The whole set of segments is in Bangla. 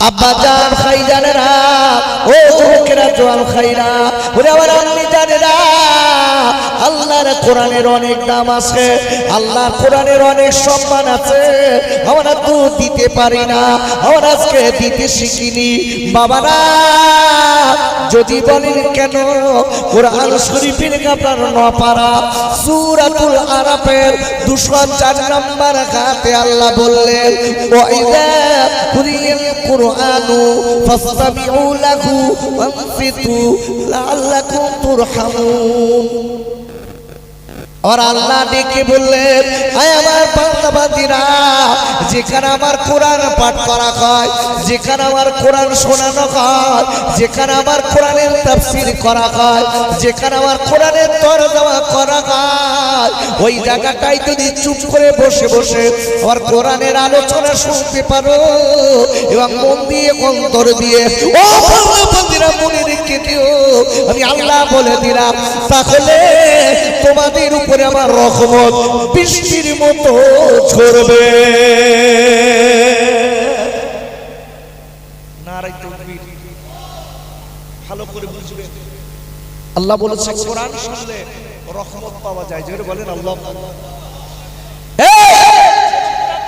আব্বা জান ভাইজানেরা, ও যুবকেরা, জোয়ান ভাইরা, ওরে আমার আম্মি জানেরা, আল্লাহর কোরআনের অনেক দাম আছে, আল্লাহর কোরআনের অনেক সম্মান আছে। আমরা তো দিতে পারি না, আমরা আজকে দিতে শিখিনি। বাবারা যদি বলেন কেন, কোরআন শরীফের আপনার নপারা সূরাতুল আরাফের 204 নম্বর আয়াতে আল্লাহ বললেন, ওয়াইদা কুরিয়াল কুরআনু ফাসতামিউ লাহু ওয়ানসিতু লাআল্লাকুম তুরহামুন। और আল্লাহ ডেকে বললেন, আয় আমার বান্দাবান্দীরা, যেখানে আমার কোরআন পাঠ করা হয়, যেখানে আমার কোরআন শোনানো হয়, যেখানে আমার কোরআনের তাফসীর করা হয়, যেখানে আমার কোরআনের তরজমা করা হয়, ওই জায়গাটাই যদি চুপ করে বসে বসে আমার কোরআনের আলোচনা শুনতে পারো এবং মন দিয়ে অন্তর দিয়ে, ও বান্দাবান্দীরা মনে রেখে দিও, আমি আল্লাহ বলে দিলাম, তাহলে তোমাদের উপরে আমার রহমত বৃষ্টির মতো ঝরবে। নারায়ে তাকবীর। ভালো করে বুঝবেন, আল্লাহ বলেছে কোরআন শুনলে রহমত পাওয়া যায়। জোরে বলেন আল্লাহ।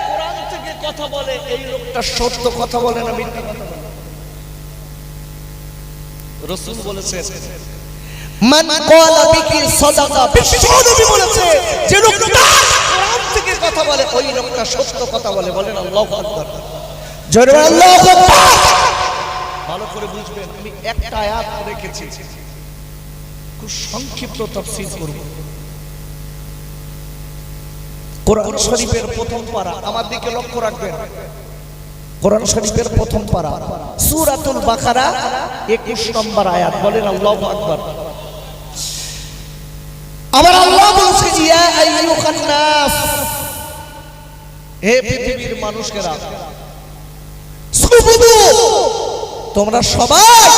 কোরআন থেকে কথা বলে, এই লোকটা সত্য কথা বলে না মিথ্যা কথা বলে? রাসূল বলেছেন, মান ক্বালা বিকি সাদাকা, বিশ্বনবী বলেছে যে লোকটা কোরআন থেকে কথা বলে ওই লোকটা সত্য কথা বলে। বলেন আল্লাহু আকবার। জোরে আল্লাহু আকবার। ভালো করে বুঝবেন, আমি একটা আয়াত রেখেছি, খুব সংক্ষিপ্ত তাফসীর করব। কোরআন শরীফের প্রথম পারা, আমার দিকে লক্ষ্য রাখবেন। কোরআন শরীফের প্রথম পারা সূরাতুল বাকারা 21 নম্বর আয়াত। বলেন আল্লাহু আকবার। আবার আল্লাহ বলছে, ইয়া আইয়ুহান নাস, হে পৃথিবীর মানুষেরা, সুবুদু, তোমরা সবাই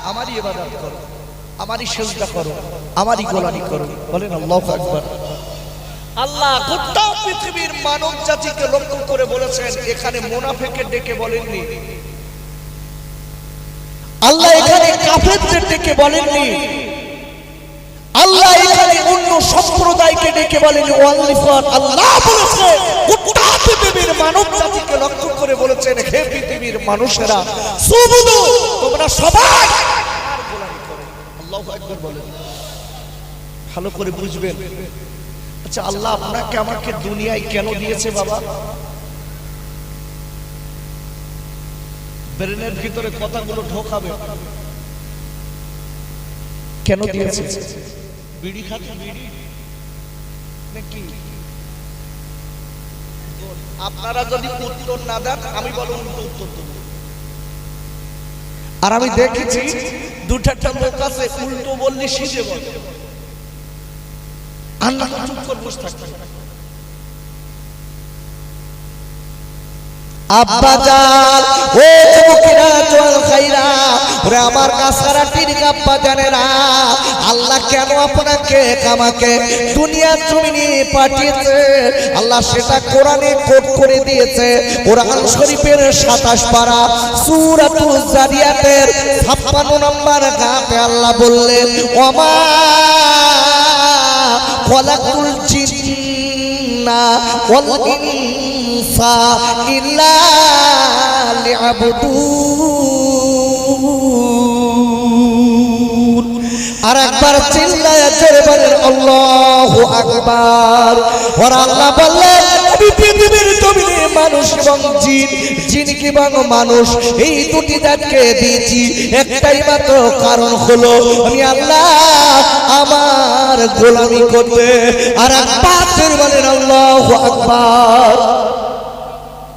আমারই ইবাদত করো, আমারই সিজদা করো, আমারই গোলামি করো। বলেন আল্লাহু আকবার। আল্লাহ গোটা পৃথিবীর মানব জাতিকে লক্ষ্য করে বলেছেন, এখানে মুনাফিককে ডেকে বলেননি, আল্লাহ এখানে কাফেরদের ডেকে বলেননি, আল্লাহ এখানে অন্য সম্প্রদায়কে ডেকে বলেন ওয়ালিফাত। আল্লাহ বলেছে গোটা পৃথিবীর মানব জাতিকে লক্ষ্য করে বলেছেন, হে পৃথিবীর মানুষেরা, সুবুদু, তোমরা সবাই আমার গোলামি করো। আল্লাহু আকবার বলেন। ভালো করে বুঝবেন। আচ্ছা, আল্লাহ আপনাকে আমাকে দুনিয়ায় কেন দিয়েছে বাবা? ব্রেনের ভিতরে কথাগুলো ঢোকাবে। কেন দিয়েছে? বিড়ি খাতে, বিড়ি নাকি? আপনারা যদি উত্তর না দেন, আমি বলবো উত্তর দেব। আর আমি দেখেছি দুটা লোক আছে, উল্টো বললে সিজে বলে, আল্লাহ চুপ করে বসে থাকতে। আব্বা জান, ও যুবকেরা, জোয়ান ভাইরা, ওরে আমার কাছারাটির আব্বা জানেরা, আল্লাহ কেন আপনাকে আমাকে দুনিয়ার জমিনে পাঠিয়েছে, আল্লাহ সেটা কোরআনে কোট করে দিয়েছে। কোরআন শরীফের 27 পারা সূরাতুল জারিয়াতের 56 নম্বর আয়াতে আল্লাহ বললেন, ওমা খলাকুল জিন্না ওয়াল ইনসা ইল্লা লিয়াবুদুন। আর একবার চিল্লায়া জোরে বলেন আল্লাহু আকবার। আর আল্লাহ বললেন, আমি পৃথিবীর জমিনে মানুষ এবং জিন, জিন এবং মানুষ, এই দুটি জাতকে দিয়েছি একটাই মাত্র কারণ হলো আমি আল্লাহ আমার গোলামি করতে। আর একবার জোরে বলেন আল্লাহু আকবার।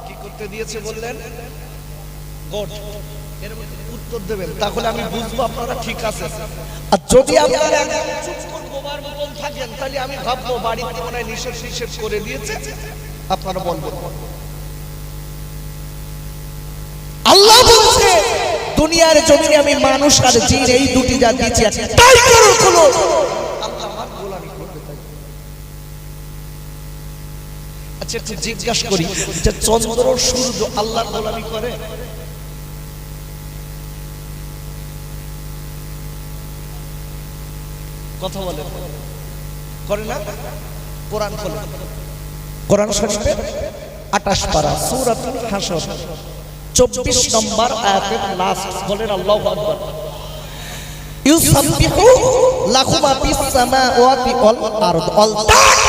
কি করতে দিয়েছে বললেন? গড। এর উত্তর দেবেন, তাহলে আমি বুঝবো আপনারা ঠিক আছে। আর যদি আপনারা চুপ করে গোবার মতন থাকেন, তাহলে আমি ভাববো বাড়িতে মনে হয় নিষেধ করে দিয়েছে, আপনারা বলবেন। আল্লাহ বলছে দুনিয়ার জমিনে আমি মানুষ আর জিন এই দুটি জাত দিয়েছি, তাই কারণ হলো আল্লাহ আমার গোলামি করতে চাই। আচ্ছা, একটু জিজ্ঞাসা করি, যে চন্দ্র সূর্য আল্লাহর গোলামি করে? কথা বলে করে না? কোরআন খোলে, কোরআন শরীফের 28 পারা সূরাতুল হাসর 24 নম্বর আয়াতের লাস্ট বলেন আল্লাহু আকবার। ইউসাব্বিহু লাহু মা ফিস সামাওয়াতি ওয়াল আরদ all that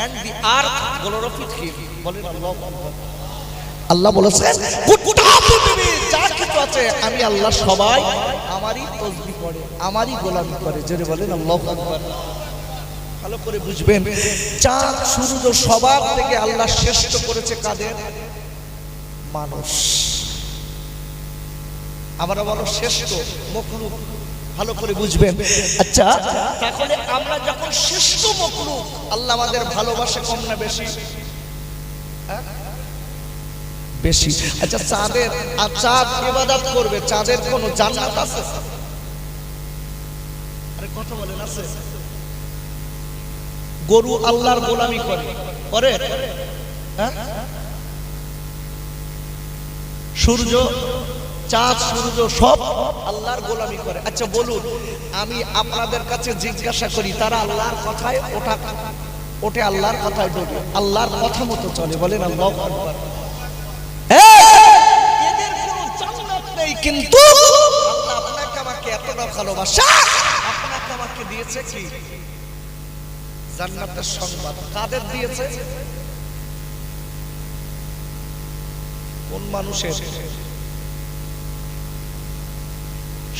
and the earth glorified him বলেন আল্লাহু আকবার। আল্লাহ বলেছেন গোটা পৃথিবী যা কিছু আছে আমি আল্লাহ সবাই আমারই তাসবিহ করে, আমারই গোলামি করে। জোরে বলেন আল্লাহু আকবার। ভালো করে বুঝবেন, চাঁদ সূর্য সবার থেকে আল্লাহ শ্রেষ্ঠ করেছে কাদের? মানুষ। আমরা বলো শ্রেষ্ঠ মখলুক, ভালো করে বুঝবেন। আচ্ছা, তাহলে আমরা যখন শ্রেষ্ঠ মখলুক, আল্লাহ আমাদের ভালোবাসে কম না বেশি? বেশি। আচ্ছা, চাঁদের আর চাঁদ ইবাদত করবে, চাঁদের কোনো জান্নাত আছে? আরে কথা বলেন আছে? গরু আল্লাহর গোলামি করে, করে? সূর্য, চাঁদ, সূর্য সব আল্লাহর গোলামি করে। আচ্ছা বলুন, আমি আপনাদের কাছে জিজ্ঞাসা করি, তারা আল্লাহর কথায় ওঠে, আল্লাহর কথায় ডোবে, আল্লাহর কথা মতো চলে? বলেন আল্লাহু আকবার। এদের কোনো জান্নাত নেই, কিন্তু আল্লাহ আপনাকে আমাকে এতটা ভালোবাসা, আপনাকে আমাকে দিয়েছে কি? জান্নাতের সংবাদ। কাদের দিয়েছে? কোন মানুষের?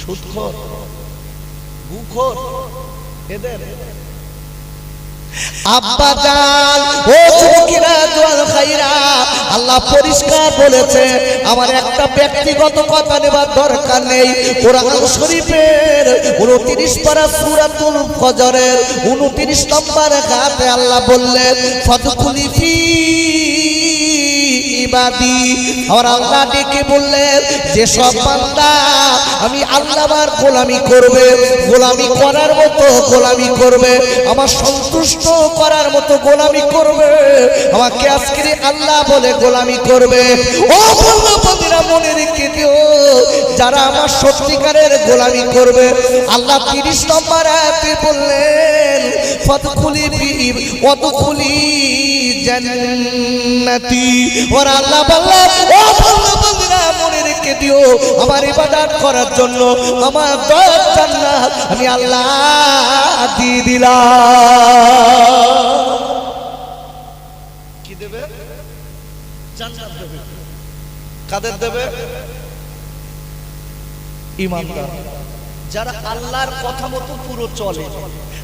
সুদখোর, ঘুষখোর, এদের। আব্বা জান, ও যুবকেরা, জোয়ান খাইরা, আল্লাহ পরিষ্কার বলেছে, আমার একটা ব্যক্তিগত কথা নেবার দরকার নেই। কোরআন শরীফের 29 পারা সূরাতুল ফজরের 29 নম্বর আয়াতে আল্লাহ বললেন, ফাদখুলি ফি ইবাদি। আর আল্লাহ ডেকে বললেন, যে সব বান্দা আমি আল্লাহর গোলামি করবে, গোলামি করার মতো গোলামি করবে, আমার সন্তুষ্ট করার মতো গোলামি করবে, আমাকে আজকে আল্লাহ বলে গোলামি করবে, ও বন্ধুরা মনে রেখে দিও, যারা আমার সত্যিকারের গোলামি করবে, আল্লাহ 30 নম্বর আয়াতে বললেন, ফাদখুলি ফি ওয়াদখুলি জান্নাতি। ওর আল্লাহ বললেন, ও বন্ধুরা মনে রেখে দিও, আমার ইবাদত করার জন্য আমার দয়ার জান্নাত আমি আল্লাহ দিয়ে দিলাম। কি দেবে? জান্নাত দেবে। কাদের দেবে? ঈমানদার, যারা আল্লাহর কথা মতো পুরো চলে।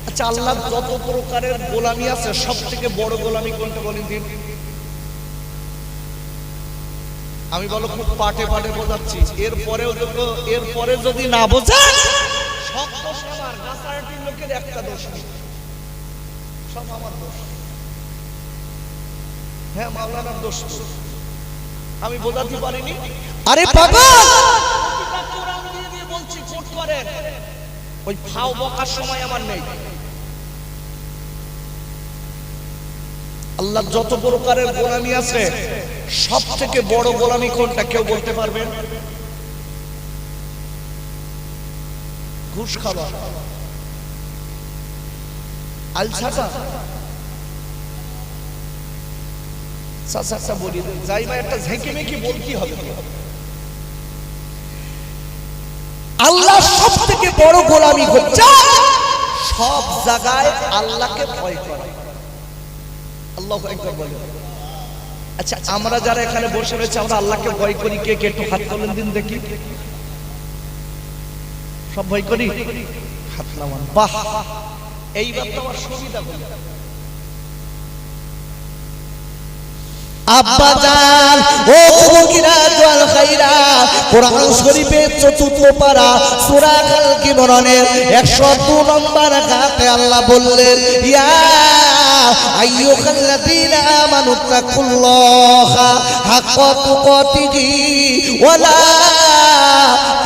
আচ্ছা, আল্লাহর যত প্রকারের গোলামি আছে, সব থেকে বড় গোলামি কোনটা বলেন দিন? আমি বলো খুব পাটে পাটে বোঝাচ্ছি, এরপরে যদি না বোঝেন, সব দোষ আমার, গাছাটির লোকের একটা দোষ নেই, সব আমার দোষ। হ্যাঁ, মাওলানার দোষ। আমি বোঝাতে পারিনি। আরে বাবা, কোরআন দিয়ে বলছি, কোট করেন, ওই ফাও বকার সময় আমার নেই। আল্লাহ যত প্রকারের গোলামি আছে, সব থেকে বড় গোলামি কোনটা কেউ বলতে পারবেন? ঘুষ খাওয়া, আলসাটা। চাচা বলি যাই বা একটা ঝেঁকে মেঁকে বলতে হবে। আল্লাহ সব থেকে বড় গোলামি হচ্ছে সব জায়গায় আল্লাহকে ভয় করা। আল্লাহু আকবার বলে। আচ্ছা, আমরা যারা এখানে বসে রয়েছে, আমরা আল্লাহকে ভয় করি কে কে? একটু হাত তোলেন দিন দেখি। সব ভয় করি? হাত নামান। বাহ, এইবার তো আমার সুবিধা হলো। আব্বা জান, ও যুবকেরা, জোয়ান খাইরা, কোরআন শরীফের 4th পারা সূরা আল ইমরানের 102 নম্বর আয়াতে আল্লাহ বললেন, ইয়া আইয়ুহাল্লাযীনা আমানু তাকুল্লাহা হাক্কা তুকাতিহি ওয়া লা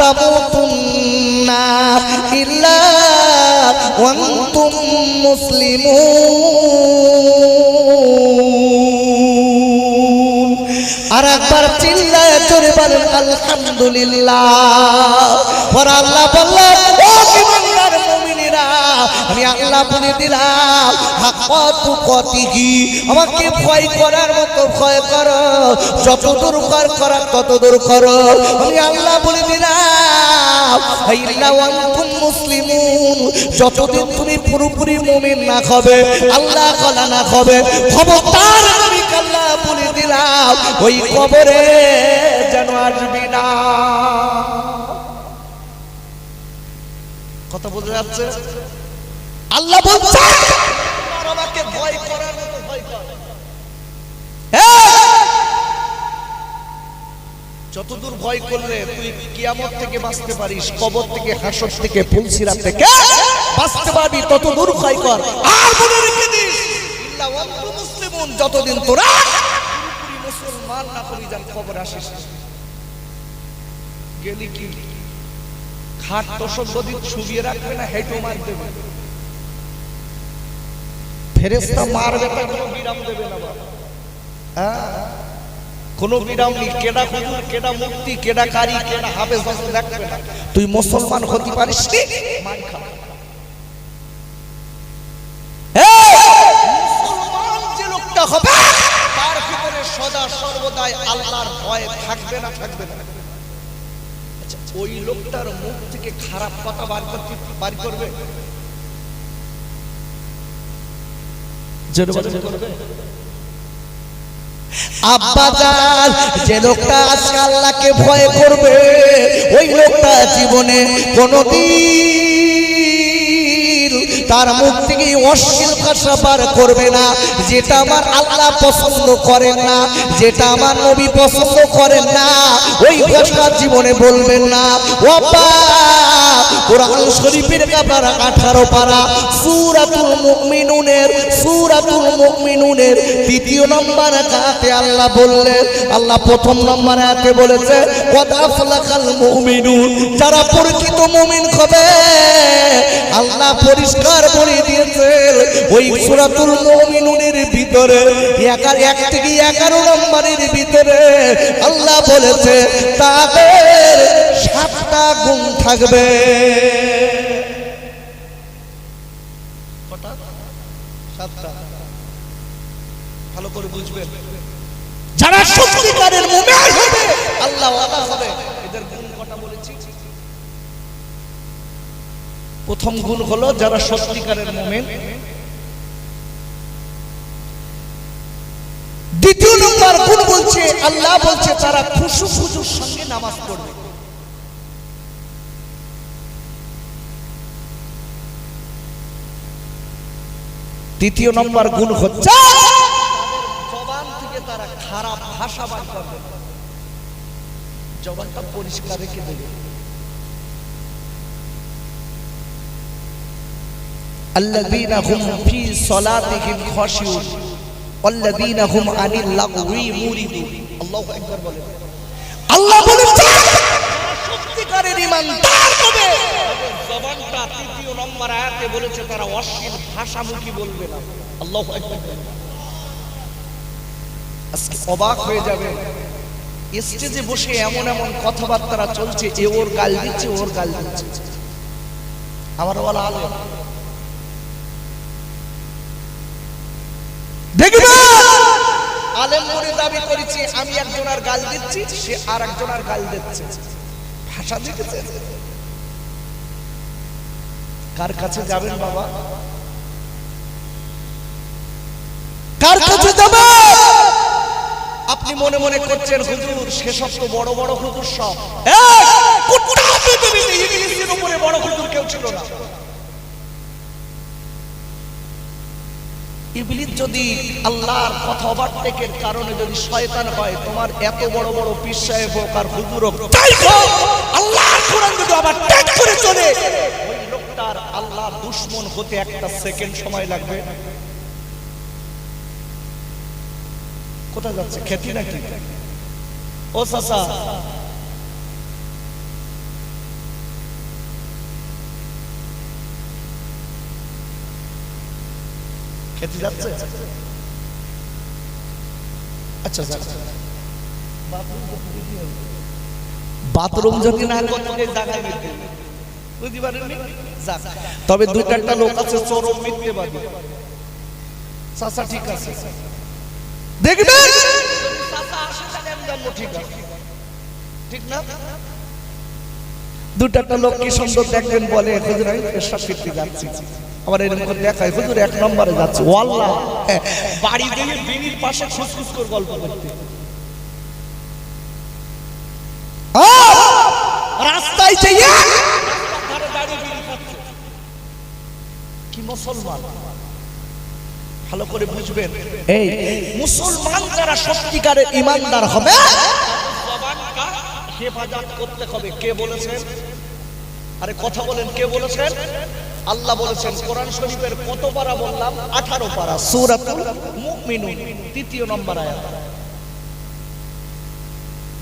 তামুতুন্না ইল্লা ওয়া আনতুম মুসলিমুন। আর একবার চিল্লায় জোরে বলেন আলহামদুলিল্লাহ। আর আল্লাহ বললেন, ও ঈমানদার মুমিনেরা, আমি আল্লাহ বলে দিলাম হাক্কাতু কতিহি, আমাকে ভয় করার মতো ভয় করো, যত দূর করার তত দূর করো। আমি আল্লাহ বলে দিলাম ইল্লা ওয়ান্তুম মুসলিমুন, যতদিন তুমি পুরোপুরি মুমিন না হবে, আল্লাহ কলা না হবে, খবরদার আমি আল্লাহ বলে দিলাম ওই কবরে যেন আসবি না। কথা বোঝা যাচ্ছে? আল্লাহ বলছে আর আমাকে ভয় করার মতো ভয় কর। যতদূর ভয় করলে তুই কিয়ামত থেকে বাঁচতে পারিস, কবর থেকে, হাসর থেকে, ফুলসিরাত থেকে বাঁচতে পারবি, ততদূর ভয় কর। আর মনে রেখে দিস ইল্লা ওয়ান্তুম মুসলিমুন, যতদিন তোরা পুরোপুরি মুসলমান না হবি যান কবর আসিস। গেলি কি খাট তোষক যদি ছুবিয়ে রাখবে না, হেঁটো মার দেবে, ফেরেশতা মারবে, তার কোনো বিরাম দেবে না বাবা। হ্যাঁ, কোনো বিরাম নেই। কেডা হুজুর, কেডা মুফতি, কেডা কারি, কেডা হাফেজ বাসে দেখবে না। তুই মুসলমান হতে পারিস নি, মার খা। মুসলমান যে লোকটা হবে তার ভিতরে সদা সর্বদাই আল্লাহর ভয় থাকবে না, থাকবে না। আচ্ছা, ওই লোকটার মুখ থেকে খারাপ কথা বার করবে, করবে। আব্বাজান, যে লোকটা আজকে আল্লাহকে ভয় করবে, ওই লোকটা জীবনে কোনদিন তার মুখ থেকে অশ্লীল ভাষা বার করবে না। যেটা আমার আল্লাহ পছন্দ করেন না, যেটা আমার নবী পছন্দ করেন না, ওই ভাষা জীবনে বলবেন না। ওয়াবা কোরআন শরীফের আপনারা 18 পারা সূরাতুল মুমিনুনের 3 নম্বর আয়াতে আল্লাহ বললেন, আল্লাহ 1 নম্বর আয়াতে বলেছে কদ আফলাকাল মুমিনুন, যারা প্রকৃত মুমিন হবে আল্লাহ পরিষ্কার বলে দিয়েছেন। ওই সূরাতুল মুমিনুনের ভিতরে 1 থেকে 11 নম্বরের ভিতরে আল্লাহ বলেছে তাদের 7টা গুণ থাকবে। কটা? 7টা। ভালো করে বুঝবেন, যারা সত্যিকারের মুমিন হবে, আল্লাহ ওয়াদা হবে, এদের গুণ কটা বলেছি? প্রথম গুণ হলো যারা সত্যিকারের মুমিন। দ্বিতীয় নম্বর গুণ বলছে, আল্লাহ বলছে তারা খুশুর সঙ্গে নামাজ পড়বে। তৃতীয় নম্বর গুণ হচ্ছে জবান থেকে তারা খারাপ ভাষা বার করবে, জবানটা পরিষ্কার রেখে দেবে। আল্লাযীনা হুম ফি সালাতিহিম খাশিউন ওয়াল্লাযীনা হুম আনিল লাগওয়ি মুরিদুন। আল্লাহু আকবার বলেন। আল্লাহ বলেছেন সত্যিকারের ঈমানদার হবে, জবানটা 3 নম্বর আয়াতে বলেছে তারা অশ্লীল ভাষামুখী বলবে না। আল্লাহু আকবার। আজকে অবাক হয়ে যাবে, স্টেজে বসে এমন এমন কথাবার্তা চলছে, এ ওর গাল দিচ্ছে, ওর গাল দিচ্ছে। আমার বলা আলেম দেখবে, আলেম করে দাবি করেছি, আমি একজনের গাল দিচ্ছি, সে আর একজনের গাল দিচ্ছে, ভাষা দিতেছে। কার কাছে যাবেন বাবা? কার কাছে যাবেন? আপনি মনে মনে করছেন হুজুর সেসব তো বড় বড় হুজুর সব, ইংলিশের উপরে বড় হুজুর কেউ ছিল না। ইবলিস যদি আল্লাহর কথা ওভারটেকের কারণে যদি শয়তান হয়, তোমার এত বড় বড় পীর সাহেব হোক আর হুজুর হোক, আল্লাহর কোরআন যদি ওভারটেক করে চলে, ওই লোকটার আল্লাহর দুশমন হতে 1 সেকেন্ড সময় লাগবে। কোথায় যাচ্ছে? খ্যাতি নাকি? ও চাচা, খ্যাতি যাচ্ছে? আচ্ছা, বাথরুম যদি না করতে জায়গায় বুঝতে পারেননি? যাক, তবে দুটো একটা লোক আছে চরম মিথ্যেবাদী। চাচা ঠিক আছে, দেখবেন চাচা আসে তাহলে আমি জানবো ঠিক আছে, ঠিক না? দুটো একটা লোক কি সুন্দর দেখবেন, বলে হুজুর আমি পেশাব করতে যাচ্ছি, আবার এরকম করে দেখায় হুজুর 1 নম্বরে যাচ্ছে, ওয়াল্লাহ বাড়ি দিয়ে বিনির পাশে খুসখুস করে গল্প করতে, রাস্তায় যাইয়া ধারে দাঁড়িয়ে বিড়ি খাচ্ছে। কি মুসলমান? ভালো করে বুঝবেন, এই মুসলমান যারা সত্যিকারের ইমানদার হবে জবানটা হেফাজত করতে হবে। কে বলেছেন? আরে কথা বলেন, কে বলেছেন? আল্লাহ বলেছেন। কোরআন শরীফের কত পারা বললাম? 18 পারা, সূরাতুল মুমিনুন 3 নম্বর আয়াত।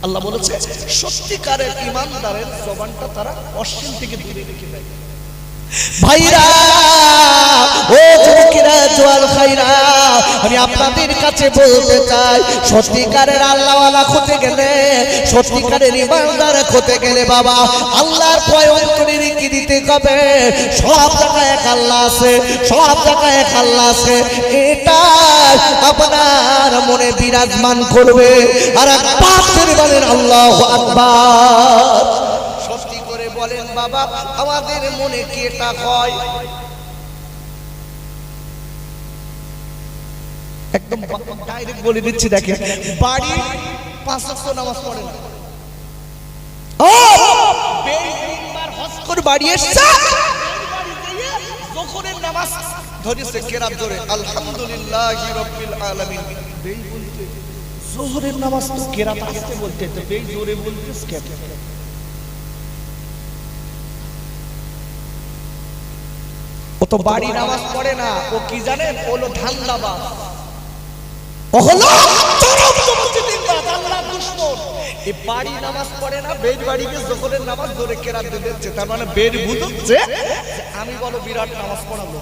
আল্লাহ বলেছে সত্যিকারের ইমানদারের জবানটা তারা অশ্লীল থেকে দূরে রেখে দেয়। ভাইরা, ও যুবকেরা, জোয়াল ভাইরা, আমি আপনাদের কাছে বলতে চাই, সত্যিকারের আল্লাহওয়ালা হতে গেলে, সত্যিকারের ইমানদার হতে গেলে বাবা আল্লাহর ভয় অন্তরে রেখে দিতে হবে। সব জায়গায় এক আল্লাহ আছে, সব জায়গায় এক আল্লাহ আছে, এটা আপনার মনে বিরাজমান করবে। আর একবার বলেন আল্লাহু আকবার। সত্যি করে বলেন বাবা, আমাদের মনে কি এটা হয়? একদম ডাইরেক্ট বলে দিচ্ছি, দেখেন বাড়ি 5 ওয়াক্ত নামাজ পড়ে না, ও বেইমানবার হজ করে বাড়ি এসেছে, বাড়ি দিয়ে যখনের নামাজ ধরেছে কেরাত ধরে আলহামদুলিল্লাহি রাব্বিল আলামিন, বেই বলতে যোহরের নামাজ তো কেরাত আসতে বলতে, তো বেই জোরে বলতেছ কেন? ও তো বাড়ি নামাজ পড়ে না, ও কি জানেন? হলো ধান্দাবাজ, ও হলো চরম মুসলিমবাদ, আল্লাহর দুশমন। এই বাড়ি নামাজ পড়ে না, বের বাড়িতে যোহরের নামাজ ধরে কেরাত দিচ্ছে, তার মানে বের বুঝছে আমি বলো বিরাট নামাজ পড়াবো।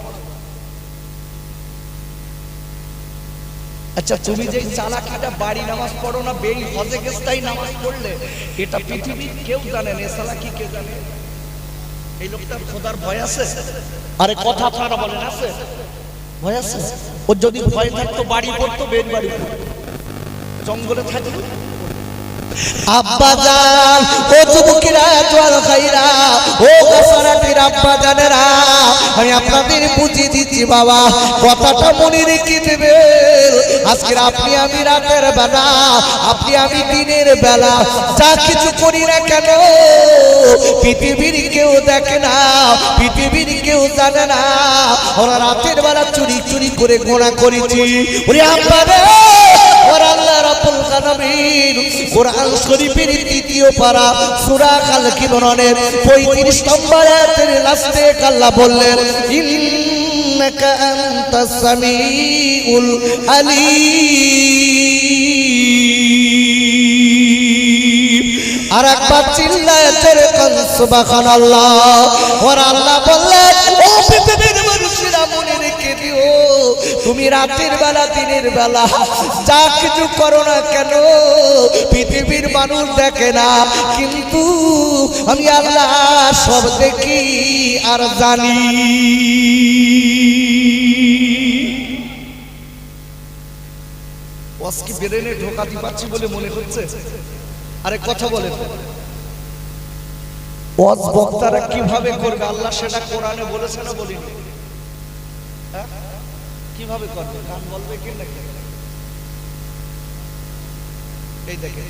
আচ্ছা, তুমি যে চালাকিটা বাড়ি নামাজ পড়ো না, বেই হজে গেছতাই নামাজ পড়লে, এটা পৃথিবীর কেউ জানে না, চালাকি কে জানে? এই লোকটার খোদার ভয় আছে? আরে কথা আপনারা বলেন, আছে ভয় আছে? ও যদি ভয় থাকতো বাড়ি পড়তো, বের বাড়ি পড়তো, জঙ্গলে থাকতো। আব্বা জান, ও যুবকেরা, জোয়াল ভাইরা, ও কাসারাটির আব্বা জানেরা, আমি আপনাদের বুঝিয়ে দিচ্ছি বাবা, কথাটা মনে রেখে দেবেন। আজকে আপনি আমি রাতের বেলা, আপনি আমি দিনের বেলা যা কিছু করি না কেন, পৃথিবীর কেউ দেখে না, পৃথিবীর কেউ জানে না ওরা রাতের বেলা চুরি চুরি করে গোনা করেছি। ওরে আব্বা রে, ওর আল্লাহ রাব্বুল আলামিন কোরআন শরীফের 3য় পারা সূরা আল ইমরানের 35 নম্বর আয়াতের লাস্টে আল্লাহ বললেন, ইন্নাকা আনতাস সামিউল আলিম। আর একবার চিল্লায় তেরে কান সুবহানাল্লাহ। ওর আল্লাহ বললেন, ও পৃথিবীর মানুষেরা মনে রেখে দিও, তুমি রাতের বেলা দিনের বেলা যা কিছু করো না কেন, পৃথিবীর মানুষ দেখে না, কিন্তু আমি আল্লাহ সব দেখি আর জানি। ওয়াজকে ব্রেনে ঢোকা দিতে পারছি বলে মনে হচ্ছে? আরে কথা বলেন, ওয়াজ বক্তারা কিভাবে করবে আল্লাহ সেটা কোরআনে বলেছে না বলেনি? কিভাবে করবে? গান বলবে কি না? এই দেখেন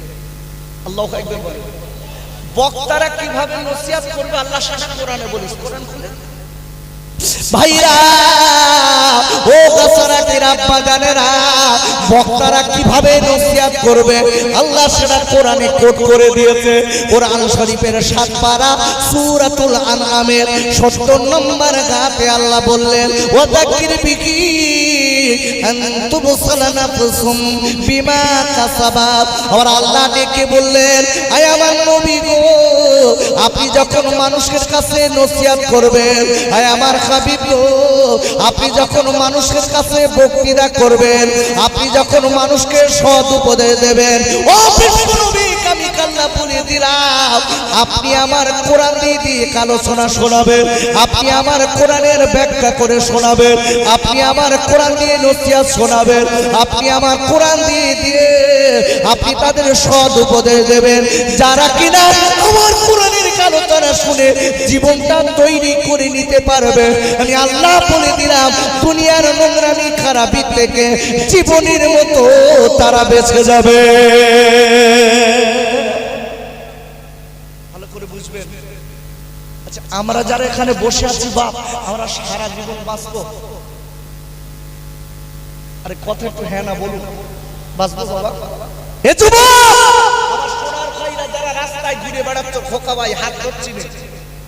আল্লাহু আকবার বলে, বক্তারা কিভাবে নসিহত করবে আল্লাহ সেটা কোরআনে বলেছে। কোরআন খুলে ভাইরা, ও কাসারাটির আব্বা জানেরা, বক্তারা কিভাবে নসিহত করবে আল্লাহ সেটা কোরআনে কোট করে দিয়েছে। কোরআন শরীফের 7 পারা সূরাতুল আনআমের 70 নম্বর আয়াতে আল্লাহ বললেন, ওয়া যাকির বিহি আনতুম সালানাতুম বিমা কাসাবাত। আর আল্লাহ ডেকে বললেন, আয় আমার নবী গো, আপনি যখন মানুষের কাছে নসিহত করবেন, আয় আমার হাবিব গো, আপনি যখন মানুষের কাছে বক্তৃতা করবেন, আপনি যখন মানুষকে সৎ উপদেশ দেবেন, ও বিশ্ব নবী আমি কাল্লা বলে দিলাম, আপনি আমার কোরআন দিয়ে আলোচনা শোনাবেন, আপনি আমার কোরআনের ব্যাখ্যা করে শোনাবেন, আপনি আমার কোরআন দিয়ে নসিহত শোনাবেন, আপনি আমার কোরআন দিয়ে আপনি তাদের সৎ উপদেশ দেবেন, যারা কিনা আমার কোরআনের আলোচনা শুনে জীবনটা তৈরি করে নিতে পারবে। আমি আল্লাহ বলে দিলাম, দুনিয়ার নোংরামি খারাপি থেকে জীবনের মতো তারা বেঁচে যাবে। ভালো করে বুঝবেন। আচ্ছা, আমরা যারা এখানে বসে আছি বাপ, আমরা সারা জীবন বাঁচবো? আরে কথা একটু হ্যাঁ না বলুন, বাঁচবো বাবা? এ যুবক, আমার সোনার ভাইরা যারা রাস্তায় ঘুরে বেড়াচ্ছ, খোকা ভাই হাত ধরছি না,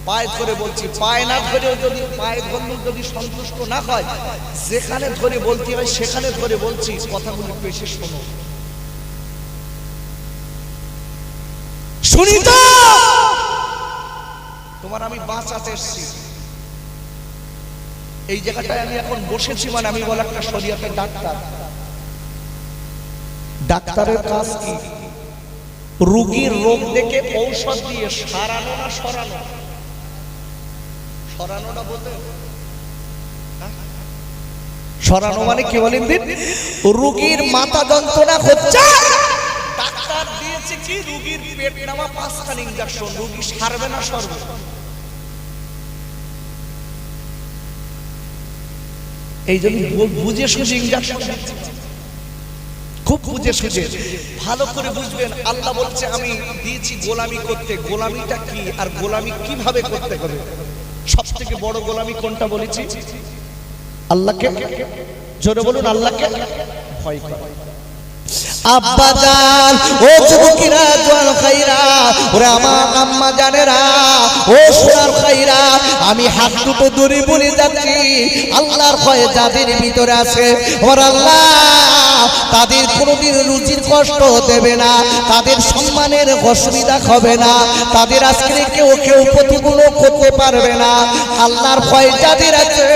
পায়ে ধরে বলছি, পায়ে না ধরেও যদি পায়ে ধরলেও যদি সন্তুষ্ট না হয়, যেখানে ধরে বলতে হয় সেখানে ধরে বলছি, কথাগুলো একটু এসে শোনো। শুনি তো তোমার আমি বাঁচাতে এসেছি। এই জায়গাটায় আমি এখন বসেছি মানে আমি বলে একটা শরীয়তের ডাক্তার। ডাক্তারের কাজ কি? রোগীর রোগ দেখে ঔষধ দিয়ে সারানো না সরানো? সরানোটা বলতে সরানো মানে কি বলেন দিন? রোগীর মাথা যন্ত্রণা হচ্ছে, ডাক্তার দিয়েছে কি রোগীর পেট নামা 5খান ইনজেকশন, রোগী সারবে না সরবে? এই জন্য বুঝে সুঝে ইনজেকশন দিচ্ছে, খুব বুঝে সুঝে। ভালো করে বুঝবেন, আল্লাহ বলছে আমি দিয়েছি গোলামি করতে। গোলামিটা কি আর গোলামি কিভাবে করতে হবে? সবথেকে বড় গোলামি কোনটা বলেছি? আল্লাহকে, জোরে বলুন, আল্লাহকে ভয় করা। আব্বা জান, ও যুবকেরা, জোয়ান ভাইরা, ওরে আমার আম্মা জানেরা, ও সোনার ভাইরা, আমি হাত দুটো দূরে বলে যাচ্ছি, আল্লাহর ভয়ে যাদের ভিতরে আছে, ওর আল্লাহ তাদের কোনোদিন রুজির কষ্ট দেবে না, তাদের সম্মানের অসুবিধা হবে না, তাদের আজকে কেউ প্রতিকূল করতে পারবে না। আল্লাহর ভয় যাদের আছে,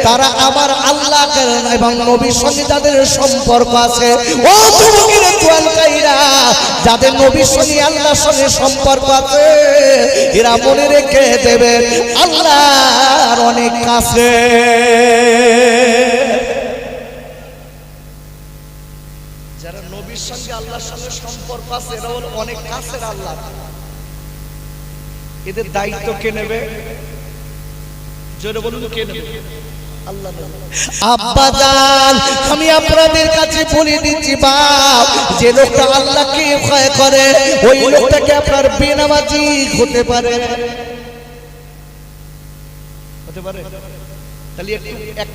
তারা আমার আল্লাহ এবং নবীর সঙ্গে যাদের সম্পর্ক আছে, ও যুবকেরা, জোয়ান ভাইরা, যাদের নবীর সঙ্গে আল্লাহর সঙ্গে সম্পর্ক আছে, এরা মনে রেখে দেবেন আল্লাহর অনেক কাছে। যারা নবীর সঙ্গে আল্লাহর সঙ্গে সম্পর্ক আছে, এরা হলো অনেক কাছের আল্লাহ। এদের দায়িত্ব কে নেবে? জোরে বলুন, কে নেবে? আল্লাহ। আব্বা জান, আমি আপনাদের কাছে বলে দিচ্ছি বাপ, যে লোকটা আল্লাহকে ভয় করে ওই লোকটাকে আপনার বেনামাজি হতে পারে, হতে পারে। তাহলে একটু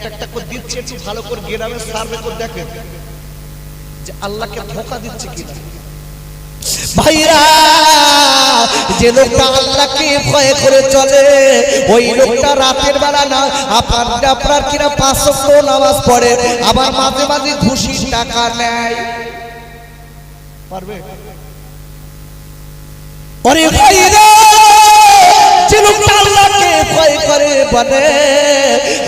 একটা করে দিচ্ছে, একটু ভালো করে গ্রামে সার্ভে করে দেখেন যে আল্লাহকে ধোঁকা দিচ্ছে কিনা। ভাইরা, যে লোকটা আল্লাহকে ভয় করে চলে, ওই লোকটা রাতের বেলা না আপনার কিনা 5 ওয়াক্ত নামাজ পড়ে, আবার মাঝে মাঝে ঘুষির টাকা নেয়, পারবে? ওরে ভাইরা, যে লোকটা আল্লাহকে ভয় করে বলে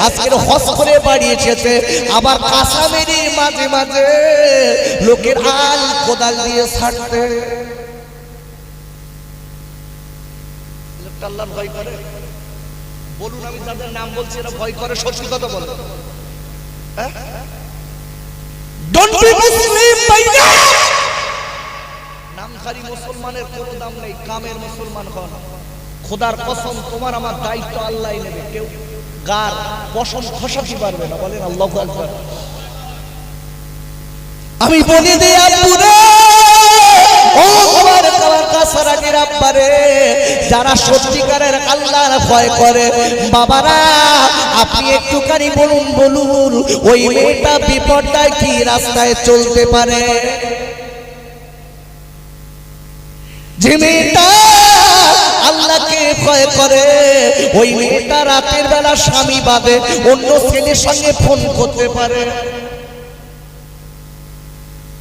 আজকের হজ করে বাড়ি এসেছে, আবার কাঁচা মেরে মাঝে মাঝে লোকের আল কোদাল দিয়ে ছাড়তে, লোকটা আল্লাহর ভয় করে? বলুন, আমি যাদের নাম বলছি এরা ভয় করে, সত্যি কথা বলে। ডোন্ট বি মুসলিম ভাইরা, নামধারী মুসলমানের কোনো দাম নেই, কামের মুসলমান হন। খোদার কসম, তোমার আমার দায়িত্ব আল্লাহই নেবে, কেউ গার পশম খসাতে পারবে না। বলেন আল্লাহু আকবার। আমি বলি দেই আব্বুরে, ও আমার কাছারাটির আব্বারে, যারা সত্যিকারের আল্লাহর ভয় করে, বাবারা আপনি একটুখানি বলুন ওই মেয়েটা বিপদটায় কি রাস্তায় চলতে পারে? যে মেয়েটা আল্লাহকে ভয় করে, ওই মেয়েটা রাতের বেলা স্বামী বাদে অন্য ছেলের সঙ্গে ফোন করতে পারে?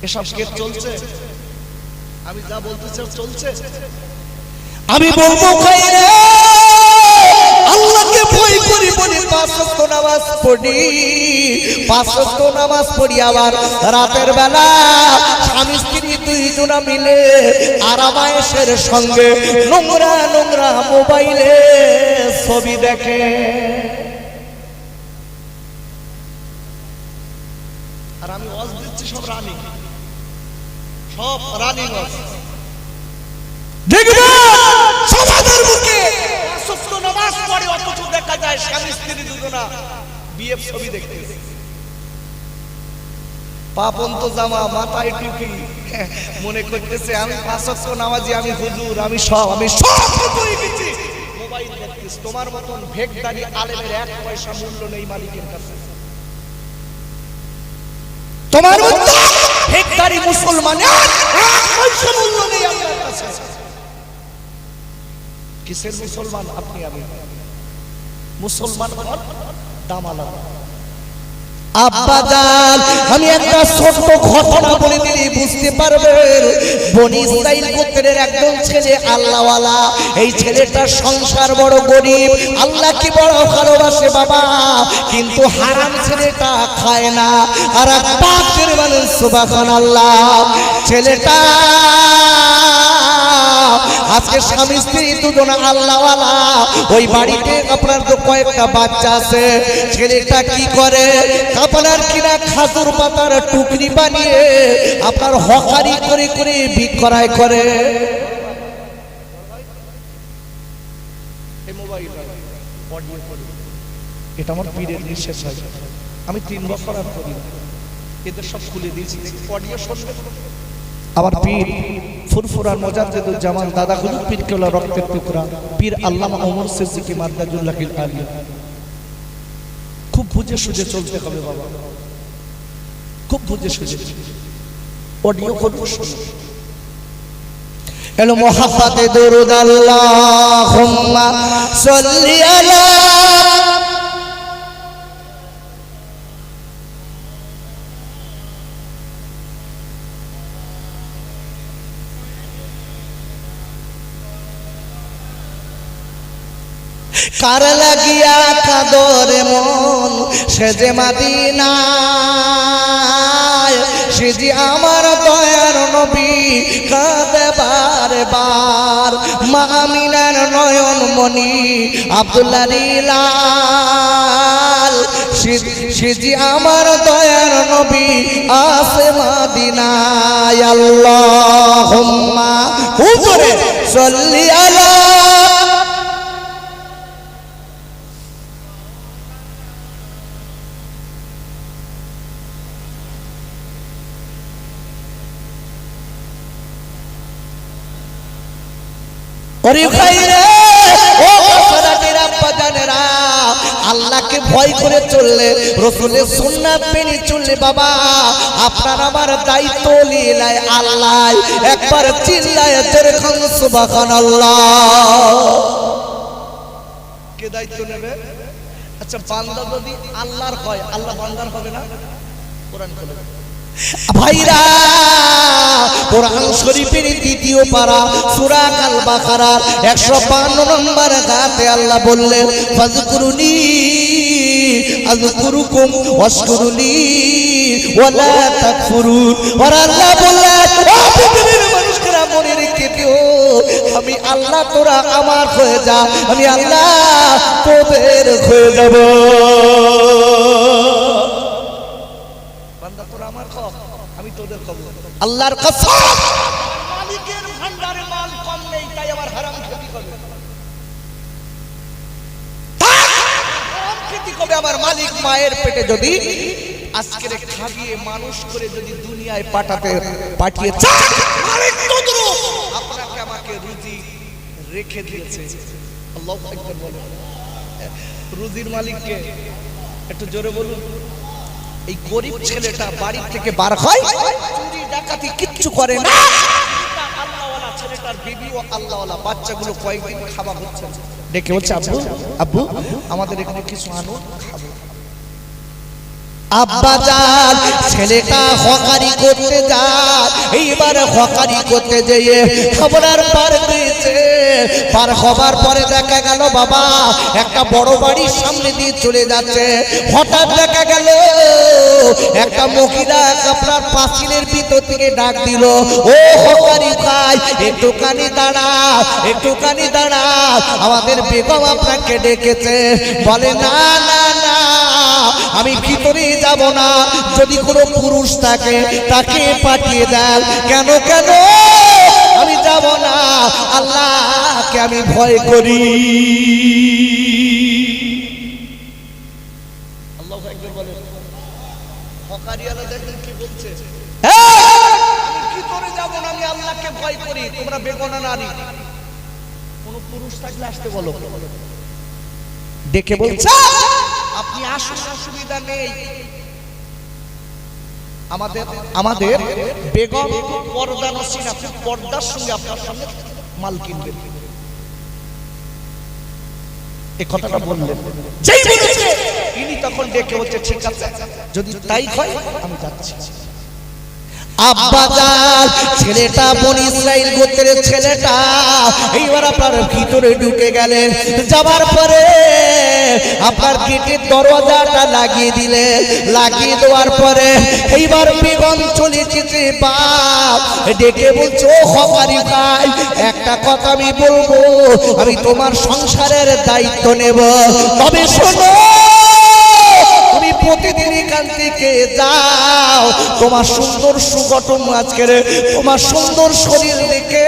এসব কে চলছে? আমি যা বলতে চাই চলছে। আমি বলবো ভাইরা, আল্লাহকে ভয় করি বলে 5 ওয়াক্ত নামাজ পড়ি, 5 ওয়াক্ত নামাজ পড়ি, আবার রাতের বেলা স্বামী স্ত্রী দুইজনা মিলে আরামায়েশের সঙ্গে নোংরা নোংরা মোবাইলে ছবি দেখে। আর আমি ওয়াজ দিচ্ছি সব রানিং, সব রানিং ওয়াজ। দেখবেন সমাজের মুখে সত্য নামাজ পড়ে অথচ দেখা যায় স্বামী স্ত্রী দুজনা বিএফ ছবি দেখতেছে। পাপন্ত জামা, মাথায় টুপি, মনে করতেছে আমি পাঁচ ওয়াক্ত নামাজি, আমি হুজুর, আমি সব কিছুই দিচ্ছি। মোবাইল দেখতেছ। তোমার মতন ভেকদারি আলেমের এক পয়সা মূল্য নেই মালিকের কাছে। তোমার মতন ভেকদারি মুসলমানের এক পয়সা মূল্য নেই আল্লাহর কাছে। কিসের মুসলমান? আপনি আমি মুসলমান হন, দাম আলাদা। আব্বাজান, আমি একটা ছোট্ট ঘটনা বলে দিলে বুঝতে পারবেন। বনি ইসরাইল গোত্রের একজন ছেলে আল্লাহওয়ালা। এই ছেলেটার সংসার বড় গরিব, আল্লাহকে বড় ভালোবাসে বাবা, কিন্তু হারাম ছেলেটা খায় না। আর পাকের বলেন সুবহানাল্লাহ। ছেলেটা আজকে স্বামী স্ত্রী দুজনা আল্লাহওয়ালা। ওই বাড়িতে আপনার তো কয়েকটা বাচ্চা আছে। ছেলেটা কি করে? আপনার কিনা খাজুর পাতার টুকরি বানিয়ে আপনার হকারি করে করে বিক্রয় করে। এটা আমার পীরের নিঃশেষ হয়। আমি 3 বছর আর করি না, এদের সব খুলে দিয়েছি। অডিও শুনবে। আবার পীর ফুরফুরার মুজাদ্দিদুল জামান দাদা হুজুর পীর কেবলা রক্তের টুকরা পীর আল্লামা ওমর সিদ্দিকী মাদ্দাজুল্লাহিল আলিয়া। খুব বুঝে সুঝে চলতে হবে বাবা, খুব বুঝে সুঝে। অডিও করবো, শুনো। এলো মুহাব্বতে দরুদ আল্লাহুম্মা সাল্লি আলা কার লাগিয়া কাদরে মন সে যে মদিনায়, সে যে আমার দয়ার নবী কাঁদে বারে বার। মা আমিনার নয়ন মনি আব্দুল্লাহ লীলাল, সে যে আমার দয়ার নবী আসে মদিনায়। আল্লাহুম্মা হুজুরে সাল্লি আলা আল্লাহকে ভয় করে চললে, রাসূলের সুন্নাত মেনে চললে বাবা আপনার আমার দায়িত্ব লীলায় আল্লাহ। একবার চিল্লায় যেরকম সুবহানাল্লাহ। কে দায়িত্ব নেবে? আচ্ছা, বান্দা যদি আল্লাহর হয়, আল্লাহ বান্দার হবে না? কোরআন বলে ভাইরা, কোরআন শরীফের ২য় পারা সূরা আল বাকারার ১৫২ নম্বর আয়াতে আল্লাহ বললেন, ফাযকুরুনি আযকুরুকুম ওয়াশকুরুলি ওয়ালা তাকফুরুন। আর আল্লাহ বললেন, ও পৃথিবীর মানুষেরা মনে রেখে দিও, আমি আল্লাহ তোরা আমার হয়ে যা, আমি আল্লাহ তোদের হয়ে যাব। আল্লাহর কসম, মালিকের ভান্ডারে মাল কম নেই, তাই আমার হারাম খেতে হবে। হারাম খেতে হবে আমার মালিক মায়ের পেটে যদি আজকের খাবিয়ে মানুষ করে যদি দুনিয়ায় পাঠিয়ে চান, মালিক তদ্রুপ আপনাকে আমাকে রুজি রেখে দিয়েছে। আল্লাহু আকবার বলুন। রুজির মালিককে একটু জোরে বলুন। এই গরিব ছেলেটা বাড়ি থেকে বার হয়, চুরি ডাকাতি কিচ্ছু করে না। আল্লাহওয়ালা ছেলেটার বিবিও আল্লাহওয়ালা, বাচ্চাগুলো কয়েকদিন খাওয়া হচ্ছে, ডেকে বলছে, আব্বু আব্বু আমাদের এখানে কিছু আনো, খাবো। আব্বাজান, ছেলেটা হকারি করতে যায়। এইবার হকারি করতে যেয়ে খবরার পার দিয়েছে পার হবার পরে দেখা গেল বাবা একটা বড় বাড়ির সামনে দিয়ে চলে যাচ্ছে। হঠাৎ দেখা গেল একটা মহিলা আপনার পাঁচিলের ভিতর থেকে ডাক দিল, ও হকারি ভাই একটুখানি দাঁড়া, একটুখানি দাঁড়া, আমাদের বেগম আপনাকে ডেকেছে। বলে না না না, আমি ভিতরে যাব না, যদি কোনো পুরুষ থাকে তাকে পাঠিয়ে দেন। কেন কেন আমি যাব না, আল্লাহকে আমি ভয় করি। আল্লাহু আকবার বলেন। হকারিয়ালা দেখেন কি বলছে, আমি ভিতরে যাব না, আমি আল্লাহকে ভয় করি। তোমরা বেগনা নারী, কোন পুরুষ থাকলে আসতে বলো। ডেকে বলছে আপনি আসুন, অসুবিধা নেই। আমাদের বেগম পর্দা নসীন, আপনি পর্দার সঙ্গে আপনার সঙ্গে মাল কিনবেন। এই কথাটা বললেন, যেই বলেছে ইনি তখন ডেকে বলছে ঠিক আছে, যদি তাই হয় আমি যাচ্ছি। আব্বাজান ছেলেটা বনি ইসরাইল গোত্রের ছেলেটা এইবার আপনার ভিতরে ঢুকে গেলেন। যাবার পরে আপনার গেটের দরজাটা লাগিয়ে দিলে, লাগিয়ে দেওয়ার পরে এইবার বেগম চলে যেতে বাপ ডেকে বলছো, ও হকারি ভাই একটা কথা আমি বলবো, আমি তোমার সংসারের দায়িত্ব নেব, তবে শোনো তুমি প্রতিদিন এখান থেকে যাও, তোমার সুন্দর সুগঠন আজকের তোমার সুন্দর শরীর দেখে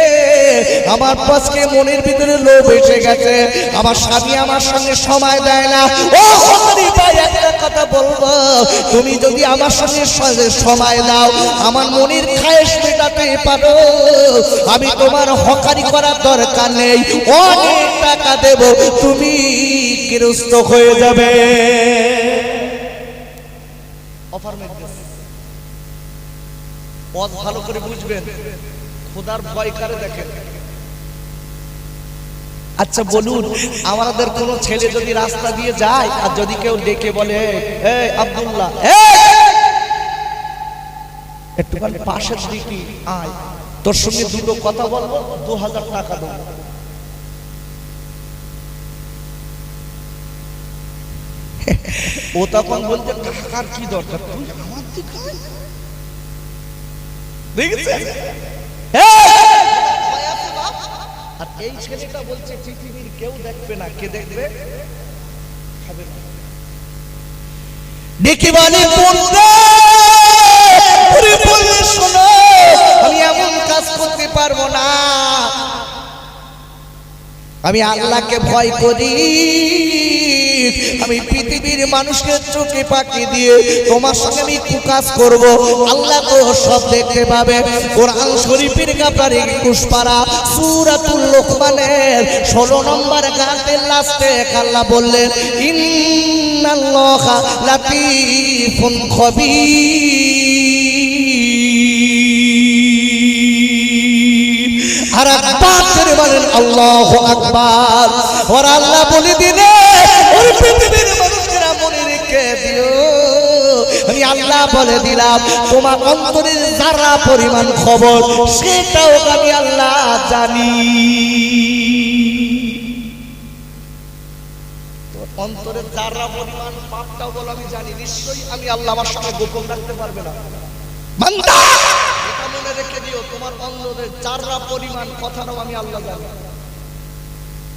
আমার পাশে মনের ভিতরে লোভ এসে গেছে। আমার স্বামী আমার সঙ্গে সময় দেয় না। ও হকারি ভাই একটা কথা বলবো, তুমি যদি আমার সঙ্গে সময় দাও, আমার মনের খায়েশ মেটাতে পারো, আমি তোমার হকারি করার দরকার নেই, অনেক টাকা দেব, তুমি গৃহস্থ হয়ে যাবে। ভালো করে বুঝবেন, খোদার ভয় কারে দেখেন। আচ্ছা বলুন, আমাদের কোন ছেলে যদি রাস্তা দিয়ে যায় আর যদি কেউ ডেকে বলে, এই আব্দুল্লাহ একটুখানি পাশের দিকে আয়, তোর সঙ্গে দুটো কথা বলবো, 2000 টাকা দেবো। ও তখন বলতে টাকার কি দরকার, তুই আমার দিকে আয়। আর এই ছেলেটা বলছে পৃথিবীর কেউ দেখবে না, কে দেখবে? ডেকে বলে শোনো, আমি এমন কাজ করতে পারবো না, আমি আল্লাহকে ভয় করি, আমি পৃথিবীর মানুষকে চোখে পাকি দিয়ে তোমার সঙ্গে আমি কুকাজ করব। আল্লাহ তো সব দেখতে পাবে। কোরআন শরীফের কাপারে 21 পারা সূরাতুল লুকমানের 16 নম্বর গানের লাস্টে আল্লাহ বললেন, ইন্নাল্লাহা লাতীফুন খবীর। আর একবার বলেন আল্লাহু আকবার। আর আল্লাহ বলে দিলে ওই পৃথিবীর মানুষেরা মনে রেখে দিও, আমি আল্লাহ বলে দিলাম তোমার অন্তরের যারা পরিমাণ খবর সেটাও আমি আল্লাহ জানি। অন্তরের যারা পরিমাণ পাপটাও বলো আমি জানি, নিশ্চয়ই আমি আল্লাহ আমার সঙ্গে গোপন রাখতে পারবে না। বান্দা এটা মনে রেখে দিও, তোমার অন্তরের যারা পরিমাণ কথাটাও আমি আল্লাহ জানি।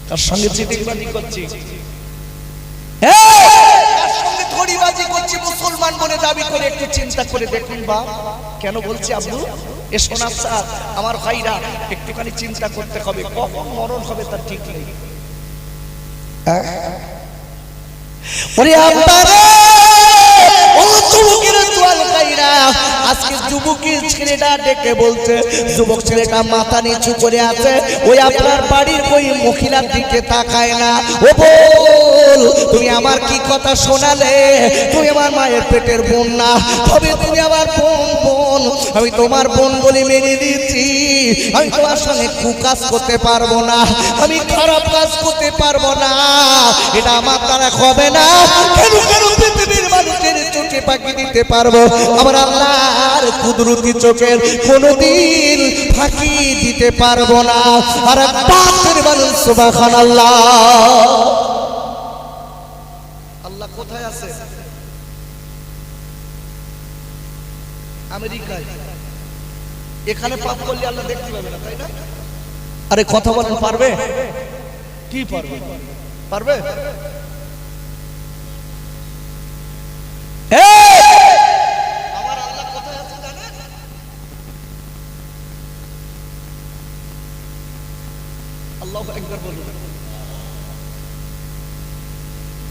তার সঙ্গে চিটিংবাজি করছি, তার সঙ্গে ধড়িবাজি করছি, মুসলমান বলে দাবি করে, একটু চিন্তা করে দেখুন বা কেন বলছি আব্দু এ সোনার স্যার আমার ভাইরা একটুখানি চিন্তা করতে হবে, কখন মরণ হবে তার ঠিক নেই। ওরে আব্বারে ও যুবকের দোয়াল কাইরা, আজকে যুবকের ছেলেটা ডেকে বলছে, যুবক ছেলেটা মাথা নিচু করে আছে, ওই আপনার বাড়ির ওই মহিলার দিকে তাকায় না। ও বল তুমি আমার কি কথা শোনালে, তুমি আমার মায়ের পেটের বোন না, তবে তুমি আমার বোন, আমি তোমার বোন বলে মেনে দিচ্ছি, আমি তোমার সঙ্গে কুকাজ করতে পারবো না, আমি খারাপ কাজ করতে পারবো না, এটা আমার দ্বারা হবে না। কেন কেন পৃথিবীর মানুষের চোখে চোখে পাকি দিতে পারবো, আমার আল্লাহর কুদরতি চোখের কোনদিন ফাঁকি দিতে পারবো না। আর পাকের বলেন সুবহানাল্লাহ। আল্লাহ কোথায় আছে? আমেরিকায়। এখানে পাপ করলে আল্লাহ দেখতে পাবে না, তাই না? আরে কথা বলেন, পারবে? কি পারবে? পারবে? আমার আল্লাহ কোথায় আছে জানেন? আল্লাহু আকবার বলুন।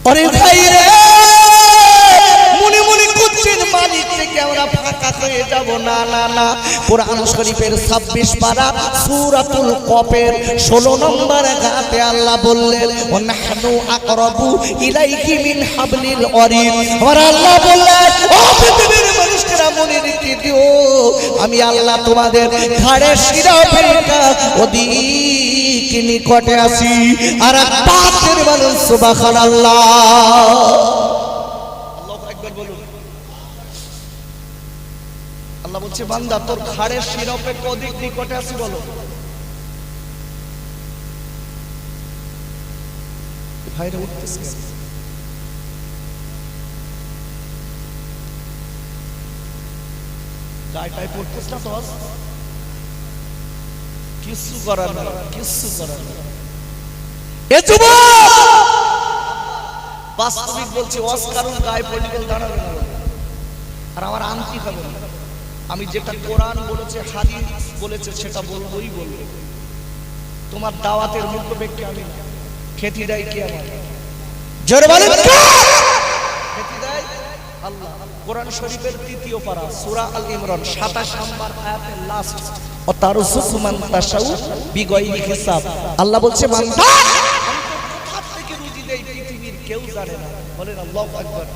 আরে ভাই রে, মনে মনে করছেন মালিক থেকে আমরা ফাঁকা হয়ে যাব। না না না, কোরআন শরীফের 26 পারা সূরাতুল কফের 16 নম্বর আয়াতে আল্লাহ বললেন, ওয়ানাহনু আকরাবু ইলাইহি মিন হাবলিল ওয়ারিদ। আমার আল্লাহ বললেন, ও পৃথিবীর মানুষেরা মনে রেখে দিও, আমি আল্লাহ তোমাদের ঘাড়ের শিরা ফেলকা অধিক নিকটে আছি। আর পাকের বলেন সুবহানাল্লাহ। আল্লাহ বলছে, বান্দা তোর ঘাড়ের শিরা অপেক্ষা অধিক নিকটে আছি। বলো ভাইরা উঠতেছে, গায়টাই পড়তেছ না? তো কিছু করার না, কিছু করার না। এ যুবক, বাস্তবিক বলছি, ওয়াজ কারণ গায়ে পলিটিক্যাল দাঁড়াবে না। আর আমার আন্তি হবে না। আমি যেটা কোরআন বলেছে, হাদিস বলেছে, সেটা বলবোই বলবো। তোমার দাওয়াতের মুখ্য ব্যক্তি আমি। খেতি দেয় কি? আমার জোরে বলেন, খেতি দেয় আল্লাহ। কোরআন শরীফের 3য় পারা সূরা আল ইমরান 27 নম্বর আয়াতের লাস্ট, ও তারযুকু মান তাশাউ বিগাইরি হিসাব। আল্লাহ বলছে, বান্দা কোথা থেকে রুজি দেয় পৃথিবীর কেউ জানে না। বলেন আল্লাহু আকবার।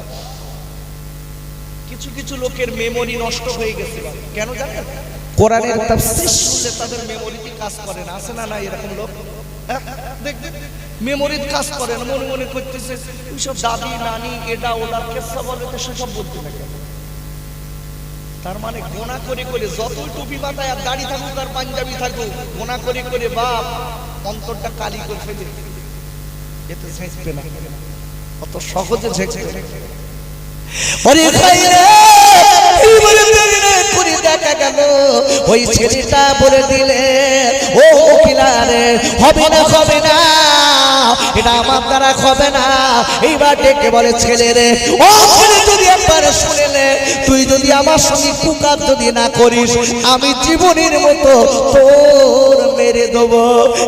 কিছু কিছু লোকের মেমোরি নষ্ট হয়ে গেছে। কেন জানেন? কোরআনের তাফসীর শুনলে তাদের মেমোরিতে কাজ করে না। আছে না না এরকম লোক? দেখবেন মেমোরিতে কাজ করে না, মনে মনে করতেছে ওইসব দাদি নানি এটা ওটা কেসা বলে তো সেসব বলতে থাকে। তার মানে গোনা করে করে যতই টুপি মাথায় আর দাড়ি থাকুক আর পাঞ্জাবি থাকুক, গোনা করে করে বাপ অন্তরটা কালি করে ফেলে। এতে ঝেঁকবে না, অত সহজে ঝেঁকবে না। ওরে ভাইরা, এই বলে দিলে করে দেখা গেল ওই ছেলেটা বলে দিলে, ও উকিলারে হবে না, হবে না, এটা আমার দ্বারা হবে না। এইবার ডেকে বলে, ছেলে রে, ও ছেলে, যদি একবার শুনেলে, তুই যদি আমার সঙ্গে কুকার যদি না করিস, আমি জীবনের মতো তোর মেরে দেবো।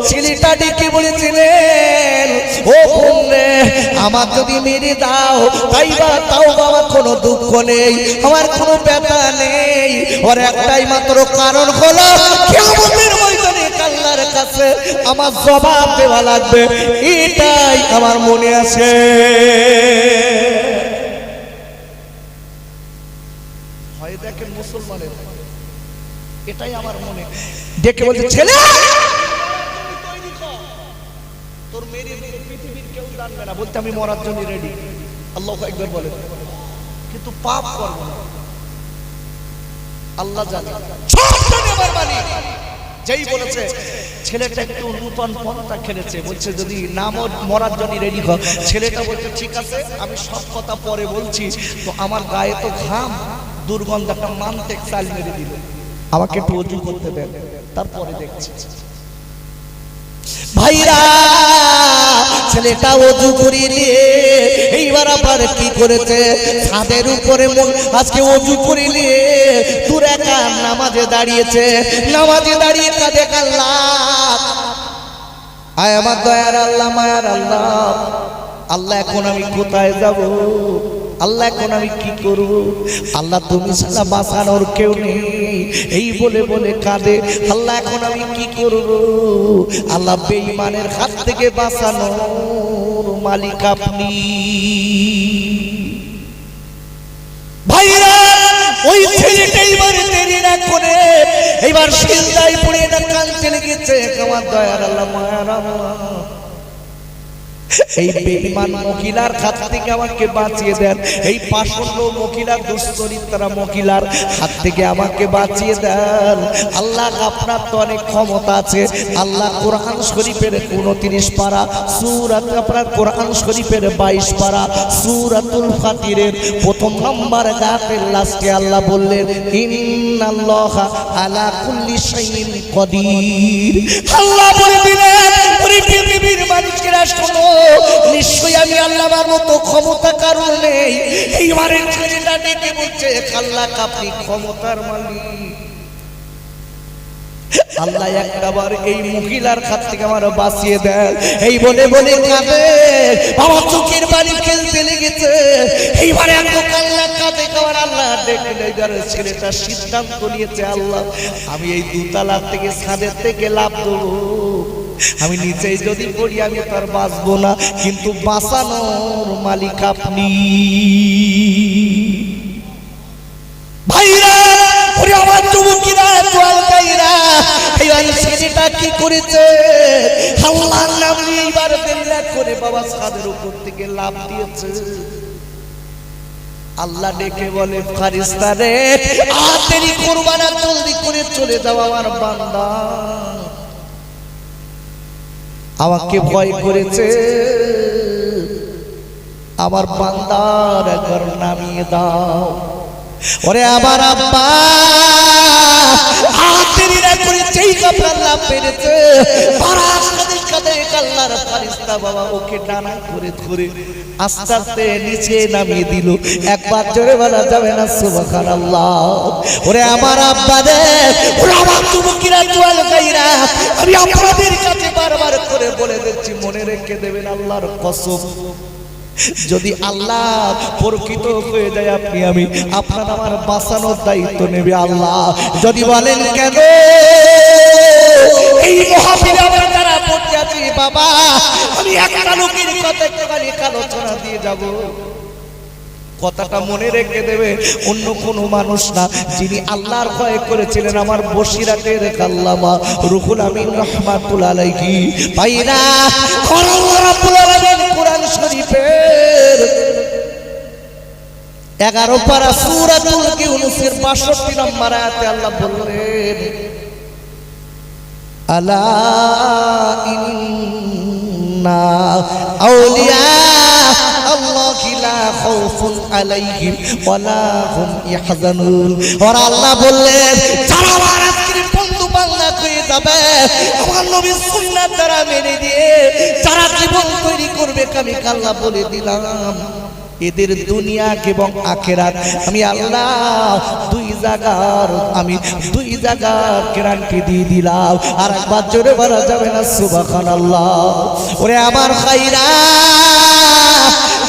ছেলেটা ডেকে বলেছিলেন, ও বোন রে, আমার যদি মেরে দাও তাও আমার কোনো দুঃখ নেই, আমার কোনো ব্যথা নেই। ওর একটাই মাত্র কারণ হলো, কিয়ামতের ময়দানে আল্লাহর কাছে আমার জবাব দেওয়া লাগবে। এটাই আমার মনে আছে। হয় দেখেন মুসলমানের, এটাই আমার মনে। ডেকে বলছে, ছেলে, তোর মেরে পৃথিবীর কেউ জানবে না। বলতে আমি মরার জন্য রেডি। আল্লাহু আকবার বলেন। কিন্তু পাপ করব না, আল্লাহ জানে, সব জানে আমার মালিক। যেই বলেছে ছেলেটা একটু নূতন পন্থা খেলেছে, বলছে যদি না মরার জন্য রেডি হয়। ছেলেটা বলছে, ঠিক আছে, আমি সব কথা পরে বলছি। তো আমার গায়ে তো ঘাম, দুর্গন্ধ একটা মানতে চাল মেরে দিল, আমাকে একটু ওযু করতে দেন, তারপরে দেখছি। ভাইরা, ছেলেটা ওযু করিয়ে নিয়ে এইবার আবার কি করেছে, ছাদের উপরে আজকে ওযু করে নিয়ে দূর একা নামাজে দাঁড়িয়েছে। নামাজে দাঁড়িয়ে কাঁদে, আল্লাহ, আয় আমার দয়ার আল্লাহ, মায়ার আল্লাহ, আল্লাহ এখন আমি কোথায় যাব? আল্লাহ এখন আমি কি করব? আল্লাহ তুমি ছাড়া বাঁচানোর কেউ নেই। এই বলে বলে কাঁদে, আল্লাহ এখন আমি কি করব? আল্লাহ, বেঈমানের হাত থেকে বাঁচানোর মালিক আপনি। ভাইরা, ওই ছেলেটা এইবার দেরি না করে এইবার সিজদায় পড়ে না কাঁদতে লেগেছে। আমার দয়ার আল্লাহ, মায়ার আল্লাহ, এই বেঈমান মহিলার হাত থেকে আমাকে বাঁচিয়ে দেন, এই পাষণ্ড মহিলা দুশ্চরিত্রা মহিলার হাত থেকে আমাকে বাঁচিয়ে দেন। আল্লাহ আপনার তো অনেক ক্ষমতা আছে। আল্লাহ কোরআন শরীফের 29 পারা সূরাত, আপনার কোরআন শরীফের 22 পারা সূরাতুল ফাতিরের প্রথম নম্বর আয়াতের লাস্টে আল্লাহ বললেন ইন্নাল্লাহা আলা কুল্লি শাইইন কদির। আল্লাহ বলে দিলেন ওরে পৃথিবীর মানুষেরা শোনো, নিশ্চয়ই আমি আল্লাহর মতো ক্ষমতা কারণ নেই। এইবারে ছেলেটা ডেকে বলছে আল্লাহ আপনি ক্ষমতার মালিক। আল্লাহ একবার এই মহিলার হাত থেকে আমার বাঁচিয়ে দেন, এই বলে বলে কাঁদে, আমার চোখের বাড়ি ফেলতে লেগেছে। এইবারে আল্লাহ কাঁদে, কাবার আল্লাহ ডেকে নেবার ছেলেটা সিদ্ধান্ত নিয়েছে আল্লাহ আমি এই দুতলা থেকে ছাদের থেকে লাফ দেবো, আমি নিচেই যদি পড়ি আমি তার বাঁচবো না, কিন্তু বাঁচানোর মালিক আপনি। ভাইরা ওরে আমার যুবকেরা জোয়ান ভাইরা, এই ছেলেটা কি করেছে আল্লাহর নাম নিয়ে এবার বেল্লা করে বাবা ছাদের উপর থেকে লাফ দিয়েছে। আল্লাহ ডেকে বলে ফারিস্তা রে আর দেরি করবা না, জলদি করে চলে যাও আমার বান্দা আমাকে ভয় করেছে, আমার বান্দার একবার নামিয়ে দাও। ওরে আমার আব্বা হাতের না করে যেই কাপড় লাভ পেরেছে পারাস কাদের কাদের আল্লাহর ফারিস্তা বাবা ওকে ডানা করে ধরে আস্তে আস্তে নিচে নামিয়ে দিল। একবার জোরে বলা যাবে না সুবহানাল্লাহ। ওরে আমার আব্বা রে, ওরে আমার যুবকেরা জোয়ান ভাইরা, আমি আপনাদের কাছে বারবার করে বলে দিচ্ছি মনে রেখে দেবেন আল্লাহর কসম, যদি আল্লাহ প্রকৃত হয়ে যায় আপনি আমি আপনার আমার বাঁচানোর দায়িত্ব নেবে আল্লাহ। যদি বলেন কেন এই মহাবীরে আমরা যারা পড়তে আছি বাবা, আমি একটা লোকের কথা একটুখানি আলোচনা দিয়ে যাব, কথাটা মনে রেখে দেবে অন্য কোনো মানুষ না, যিনি আল্লাহর ভয় করেছিলেন আমার বসিরাতের আল্লামা রুহুল আমিন রাহমাতুল্লাহ আলাইহি। ভাইরা আল্লাহ রাব্বুল আলামিন কোরআন শরীফের 11 পারা সূরাতুল ইউনূসের 62 নম্বর আয়াতে আল্লাহ বললেন আলা ইন্না আউলিয়া আল্লাহি লা খাউফুন আলাইহিম ওয়া লা হুম ইয়াহজানুন। আর আল্লাহ বললেন যারা আমার আজকের বন্ধু বান্ধব হয়ে যাবে, আমার নবীর সুন্নাত যারা মেনে দিয়ে যারা জীবন তৈরি করবে, আমি আল্লাহ বলে দিলাম এদের দুনিয়া এবং আখিরাত আমি আল্লাহ দুই জায়গার গ্যারান্টি দিয়ে দিলাম। আর একবার জোরে বলা যাবে না সুবহানাল্লাহ। ওরে আমার ভাইরা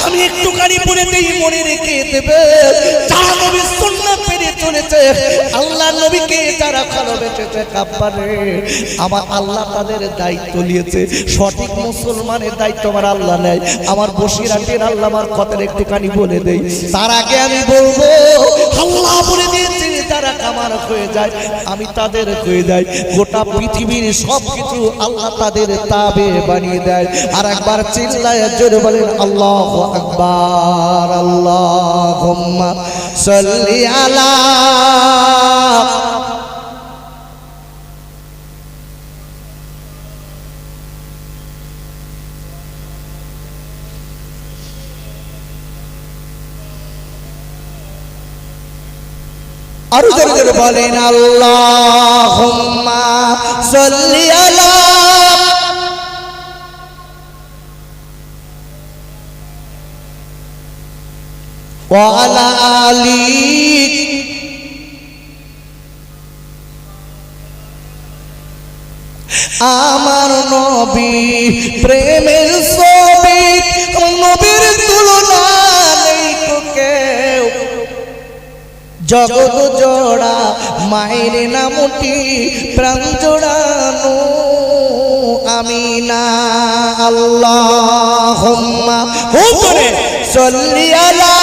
আমি একটুখানি বলে দেই মনে রেখে দেবে, যারা নবীর সুন্নাত মেনে চলেছে, আল্লাহ নবীকে যারা ভালোবেসেছে কাব্বারে, আমার আল্লাহ তাদের দায়িত্ব নিয়েছে। সঠিক মুসলমানের দায়িত্ব আমার আল্লাহ নেয়। আমার বসিরাটের আল্লাহ আমার কথা একটুখানি বলে দেই, তার আগে আমি বলবো আল্লাহ বলে দিয়েছে যারা কামার হয়ে যায় আমি তাদের হয়ে যাই, গোটা পৃথিবীর সব কিছু আল্লাহ তাদের তাবে বানিয়ে দেয়। আর একবার চিল্লায় জোরে বলেন আল্লাহু আকবার, আল্লাহুম্মা সাল্লি আলা আর জোরে জোরে বলেন আল্লাহুম্মা সাল্লি আলা ওয়া আলা আলি আমার নবী প্রেমের ছবি, নবীর তুলনা নেই তো কেউ, জগৎ জোড়া মায়ের নামটি প্রাণ জোড়ানো আমিনা। আল্লাহুম্মা সাল্লি আলা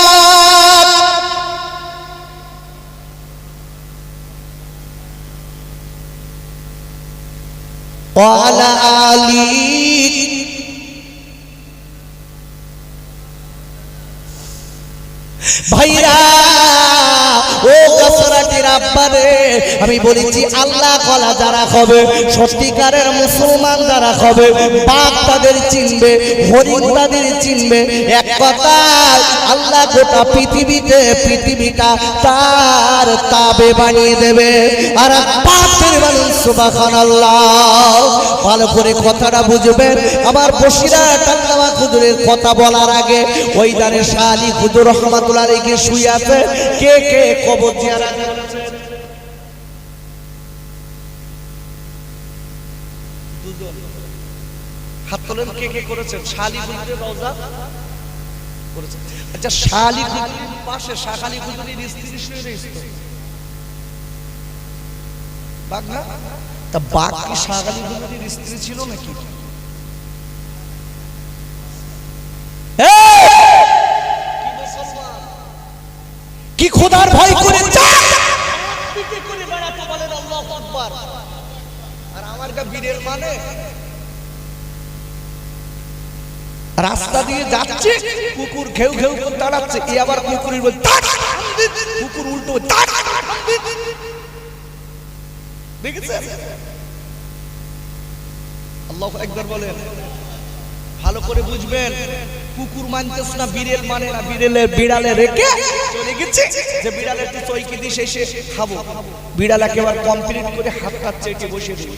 ওয়া আলা আলি আব্বারে আমি বলেছি আল্লাহ কলা যারা হবে সত্যিকারের মুসলমান যারা হবে বাঘ তাদের চিনবে হরিণ তাদের চিনবে এক কথায় আল্লাহ গোটা পৃথিবীটা তার তাবে বানিয়ে দেবে আর পাপের মানুষ সুবহানাল্লাহ ভালো করে কথাটা বুঝবেন আমার বসিরহাট টাঙ্গামা হুজুরের কথা বলার আগে ওই দানে শাহ আলী হুজুর রহমাতুল্লাহ আলাইহি শুয়ে আছে কে কে কবর জিয়ারত করেছে দুজন হাত তোলেন কে কে করেছেন শাহ আলী হুজুরের রওজা করেছেন আচ্ছা শাহ আলী হুজুরের পাশে শাহ আলী হুজুরের স্ত্রী শুয়ে রয়েছে বাঘ না তা বাঘ কি শাহ আলী হুজুরের স্ত্রী ছিল নাকি কি খোদার ভয় করে করে বেড়াতে বলেন আল্লাহু আকবার আর আমার কা বীরের মানে রাস্তা দিয়ে যাচ্ছে কুকুর ঘেউ ঘেউ করে দাঁড়াচ্ছে এই আবার কুকুরের বল কুকুর উল্টো দেখেছেন আল্লাহু আকবার বলেন ভালো করে বুঝবেন কুকুর মানতেছ না বিড়াল মানে না বিড়ালে রেখে চলে গেছে যে বিড়ালের তো চৈকি দিয়ে শেষে খাবো বিড়াল একেবারে কমপ্লিট করে হাত কাটছে এটি বসে দিই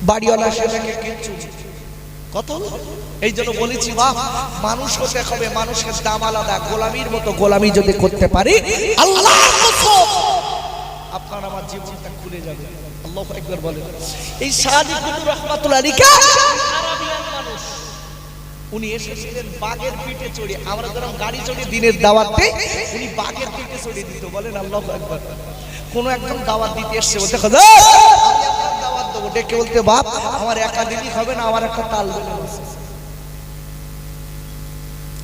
বাড়িওয়ালা সেটাকে কিচ্ছু কত এই জন্য বলেছি বাহ মানুষ হতে হবে মানুষের দাম আলাদা গোলামির মতো গোলামি যদি করতে পারি আল্লাহর কসম আপনার আমার জীবনটা খুলে যাবে আল্লাহু আকবার বলেন এই সাদিক হুজুর রাহমাতুল্লাহ আলাইহি আরাবিয়ান মানুষ উনি এসেছিলেন বাঘের পিঠে চড়ে আমরা যখন গাড়ি চড়ে দিনের দাওয়াতে উনি বাঘের পিঠে চড়ে দিত বলেন আল্লাহু আকবার কোন একজন দাওয়াত দিতে এসেছে বলতে খোদা আমি আপনার দাওয়াত দেব ডেকে বলতে বাপ আমার একা দিনই হবে না আমার একটা তাল বেলে আছে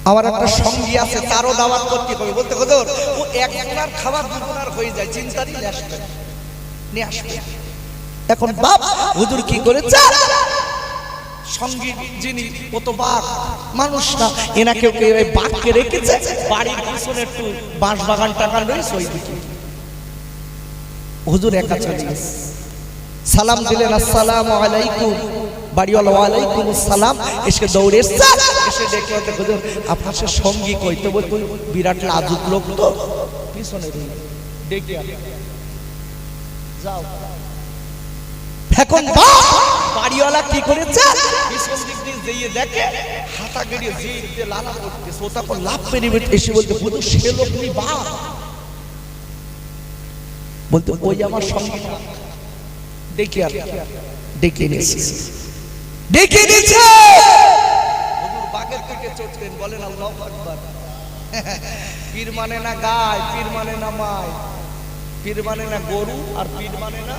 আমার একটা সঙ্গী আছে তারও দাওয়াত করতে হবে বলতে খোদা ও একজনের খাবার দুজনের হয়ে যায় চিন্তারই আসবে নিয়ে আসবে এখন বাপ হুজুর কি করেছে সঙ্গী যিনি কত বাঘ মানুষ না এনাকে বাঘকে রেখেছে বাড়ির পিছনে একটু বাঁশ বাগান টাকান রয়েছে ওই দিকে হুজুর একা চলে গেছে সালাম দিলেন আসসালামু আলাইকুম বাড়িওয়ালা ওয়ালাইকুম আসসালাম এসে দৌড়ে এসে ডেকে বলতে হুজুর আপনার সে সঙ্গী কই তো বলতো বিরাট লাজুক লোক তো পিছনে ডেকে যাও এখন বাড়িওয়ালা কি করেছে পিছন দিক দিয়ে যেয়ে দেখে হাতা গড়িয়ে জিদ দিয়ে লালা করতেছে ও তখন লাভ পেরিয়ে এসে বলতে হুজুর সে লোক নি বাপ বলতে ওই আমার সঙ্গে ডেকে নিয়েছে হুজুর বাঘের থেকে চড়তেন বলেন আল্লাহু আকবার পীর মানে না গায় পীর মানে না মায় পীর মানে না গরু আর পীর মানে না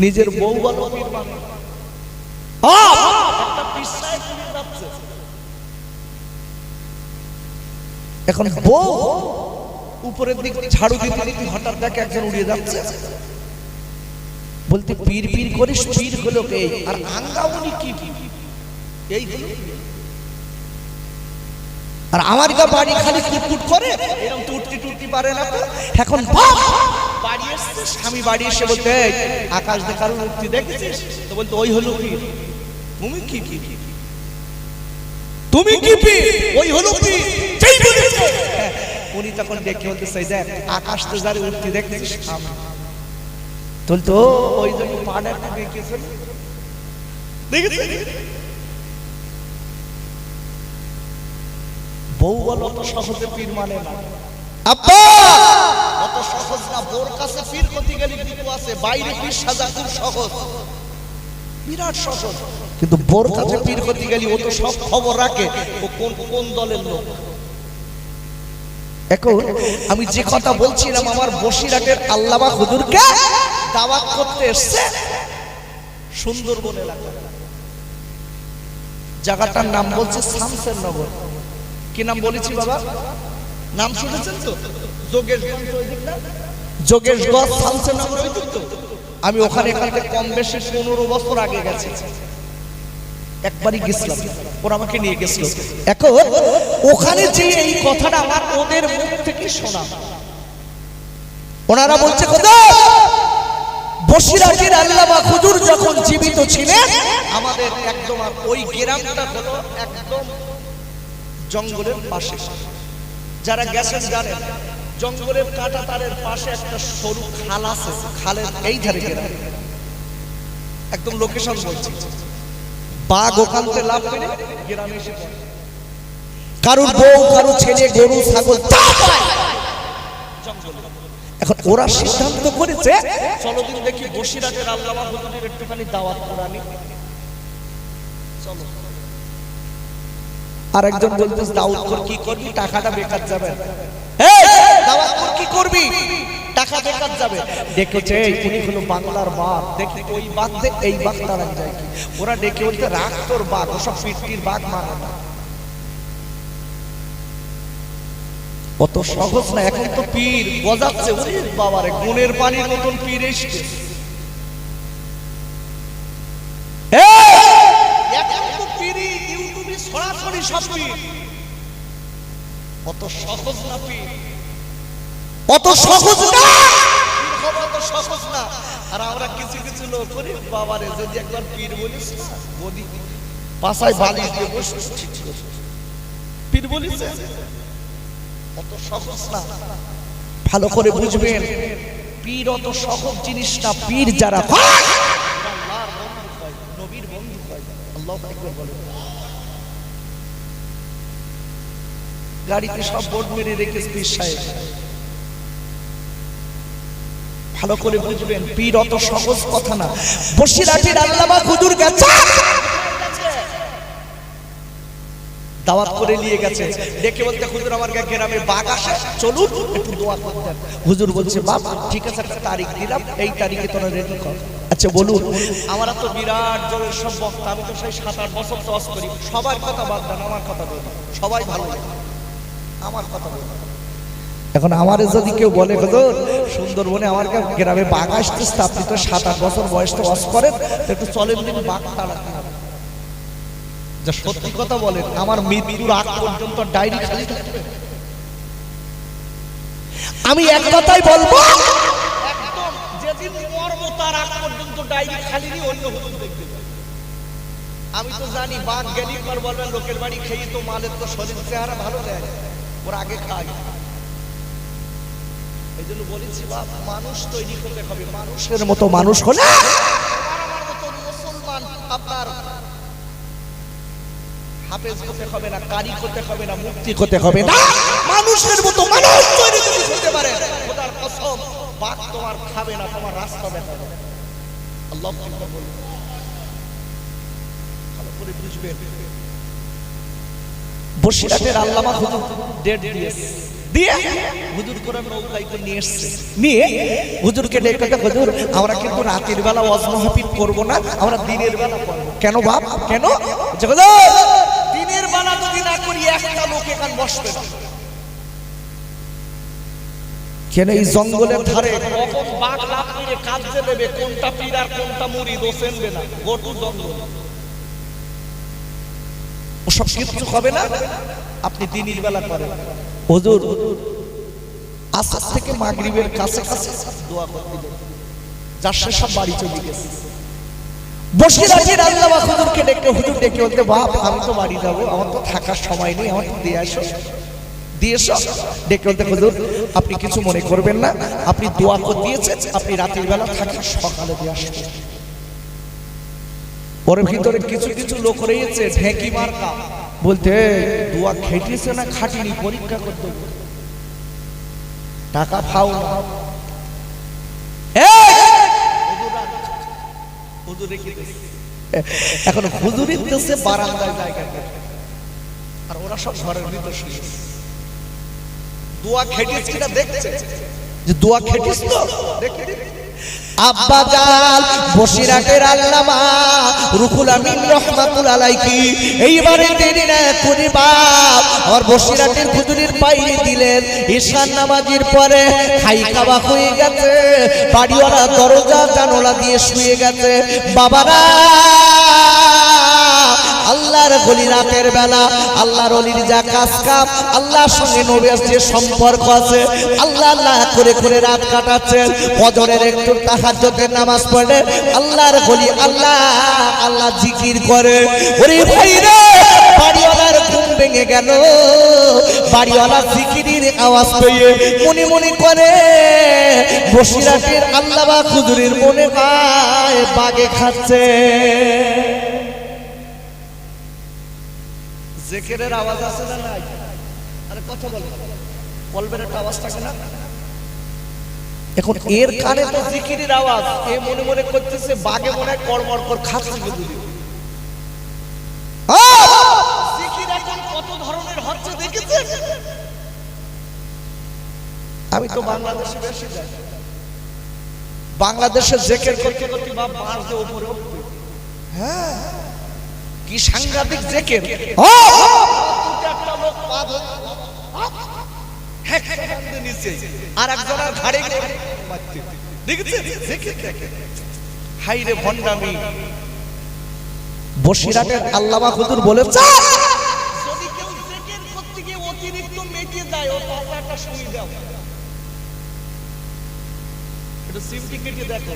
নিজের বউ বলো পীর মানে এখন বউ উপরের দিক ঝাড়ু দিতে হঠাৎ দেখে একজন উড়িয়ে যাচ্ছে বলতে পীর পীর করিস পীর হলো কে আর আঙ্গাউনি কি এই হলো আর আমার গা বাড়ি খালি কুটকুট করে এরকম টুটতি পারে না তো এখন বাড়ি এসছে স্বামী বাড়ি এসে বলতে আকাশ দেখার মূর্তি দেখেছিস তো বলতে ওই হলো কি তুমি কি ওই হলো কি যেই বলেছে উনি তখন দেখে বলতে চাই দেখ আকাশ তো যারে উঠতে দেখেছিস তো ওই জন্য পাড়াটা দেখেছেন দেখেছিস বউ বল অত সহজে পীর মানে না আব্বা অত সহজ না বোর কাছে পীর করতে গেলে বিপদ আছে বাইরে পীর সাজা খুব সহজ বিরাট সহজ কিন্তু বোর কাছে পীর করতে গেলে ও তো সব খবর রাখে ও কোন দলের লোক এখন আমি যে কথা বলছিলাম আমার বসিরহাটের আল্লামা হুজুরকে দাওয়াত করতে এসেছে সুন্দরবন এলাকা জায়গাটার নাম বলছে শামসের নগর কি নাম বলেছি বাবা নাম শুনেছেন তো যোগেশগঞ্জ শামসের নগর আমি ওখানে এখান থেকে কম বেশি 15 বছর আগে গেছি একবারই গেছিলাম, ওরা আমাকে নিয়ে গেছিল। এখন ওখানে যে এই কথাটা আমার ওদের মুখ থেকে শোনা, ওনারা বলছে বসিরহাটের আল্লামা হুজুর যখন জীবিত ছিলেন, আমাদের একদম ওই গ্রামটা হলো একদম জঙ্গলের পাশে। যারা গেছেন জানেন, জঙ্গলের কাঁটা তারের পাশে একটা সরু খাল আছে, খালের এই ধারে গ্রাম, একদম লোকেশন বলছি। বাঘ ওখান থেকে লাভ করে গ্রামে এসে পড়ে, কারুর বউ, কারুর ছেলে, গরু, ছাগল জঙ্গলে। এখন ওরা সিদ্ধান্ত করেছে চলো দিন দেখি বসিরহাটের আল্লামা হুজুরের একটুখানি দাওয়াত করানি। চলো। আর একজন বলতেছে দাওয়াত করে কি করবি, টাকাটা বেকার যাবে। এই দাওয়াত করে কি করবি, টাকা বেকার যাবে। দেখেছে উনি হলো বাংলার বাঘ, দেখি ওই বাঘ দেখ এই বাঘ তারা যায় কি। ওরা ডেকে বলতে রাখ তোর বাঘ, ওসব পিটির বাঘ মানে না। কত সহজ না, এখন তো পীর গজাচ্ছে, ওরে বাবারে গুণের পানির মতন পীর এসছে। এখন তো পীরই ইউটিউবে সরাসরি সব পীর। কত সহজ না পীর, কত সহজ না, কত সহজ না। আর আমরা কিছু কিছু লোক করে বাবারে যদি একবার পীর বলিস না, বলি পাশায় বালিশ দিয়ে বসে ঠিক করে পীর বলিস, অত সহজ না। ভালো করে বুঝবেন, পীর অত সহজ জিনিস না। পীর যারা আল্লাহর বন্ধু হয়, নবীর বন্ধু হয়। আল্লাহু আকবার বলেন। গাড়িতে সব বোর্ড মেরে রেখেছে পীর সাহেব। ভালো করে বুঝবেন, পীর অত সহজ কথা না। বসিরহাটের আল্লামা হুজুর গেছে, দাওয়াত করে নিয়ে গেছে, ডেকে বলতে হুজুর আমার গ্রামে বাঘ আসে, চলুন একটু দোয়া করতে। হুজুর বলছে বাবা ঠিক আছে, একটা তারিখ দিলাম, এই তারিখে তোরা রেডি কর। আচ্ছা বলুন। আমরা তো বিরাট জোরের সব বক্তা, আমি তো সেই 7-8 বছর চাষ করি। সবার কথা বাদ দেন, আমার কথা বলুন, সবাই ভালো লাগে আমার কথা বলুন। এখন আমার যদি কেউ বলে হুজুর সুন্দরবনে আমার গ্রামে বাঘ আসতেছে, আপনি তো 7-8 বছর বয়স তো ওয়াজ করেন, একটু চলেন দিন বাঘ তাড়াতে হবে। যা সত্যি কথা বলেন, আমার মৃত্যুর আগ পর্যন্ত ডায়েরি খালি থাকবে। আমি এক কথাই বলবো, একদম যেদিন মরব তার আগ পর্যন্ত ডায়েরি খালি নি, অন্য হুজুর দেখবে। আমি তো জানি বাঘ গেলি পর বলবেন লোকের বাড়ি খেয়ে তো মালের তো শরীর চেহারা ভালো দেয়, ওরা আগে খায়। এই জন্য বলেছি বাপ, মানুষ তৈরি করতে হবে, মানুষের মতো মানুষ হলে আমার মতো মুসলমান আপনার হাফেজ হতে হবে না, কারি হতে হবে না, মুফতি হতে হবে না, মানুষের মতো মানুষ তৈরি করতে পারে। খোদার কসম, বাঘ তোমার খাবে না, তোমার রাস্তা দেখাবে। আল্লাহু আকবার বলুন। ভালো করে বুঝবেন, বসিরহাটের আল্লামা হুজুর ডেট দিয়েছে, দিয়ে হুজুর করে নৌকায় করে নিয়ে এসছে। নিয়ে হুজুরকে ডেকে, হুজুর আমরা কিন্তু রাতের বেলা ওয়াজ মাহফিল করব না, আমরা দিনের বেলা করব। কেন বাপ, কেন? দিনের বেলা যদি না করি একটা লোক এখানে বসবে না। কেন? এই জঙ্গলের ধারে কখন বাঘ লাফ দিয়ে কাজে দেবে, কোনটা পীর আর কোনটা মুরিদ ও চেনবে না। গোটু জঙ্গল, ওসব কিছু হবে না, আপনি দিনের বেলা করেন। হুজুর আসর থেকে মাগরিবের কাছে কাছে দোয়া করতে দেন, যার সব বাড়ি চলে গেছে। বসিরহাটের আল্লামা হুজুরকে ডেকে, হুজুর ডেকে বলতে বাপ আমি তো বাড়ি যাবো, আমার তো থাকার সময় নেই, আমার তো দিয়ে আসো, দিয়ে এসো। ডেকে বলতে হুজুর আপনি কিছু মনে করবেন না, আপনি দোয়া করে দিয়েছেন, আপনি রাতের বেলা থাকেন, সকালে দিয়ে আসবেন। ওর ভিতরে কিছু কিছু লোক রয়েছে ঢেঁকি মার্কা, বলতে দোয়া খেটেছে না খাটিনি, পরীক্ষা করতে টাকা পাও না। এখন হুজুরের দেশে বারান্দায় জায়গা, আর ওরা সব ঘরের ভিতর শুয়ে দোয়া খেটিস কিনা দেখছে, যে দোয়া খেটিস তো দেখে আব্বা জান বসিরহাটের আল্লামা রুহুল আমিন রহমাতুল আলাইহি এইবারে দেরি না করে বাপ আর বসিরহাটের হুজুরের পাইরে দিলেন। ঈশান নামাজের পরে খাই খাওয়া হয়ে গেছে, বাড়িওয়ালা দরজা জানালা দিয়ে শুয়ে গেছে। বাবারা আল্লাহর গলি রাতের বেলা আল্লাহর ওলির যা কাজ কাম আল্লাহর সঙ্গে নবীর যে সম্পর্ক আছে আল্লাহ আল্লাহ করে করে রাত কাটাচ্ছেন ফজরের একটু তাহাজ্জুদের নামাজ পড়ে আল্লাহর গলি আল্লাহ আল্লাহ জিকির করে ওরে ভাইরা বাড়িওয়ালার ঘুম ভেঙে গেল বাড়িওয়ালা জিকিরের আওয়াজ পেয়ে মনে মনে করে বসিরাটের আল্লামা হুজুরের মনে হয় বাগে খাচ্ছে জিকিরের আওয়াজ আছে না নাই আরে কথা বল কলবের একটা আওয়াজ থাকে না এখন এর কানে তো জিকিরের আওয়াজ এ মনে মনে করতেছে বাগে মনে হয় কড়মড় কর খাচ্ছে বুঝলি জিকির এখন কত ধরনের হচ্ছে দেখেছেন আমি তো বাংলাদেশে বেশি যাই বাংলাদেশে জিকির করতে করতে বাপ বাঁশ দিয়ে উপরে উঠবে হ্যাঁ কি সাংঘাতিক জিকির একটা লোক পা ধরে নিচে আর একজনের ঘাড়ে মারতে দেখেছেন জিকির দেখেন হাই রে ভন্ডামি বসিরাটের আল্লামা হুজুর বলেছে যদি কেউ জিকির করতে গিয়ে অতিরিক্ত মেটে যায় ও পাতাটা শুই দাও একটু সিমটি কেটে দেখো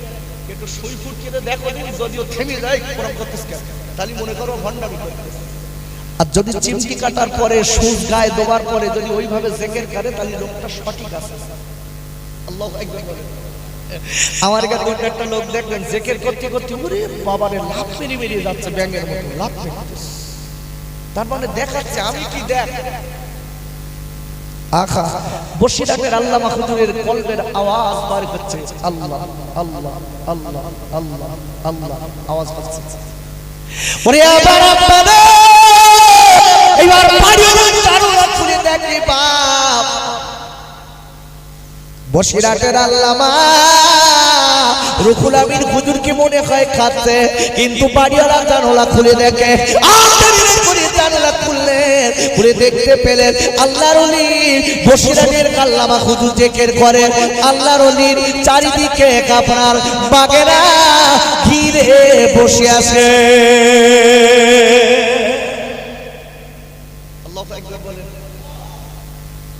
একটু সুই ফুটকে দেখো যদিও থেমে যায় কোরআন করতেছ কেন তাহলে মনে করো ভন্ডামি করতেছ আর যদি চিমটি কাটার পরে সুজ গায়ে দেওয়ার পরে যদি ওইভাবে জিকির করে তাহলে লোকটা সঠিক আছে আল্লাহু আকবার বলে আমার কাছে একটা লোক দেখবেন জিকির করতে করতে ওরে বাবারে লাফ মেরে মেরে যাচ্ছে ব্যাঙের মতো লাফ মেরে তার মানে দেখাচ্ছে আমি কি দেখ আখা বসিরাটের আল্লামা হুজুরের কলবের আওয়াজ বার হচ্ছে আল্লাহ আল্লাহ আল্লাহ আল্লাহ আল্লাহ আওয়াজ হচ্ছে ওরে আবার আব্বারে এবার বাড়িওয়ালা চারুরা খুলে দেখে বাপ বসিরাটের আল্লামা রুহুল আমিন হুজুরকে মনে হয় খাচ্ছে কিন্তু বাড়িওয়ালা জানালা খুলে দেখে জানালা খুললেন খুলে দেখতে পেলেন আল্লাহর ওলি বসিরাটের আল্লামা হুজুর জিকির করে আল্লাহর ওলির চারিদিকে আপনার বাগেরা ঘিরে বসে আছে আল্লাহু আকবার বলেন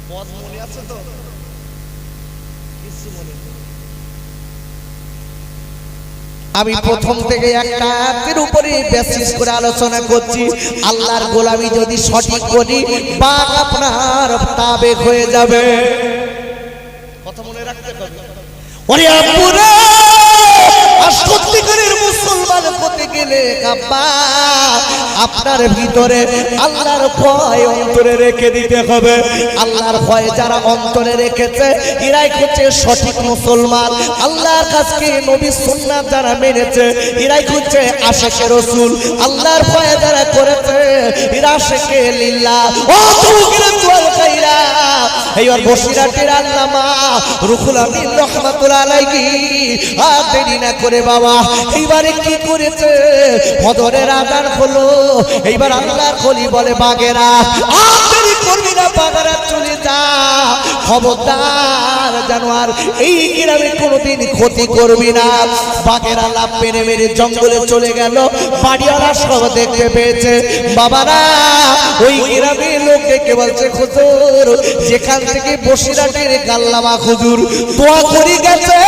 পদ মনে আছে তো আমি প্রথম থেকে একটা আয়াতের উপরে বেসিস করে আলোচনা করছি আল্লাহর গোলামি যদি সঠিক করি বাঘ আপনার তাবে হয়ে যাবে কথা মনে রাখতে হবে ওরে আপুরা সত্যিকারের মুসলমান হতে গেলে আব্বা আপনার ভিতরে আল্লাহর ভয় অন্তরে রেখে দিতে হবে আল্লাহর ভয় যারা অন্তরে রেখেছে এরাই হচ্ছে সঠিক মুসলমান আল্লাহর কাছে নবী সুন্নাত যারা মেনেছে এরাই হচ্ছে আশিকে রাসূল আল্লাহর ভয় যারা করেছে এরা আশিকে লিল্লাহ ও তুকিরা তোয়াল কাইরা এইবার বসিরাটের আল্লামা রুহুল আমিন রাহমাতুল্লাহ আলাইহি দেরি না করে বাবা এইবারে কি করেছে ফজরের আযান হলো এইবার আল্লাহর খলি বলে বাগেরা আর দেরি করবি না বাগেরা চলে যা খবরদার জানোয়ার এই গ্রামে কোনোদিন ক্ষতি করবি না বাগেরা লাফ মেরে মেরে জঙ্গলে চলে গেল বাড়িওয়ালা সব দেখতে পেয়েছে বাবারা ওই গ্রামে লোক দেখে বলছে হুজুর যেখান থেকে বসিরাটের আল্লামা হুজুর দোয়া করে গেছে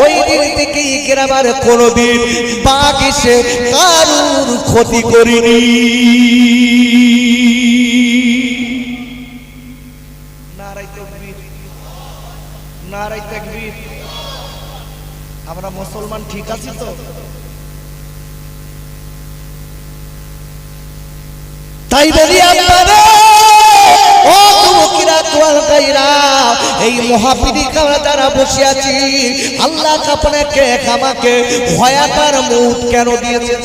ওই দিন থেকে গ্রামের কোনদিন বাঘ এসে কারুর ক্ষতি করিনি নারায়ে তাকবীর নারায়ে তাকবীর আমরা মুসলমান ঠিক আছি তো তাই বলি আপনারা ও তুকিরা তোয়াল কাইরা এই মুহাফিদিকারা যারা বসে আছি আল্লাহ আপনাকে আমাকে ভয়াকার মউত কেন দিয়েছে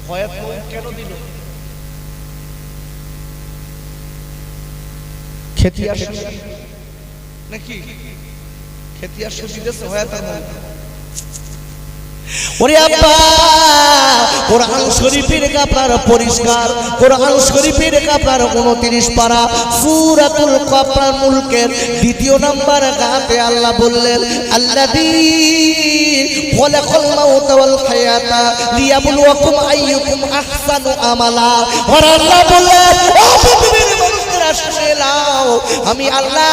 ভয়াত মউত কেন দিল খেতিয়া শুনি নাকি খেতিয়া শুনি দেশে ভয়াকার মউত ওরে আব্বা কোরআন শরীফের কাপড় পরিষ্কার, কোরআন শরীফের কাপড় 29 পারা সূরাতুল কাফর মুলকের 2 নম্বর আয়াতে আল্লাহ বললেন আল্লাযী খালাকাল মাউতা ওয়াল হায়াতা লিয়াবলুয়াকুম আইয়ুকুম আহসানু আমালা। আর আল্লাহ বললেন ও পৃথিবীর মানুষেরা শুনে নাও, আমি আল্লাহ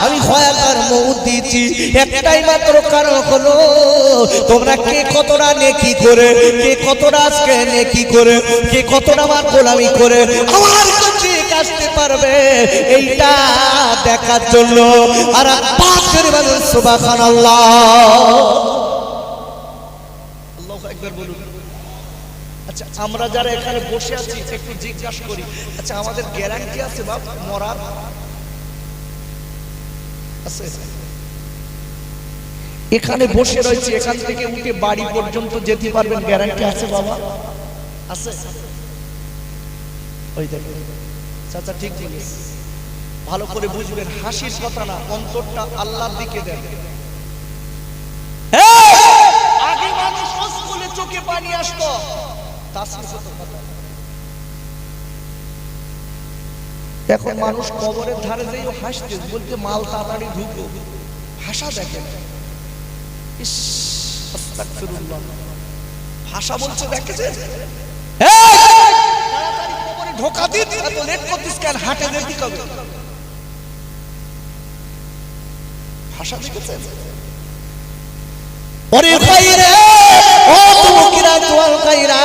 আমি হায়াতার মউত দিয়েছি একটাই মাত্র কারণ হলো তোমরা কে কতটা নেকি করে, কে কতটা আজকে নেকি করে, কে কতটা আমার গোলামি করে আমার কাছে আসতে পারবে এইটা দেখার জন্য। আর পাঁচ করে বলুন সুবহানাল্লাহ, আল্লাহু আকবার বলুন। আচ্ছা আমরা যারা এখানে বসে আছি একটু জিজ্ঞাসা করি, আচ্ছা আমাদের গ্যারান্টি আছে বাপ মরার? আছে? এখানে বসে রয়েছে, এখান থেকে উঠে বাড়ি পর্যন্ত যেতে পারবেন, গ্যারান্টি আছে বাবা? আছে? ওই দেখুন চাচা ঠিক বলেছে, ভালো করে বুঝবেন, হাসির কথা না, অন্তরটা আল্লাহর দিকে দেন। আগে মানুষ স্কুলে চোখে পানি আসতো, এখন মানুষ কবরের ধারে যেও হাসতে বলতে মাল তাড়াতাড়ি ঢুকো, ভাষা দেখেন, ভাষা বলছে দেখেছেন, তাড়াতাড়ি কবরে ঢোকা দিন, এত লেট করতিস কেন, হাঁটে যেতে হবে, ভাষা দেখেছেন? ওরে ভাইরে ও তুমকিরা তোয়াল কাইরা,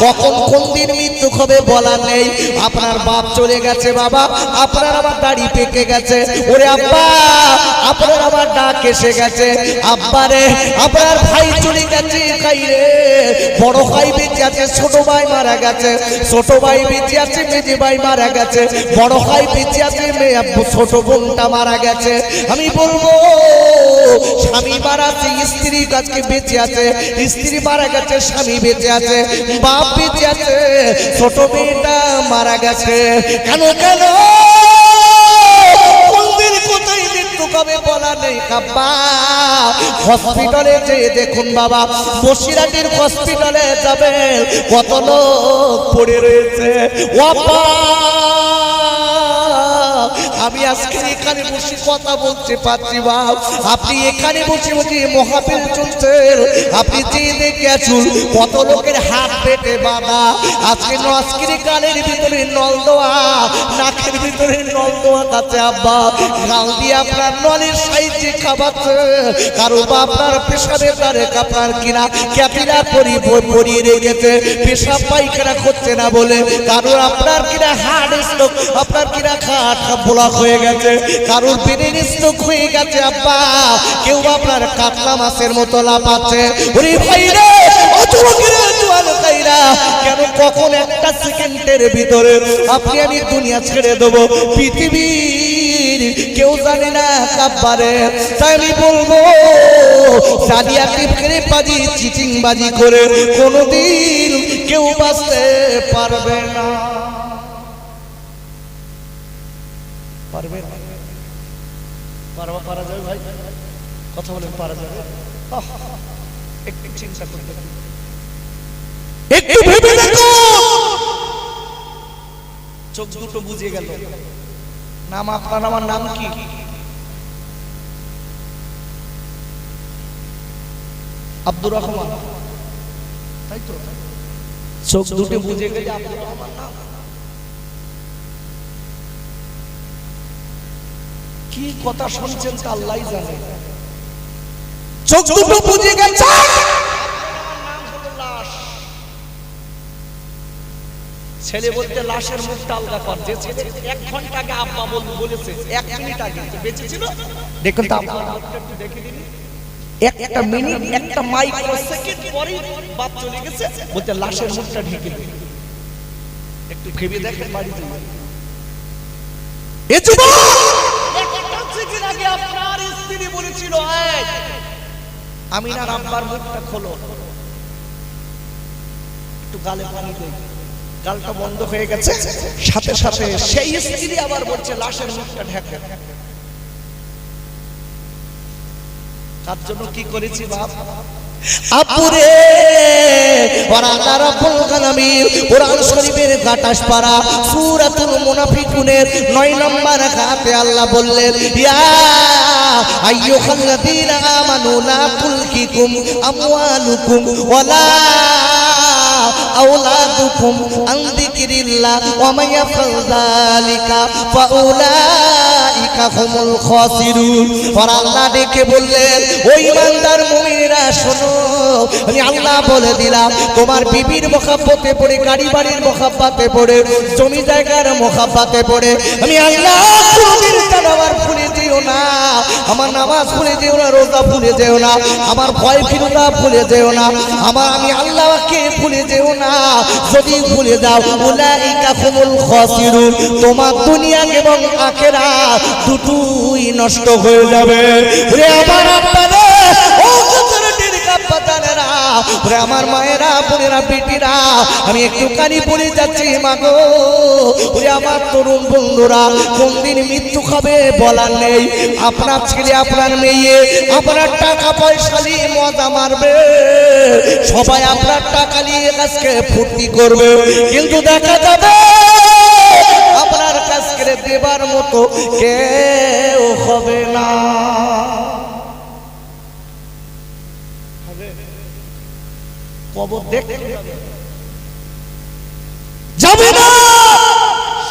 কখন কোন দিন মৃত্যু হবে বলা নেই। আপনার বাপ চলে গেছে বাবা, আপনার আবার দাড়ি পেকে গেছে, ওরে আব্বা আপনার আবার ডাক এসে গেছে, আব্বা রে আপনার ভাই চলে গেছে, কাইরে বড় ভাই বেঁচে আছে, ছোট ভাই মারা গেছে, ছোট ভাই বেঁচে আছে, মেজে ভাই মারা গেছে, বড় ভাই বেঁচে আছে, ছোট বোনটা মারা গেছে। আমি বলবো স্বামী মারা আছে, স্ত্রী আজকে বেঁচে আছে, স্ত্রী মারা গেছে, স্বামী বেঁচে আছে, বাপ বেঁচে আছে, ছোট মেয়েটা মারা গেছে, কেন কেন কোনদিন কোথায় মৃত্যু কবে বলা নেই। আব্বা হসপিটালে যেয়ে দেখুন বাবা, বসিরহাটের হসপিটালে যাবেন, কত লোক পড়ে রয়েছে। ও আব্বা আমি আজকে এখানে বসে কথা বলতে পারছি বাপ, আপনি এখানে বসে বসে মহাবিল চলছে, আপনি যে দেখেছুন কত লোকের হাত পেটে বাঁধা, আজকে নস্কিরি কানের ভিতরে নল দেওয়া, নাকের ভিতরে নল দেওয়া কাছে আব্বা, গাল দিয়ে আপনার নলের সাইজে খাবাচ্ছে, কারো বা আপনার পেশাবের দ্বারে কাপড় কিনা ক্যাপিলা পরিয়ে রেখেছে, পেশাব পায়খানা করছে না বলে, কারো আপনার কিনা হার্ট স্ট্রোক, আপনার কিনা খাট ব্লক হয়ে গেছে, কারোর ব্রেন স্ট্রোক হয়ে গেছে আব্বা, কেউ আপনার কাতলা মাছের মতো লাফাচ্ছে। ওরে ভাই রে ও যুবকেরা জোয়ান ভাইরা, কেন কখন একটা সেকেন্ডের ভিতরে আপনি আমি দুনিয়া ছেড়ে দেবো, পৃথিবীর কেউ জানে না কাব্বারে। তাই আমি বলবো জালিয়াতি ফেরেবাজি চিটিংবাজি করে কোনোদিন কেউ বাঁচতে পারবে না, পারবে না, পারা যাবে ভাই, কথা বলেন পারা যাবে? একটু চিন্তা করতে, একটু ভেবে দেখো, চোখ দুটো বুঝে গেল। নাম আপনার আমার নাম কি? আব্দুর রহমান, তাই তো? চোখ দুটো বুঝে গেলে আব্দুর রহমান নাম। কি কথা শুনছেন তা আল্লাহই জানে। চোখ দুটো বুঝে গেছে, নাম হলো লাশ। ছেলে বলতে লাশের মুখটা আলগা কর, যে ছেলে 1 ঘন্টা আগে আব্বা বলেছে, 1 মিনিট আগে বেঁচে ছিল, দেখুন তো আব্বা একটু দেখে দিন, একটা মিনিট একটা মাইক্রো সেকেন্ড পরে বাপ চলে গেছে, বলতে লাশের মুখটা ঢেকে দিন। একটু ভেবে দেখেন বাড়িতে। এ যুবক আগে আপনার স্ত্রী বলেছিল আমিনার আব্বার মুখটা খোলো, একটু গালে পানি দেই, গালটা বন্ধ হয়ে গেছে, সাথে সাথে সেই স্ত্রী আবার বলছে লাশের মুখটা ঢেকে। তার জন্য কি করেছি বাপ, আপুরে ওরা আল্লাহ রাব্বুল আলামিন কোরআন শরীফের 28 পারা সূরাতুল মুনাফিকুনের 9 নম্বর আয়াতে আল্লাহ বললেন ইয়া আইয়ুহাল্লাযীনা আমানু লা তুলকিকুম আমওয়ালুকুম ওয়ালা আওলাদুকুম আন যিকরিল্লাহ ওয়া মান ইয়াফআল যালিকা ফাউলাইকা হুমুল খাসিরুন। ওরা আল্লাহ ডেকে বললেন ও ঈমানদার মুমিনেরা শোনো, আমি আল্লাহ বলে দিলাম তোমার বিবির মোহাব্বতে পড়ে, গাড়ি বাড়ির মোহাব্বতে পড়ে, জমি জায়গার মোহাব্বতে পড়ে আমি আল্লাহ কোনদিন তাওবার ভুলে যেও না, আমার নামাজ ভুলে যেও না, রোজা ভুলে যেও না, আমার ভয় ভীরুতা ভুলে যেও না, আমি আল্লাহকে ভুলে যেও না। যদি ভুলে যাও উলাইকা হুমুল খাসিরুন, তোমার দুনিয়া এবং আখিরাত দুটোই নষ্ট হয়ে যাবে। ওরে আমার আব্বারা, ও কচুরিটির কাপ্পাতানেরা, ওরে আমার মায়েরা, বোনেরা, বেটিরা, আমি একটুখানি বলে যাচ্ছি মাগো, ওরে আমার তরুণ বন্ধুরা, কোন দিন মৃত্যু খাবে বলার নেই। আপনার ছেলে, আপনার মেয়ে, আপনার টাকা পয়সা নিয়ে মজা মারবে, সবাই আপনার টাকা নিয়ে আজকে ফুর্তি করবে, কিন্তু দেখা যাবে আপনার কাছে দেবার মতো কেউ হবে না। কবর দেখতে যাবে না,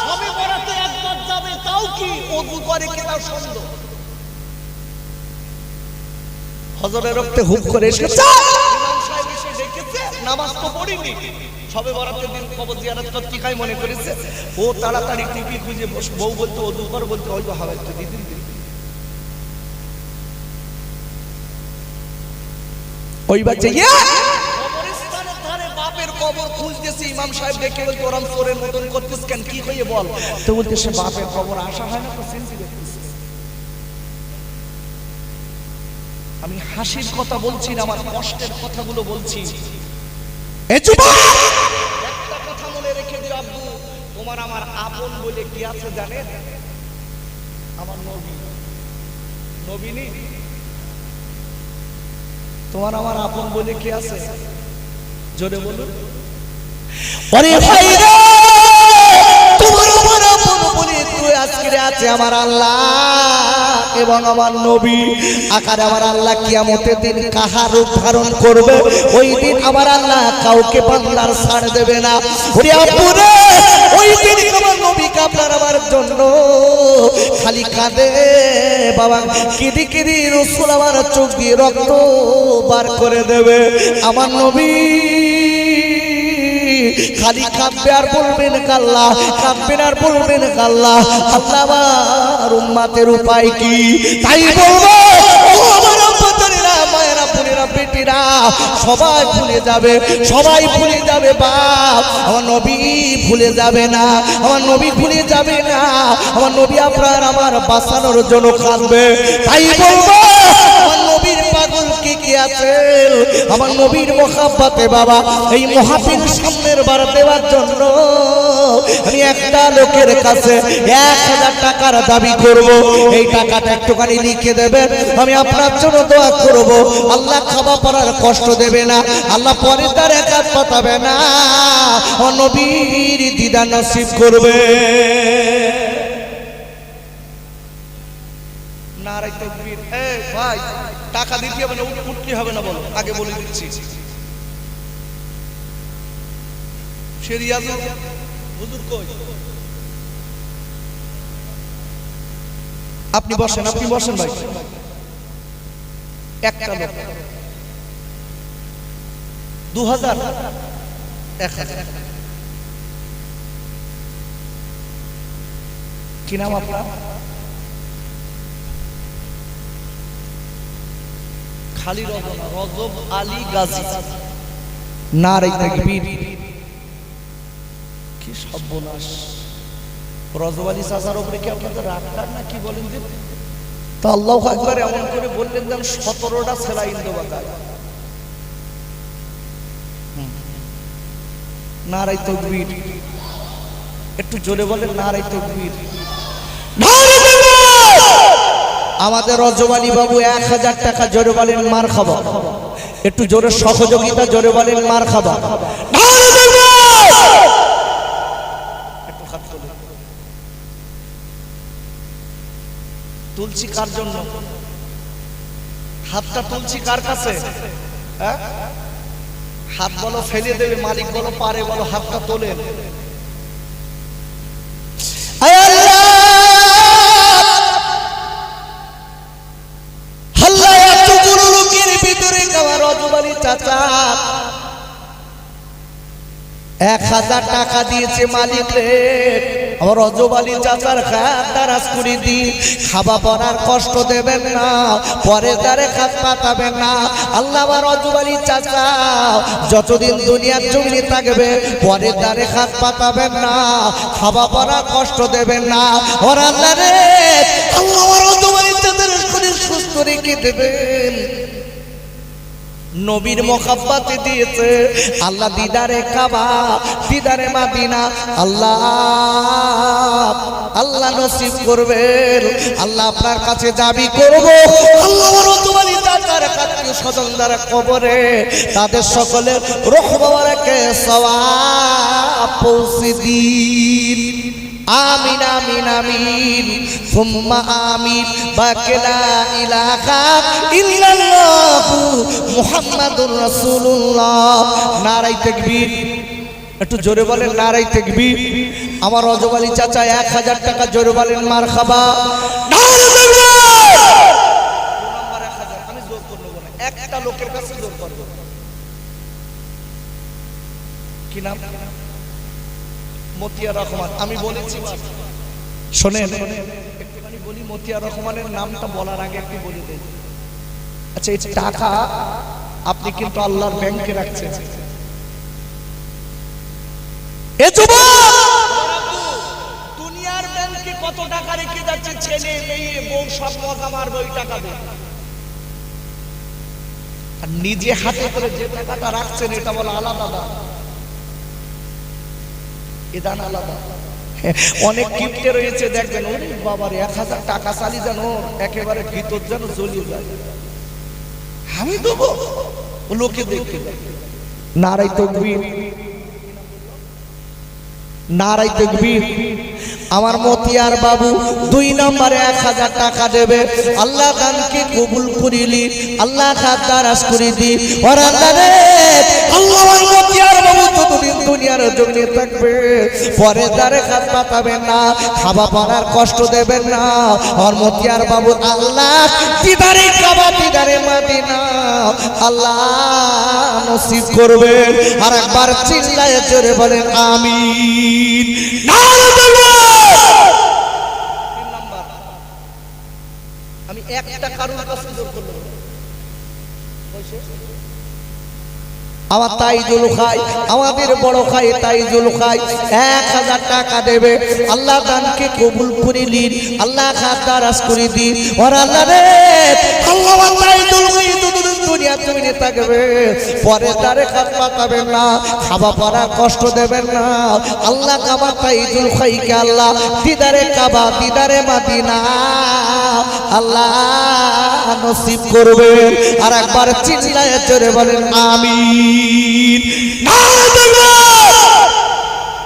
সবে বরাতে একবার যাবে, তাও কি ওযু করে কি তাও সন্দেহ। হযরের রক্তে হুক করে এসেছে, ইমাম সাহেব এসে দেখেছে নামাজ তো পড়িনি, সবে বরাতের দিন কবর জিয়ারত করতে কি খাই মনে করেছে, ও তাড়াতাড়ি টিপি খুঁজে বউ বলতে ওযু কর, বলতে হয়তো হবে তো দিদিন ওই বাচ্চা কবরস্থানে ধারে বাপের কবর খুঁজতেছে, ইমাম সাহেব দেখে বলতে ওরম চোরের মতন করতেছ কেন, কি হয়ে বল, তো বলতে সে বাপের কবর আসা হয় না তো সেন্সি দেখতেছে। আমি হাসির কথা বলছি না, আমার কষ্টের কথাগুলো বলছি। একটা কথা মনে রেখে দিও আব্বু, তোমার আমার আপন বলে কি আছে জানেন? আমার নবী, নবী নেই, তোমার আমার আপন বলে কি আছে? জোরে বলুন। আরে ভাই রে, তোমার আমার আপন বলে তুই আজকে আছে আমার আল্লাহ এবং আমার নবী। আকারে আমার আল্লাহ কিয়ামতের দিন কাহার রূপ ধারণ করবে, ওই দিন আমার আল্লাহ কাউকে বান্দার ছাড় দেবে না। ওরে আপুরে, ওই দিন আমার নবীকে আপনার আমার জন্য খালি কাঁদে বাবা, কেঁদে কেঁদে রাসূল আমার চোখ দিয়ে রক্ত বার করে দেবে। আমার নবী খালি কাঁদবে আর বলবেন আল্লাহ, কাঁদবেন আর বলবেন আল্লাহ, আল্লাহ আমার উম্মতের উপায় কি? তাই বলবো ও আমার আব্বাজানেরা, মায়েরা, বোনেরা, বেটিরা, সবাই ভুলে যাবে, সবাই ভুলে যাবে বাপ, আমার নবী ভুলে যাবে না, আমার নবী ভুলে যাবে না, আমার নবী আপনার আমার বাঁচানোর জন্য কাঁদবে। তাই বলবো আমার নবীর পাগল কি আছে, আমার নবীর মোহাব্বতে বাবা এই মাহফিল সামনের বার দেওয়ার জন্য আমি একটা লোকের কাছে 1000 টাকার দাবি করব। এই টাকাটা একটুখানি লিখে দেবেন, আমি আপনার জন্য দোয়া করব। আল্লাহ খাওয়া পড়ার কষ্ট দেবে না, আল্লাহ পরে তার একাত পাঠাবে না, নবীর দিদার নসিব করবে। নারে তাকবীর। এই ভাই, টাকা দিতে হবে না, উঠতে হবে না, বলো আগে বলে দিচ্ছি। শরিয়াজুল হুজুর কই? আপনি বসেন, আপনি বসেন ভাই। একটা লোক 2000 1000 কি নাম আপনার? খালি রজব আলী গাজী। নারে তাকবীর। কি সর্বনাশ! রজব আলী চাচার উপরে কি আপনাদের রাগ না কি বলেন? যে তো আল্লাহু আকবার এমন করে বললেন যেন 17টা সেলাই দেওয়া যায়। নারে তাকবীর। একটু জোরে বলেন নারে তাকবীর। আমাদের রজব আলী বাবু 1000 টাকা জোরে বলেন মারহাবা। একটু জোরে সহযোগিতা, জোরে বলেন মারহাবা। তুলছি কার জন্য? হাতটা তুলছি কার কাছে? হাত বলো ফেলে দেবে, মালিক বলো পারে, বলো হাতটা তোলেন। আল্লাহ এতগুলো লোকের ভিতরে আমার রজবালি চাচা 1000 টাকা দিয়েছে মালিক রে। আমার রজবালি চাচার খাতারাজ করে দি, খাওয়া পড়ার কষ্ট দেবেন না, পরে দ্বারে খাত পাতাবেন না। আল্লাহ আমার রজবালি চাচা যতদিন দুনিয়ার জমিনে থাকবে পরে দ্বারে খাত পাতাবেন না, খাওয়া পড়ার কষ্ট দেবেন না। ওর আল্লাহ রে, আল্লাহ আমার রজবালি চাচার শরীর সুস্থ রেখে দেবেন। নবীর মোহাব্বতে দিয়েছে আল্লাহ, দিদারে কাবা, দিদারে মাদিনা আল্লাহ আল্লাহ নসিব করবেন। আল্লাহ আপনার কাছে দাবি করব, আল্লাহ রতবালি দাতার আত্মীয় স্বজন যারা কবরে তাদের সকলের রূহ মুবারকে সওয়াব পৌঁছে দিন। আমিন আমিন আমিন সুম্মা আমিন। বাকেলা ইলাহা ইল্লাল্লাহু মুহাম্মাদুর রাসূলুল্লাহ। নারায়ে তাকবীর। একটু জোরে বলেন নারায়ে তাকবীর। আমার রজবালি চাচা 1000 টাকা, জোরে বলেন মারহাবা। নারায়ে তাকবীর। নাম্বার 1000 আমি জোর করব না, একটা লোকের কাছে জোর করব। কি নাম? মতিয়া রহমান। আমি বলেছি শোনেন, একটুখানি বলি, মতিয়া রহমানের নামটা বলার আগে একটু বলে দেই। আচ্ছা, এই টাকা আপনি কিন্তু আল্লাহর ব্যাংকে রাখছেন। এ যুবক, দুনিয়ার ব্যাংকে কত টাকা রেখে যাচ্ছে, ছেলে মেয়ে বউ সব মজা মারবে ওই টাকা দিয়ে। আর নিজে হাতে করে যে টাকাটা রাখছেন এটা বলে আলাদা দাম, এ দান আলাদা। অনেক গিফটে রয়েছে দেখবেন, ওরে বাবার 1000 টাকা চালি জানো একেবারে ভিতর যেন জ্বলিয়ে যায়, আমি দেবো, লোকে দেখতে যায়। নারায়ে তাকবীর, নারায়ে তাকবীর। আমার মতিয়ার বাবু 2 নম্বরে 1000 টাকা দেবে। আল্লাহ দানকে কবুল করিলি, আল্লাহ খাতারাজ করে দি। ওর আল্লাহ রে, আল্লাহ আমার মতিয়ার বাবু যতদিন দুনিয়ার জমিনে থাকবে পরে দ্বারে খাত পাতাবেন না, খাওয়া পড়ার কষ্ট দেবেন না। আর মতিয়ার বাবু আল্লাহ দিদারে কাবা, দিদারে মাদিনা আল্লাহ নসিব করবেন। আর একবার চিল্লায়ে জোরে বলেন আমিন। আমি একটা কারুর কাছে জোর করব। আমার তাইজুল খাই, আমাদের বড় খাই তাইজুল খাই 1000 টাকা দেবে। আল্লাহ দানকে কবুল করে নিন, আল্লাহ খাতারাজ করে দিন। ওর আল্লাহ রে, আল্লাহ তাইজুল খাই দুনিয়া জমিনে থাকবে পরে তারে খাত পাতাবেন না, খাওয়া পড়া কষ্ট দেবেন না। আল্লাহ কাবা তাইজুল খাইকে আল্লাহ দিদারে কাবা, দিদারে মাদিনা আল্লাহ নসিব করবেন। আর একবার চিল্লায়ে জোরে বলেন আমিন।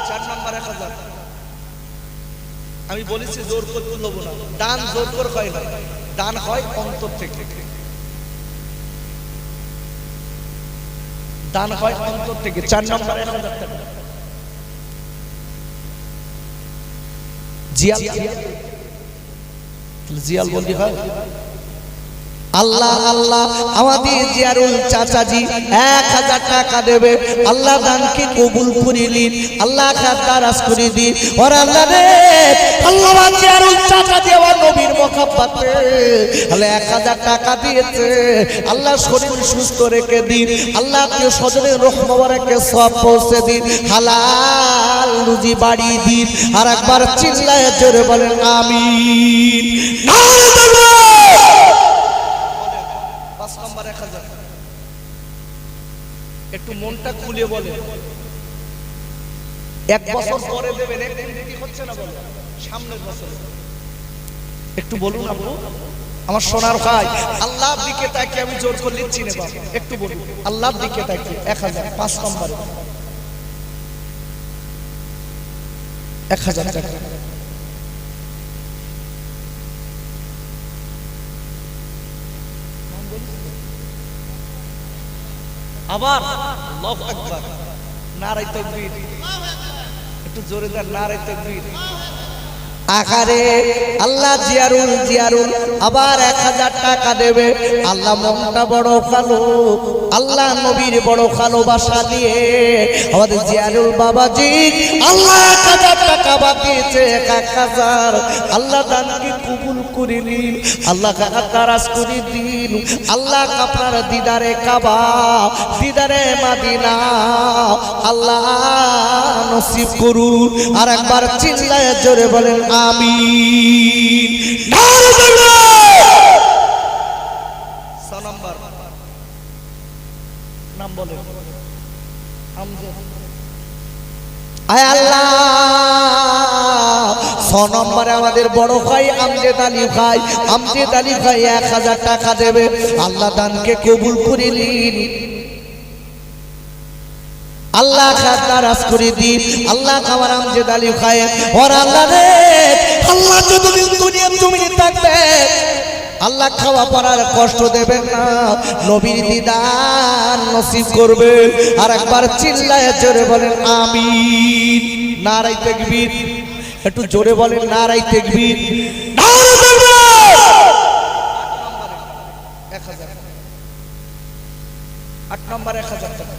4 নম্বর 1000। আমি বলেছি জোর করে তুলব না, দান জোর করে হয় না, দান হয় অন্তর থেকে, দান হয় অন্তর থেকে। 4 নম্বর 1000 টাকা। জিয়াল, জিয়াল বলতে হয়। আল্লাহ আল্লাহ আমাদের জিয়ারুল চাচাজি 1000 টাকা দেবে। আল্লাহ দানকে কবুল করে নিন, আল্লাহ খাতারাজ করে দিন। ওর আল্লাহ রে, আল্লাহ জিয়ারুল চাচাজি আমার নবীর মোহাব্বতে আল্লাহ 1000 টাকা দিয়েছে। আল্লাহ শরীর সুস্থ রেখে দিন, আল্লাহ প্রিয় স্বজনের রূহ মুবারকে সওয়াব পৌঁছে দিন, হালাল রুজি বাড়িয়ে দিন। আর একবার চিল্লায়ে জোরে বলেন আমিন। নারে তাকবীর। 5 নম্বর 1000। একটু মনটা খুলে বলেন, 1 বছর পরে দেবেন, একদিন কি হচ্ছে না বলেন, সামনের বছর একটু বলুন আপু। আমার সোনার ভাই, আল্লাহর দিকে তাকিয়ে আমি জোর করে লিখছি না বাবা, একটু বলুন আল্লাহর দিকে তাকিয়ে 1000 5 নম্বরে 1000 টাকা। আবার আল্লাহু আকবার, নারায়ে তাকবীর, একটু জোরে দেন নারায়ে তাকবীর। আকারে আল্লাহ জিয়ারুল আবার 1000 টাকা দেবে। আল্লাহ মনটা বড় ভালো, আল্লাহ নবীর বড় ভালোবাসা দিয়ে আমাদের জিয়ারুল বাবাজি আল্লাহ 1000 টাকা বাকিয়েছে 1000। আল্লাহ দানকে কবুল করে নিন, আল্লাহ কারাজ করে দিন। আল্লাহ আপনার দিদারে কাবা, দিদারে মাদিনা আল্লাহ নসিব করুন। আর একবার চিল্লায় জোরে বলেন আমিন। নাম বলেন আয় আল্লাহ। 6 নম্বরে আমাদের বড় ভাই আমজেদ আলী ভাই, আমজেদ আলী ভাই 1000 টাকা দেবে। আল্লাহ দানকে কবুল করে নিন, আল্লাহ খাতারাজ করে দিন। আল্লাহ আমার আমজেদ আলী ভাই ওর আল্লাহ রে, আল্লাহ যতদিন দুনিয়া তুমি থাকবে আল্লাহ খাওয়া পড়ার কষ্ট দেবেন না, নবীর দিদার নসিব করবে। আর একবার চিল্লায় জোরে বলেন আমিন। নারায়ে তাকবীর, একটু জোরে বলেন নারায়ে তাকবীর, নারায়ে তাকবীর। 8 নম্বর 1000 টাকা।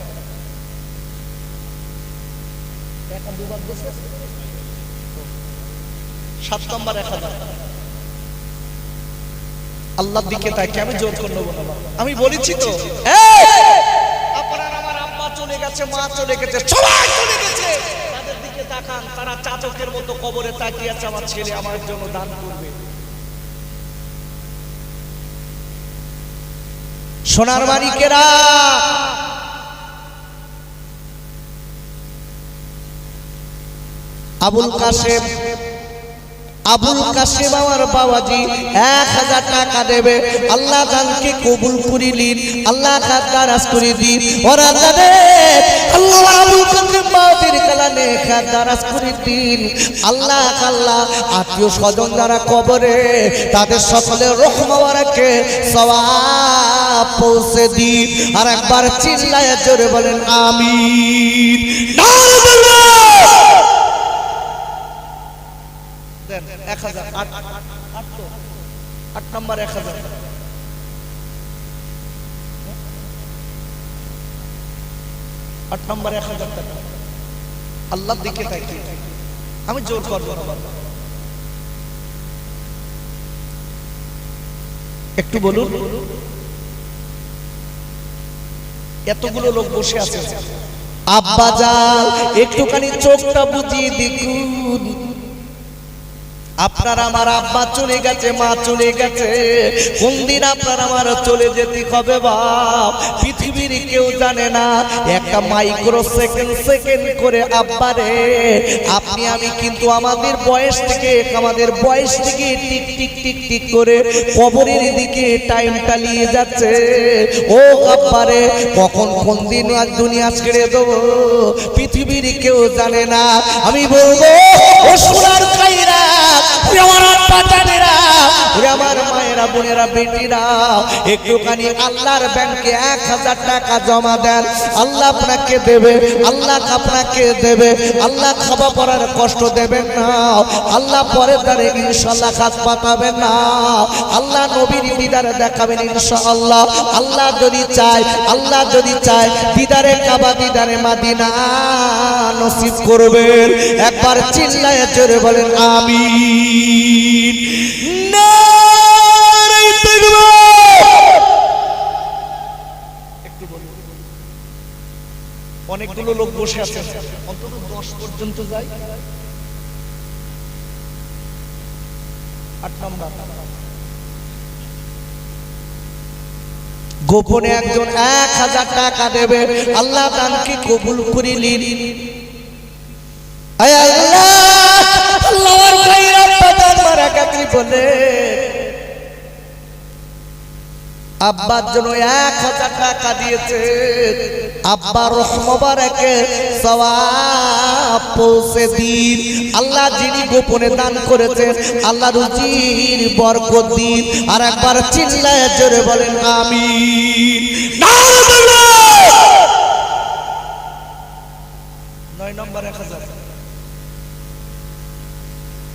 টাকা দুবার দিছে। 7 নম্বর 1000। আল্লাহর দিকে তাকিয়ে আমি জোর করে নেব না, আমি বলেছি তো আপনার আমার আব্বা চলে গেছে, মা চলে গেছে, সবাই চলে গেছে, তাদের দিকে তাকান, তারা চাতকের মতো কবরে তাকিয়ে আছে আমার ছেলে আমার জন্য দান করবে। সোনার মানিকেরা আবুল কাশেম আমার বাবাজি 1000 টাকা দেবে। আল্লাহ দানকে কবুল করে নিন, আল্লাহ খাতারাজ করে দিন। ওর আল্লাহ রে, আল্লাহ আবুল কাশেম বাবাজির কালানে খাতারাজ করে দিন। আল্লাহ আত্মীয় স্বজন যারা কবরে তাদের সকলের রূহ মোবারকে সওয়াব পৌঁছে দিন। আর একবার চিল্লায় জোরে বলেন আমিন। দেন 1000 8 নম্বর 1000 8 নম্বর 1000 টাকা। আল্লাহর দিকে তাকিয়ে আমি জোর করব না, একটু বলুন। এতগুলো লোক বসে আছে, আব্বা জান একটুখানি চোখটা বুজিয়ে দেখুন। আপনার আমার আব্বা চলে গেছে, মা চলে গেছে, কোন দিন আপনার আমার চলে যেতে হবে বাপ পৃথিবীর কেউ জানে না। একটা মাইক্রো সেকেন্ড করে আব্বারে আপনি আমি কিন্তু আমাদের বয়স থেকে টিক টিক টিক টিক করে কবরের দিকে টাইম টালিয়ে যাচ্ছে। ও আব্বারে কখন কোন দিন আর দুনিয়া ছেড়ে দেবো পৃথিবীর কেউ জানে না। আমি বলবো ও সোনার খাইরা, আমার আব্বা জানেরা, আমার মায়েরা বোনেরা বেটিরা একটুখানি আল্লাহর ব্যাংকে 1000 টাকা জমা দেন। আল্লাহ আপনাকে দেবে, আল্লাহ আপনাকে দেবে, আল্লাহ খাওয়া পড়ার কষ্ট দেবেন না, আল্লাহ পরে তারে ইনশাআল্লাহ হাত পাতাবেন না, আল্লাহ নবীর দিদারে দেখাবেন ইনশাআল্লাহ। আল্লাহ যদি চায় দিদারে কাবা দিদারে মাদিনা নসিব করবেন। একবার চিল্লায় জোরে বলেন আমিন। নারায়ে তাকবীর। একটু বলুন। অনেকগুলো লোক বসে আছে, অন্তত 10 পর্যন্ত যায়। 8 নম্বর গোপনে একজন 1000 টাকা দেবে। আল্লাহ দানকে কবুল করে নিন। আয় আল্লাহ, আল্লাহর খাইরাত বাজার মারা গাতি বলে আব্বার জন্য 1000 টাকা দিয়েছে। আব্বার রূহ মোবারকে সওয়াব পৌঁছে দিন। আল্লাহ যিনি গোপনে দান করেছেন আল্লাহ রুজির বরকত দিন। আর একবার চিল্লায় জোরে বলেন আমিন। 9 নম্বর 1000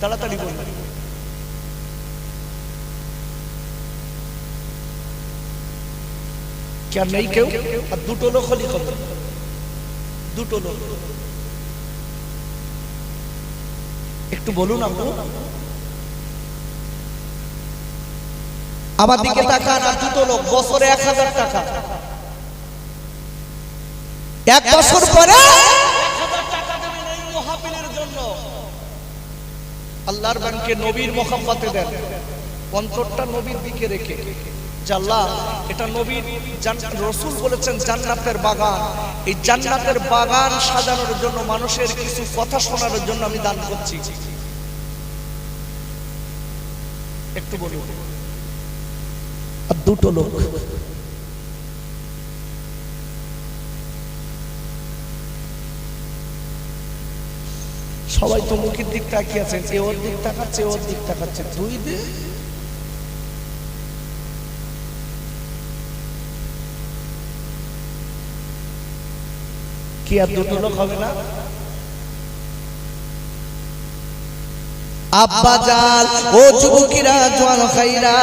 তাড়াতাড়ি বলুন। क्या नहीं क्यों? अब দুটো লোক হলি হবে, দুটো লোক একটু বলুন আপু। আমার দিকে তাকান। আর দুটো লোক বছরে 1000 টাকা, এক বছর পরে 1000 টাকা দেবেন এই মাহফিলের জন্য। আল্লাহর বাণীকে নবীর মোহাব্বতে দেন, অন্তরটা নবীর দিকে রেখে। আল্লাহ এটা নবীর রাসূল বলেছেন জান্নাতের বাগান, এই জান্নাতের বাগান সাজানোর জন্য মানুষের কিছু কথা শোনার জন্য আমি দান করছি। একটু বলুন। আর দুটো লোক সবাই তো মুখের দিক তাকিয়ে আছেন, এ ওর দিক তাকাচ্ছে, ওর দিক তাকাচ্ছে। দুই দিন কি আর দুটো লোক হবে না? আব্বা জান, ও যুবকেরা, জওয়ান ভাইরা,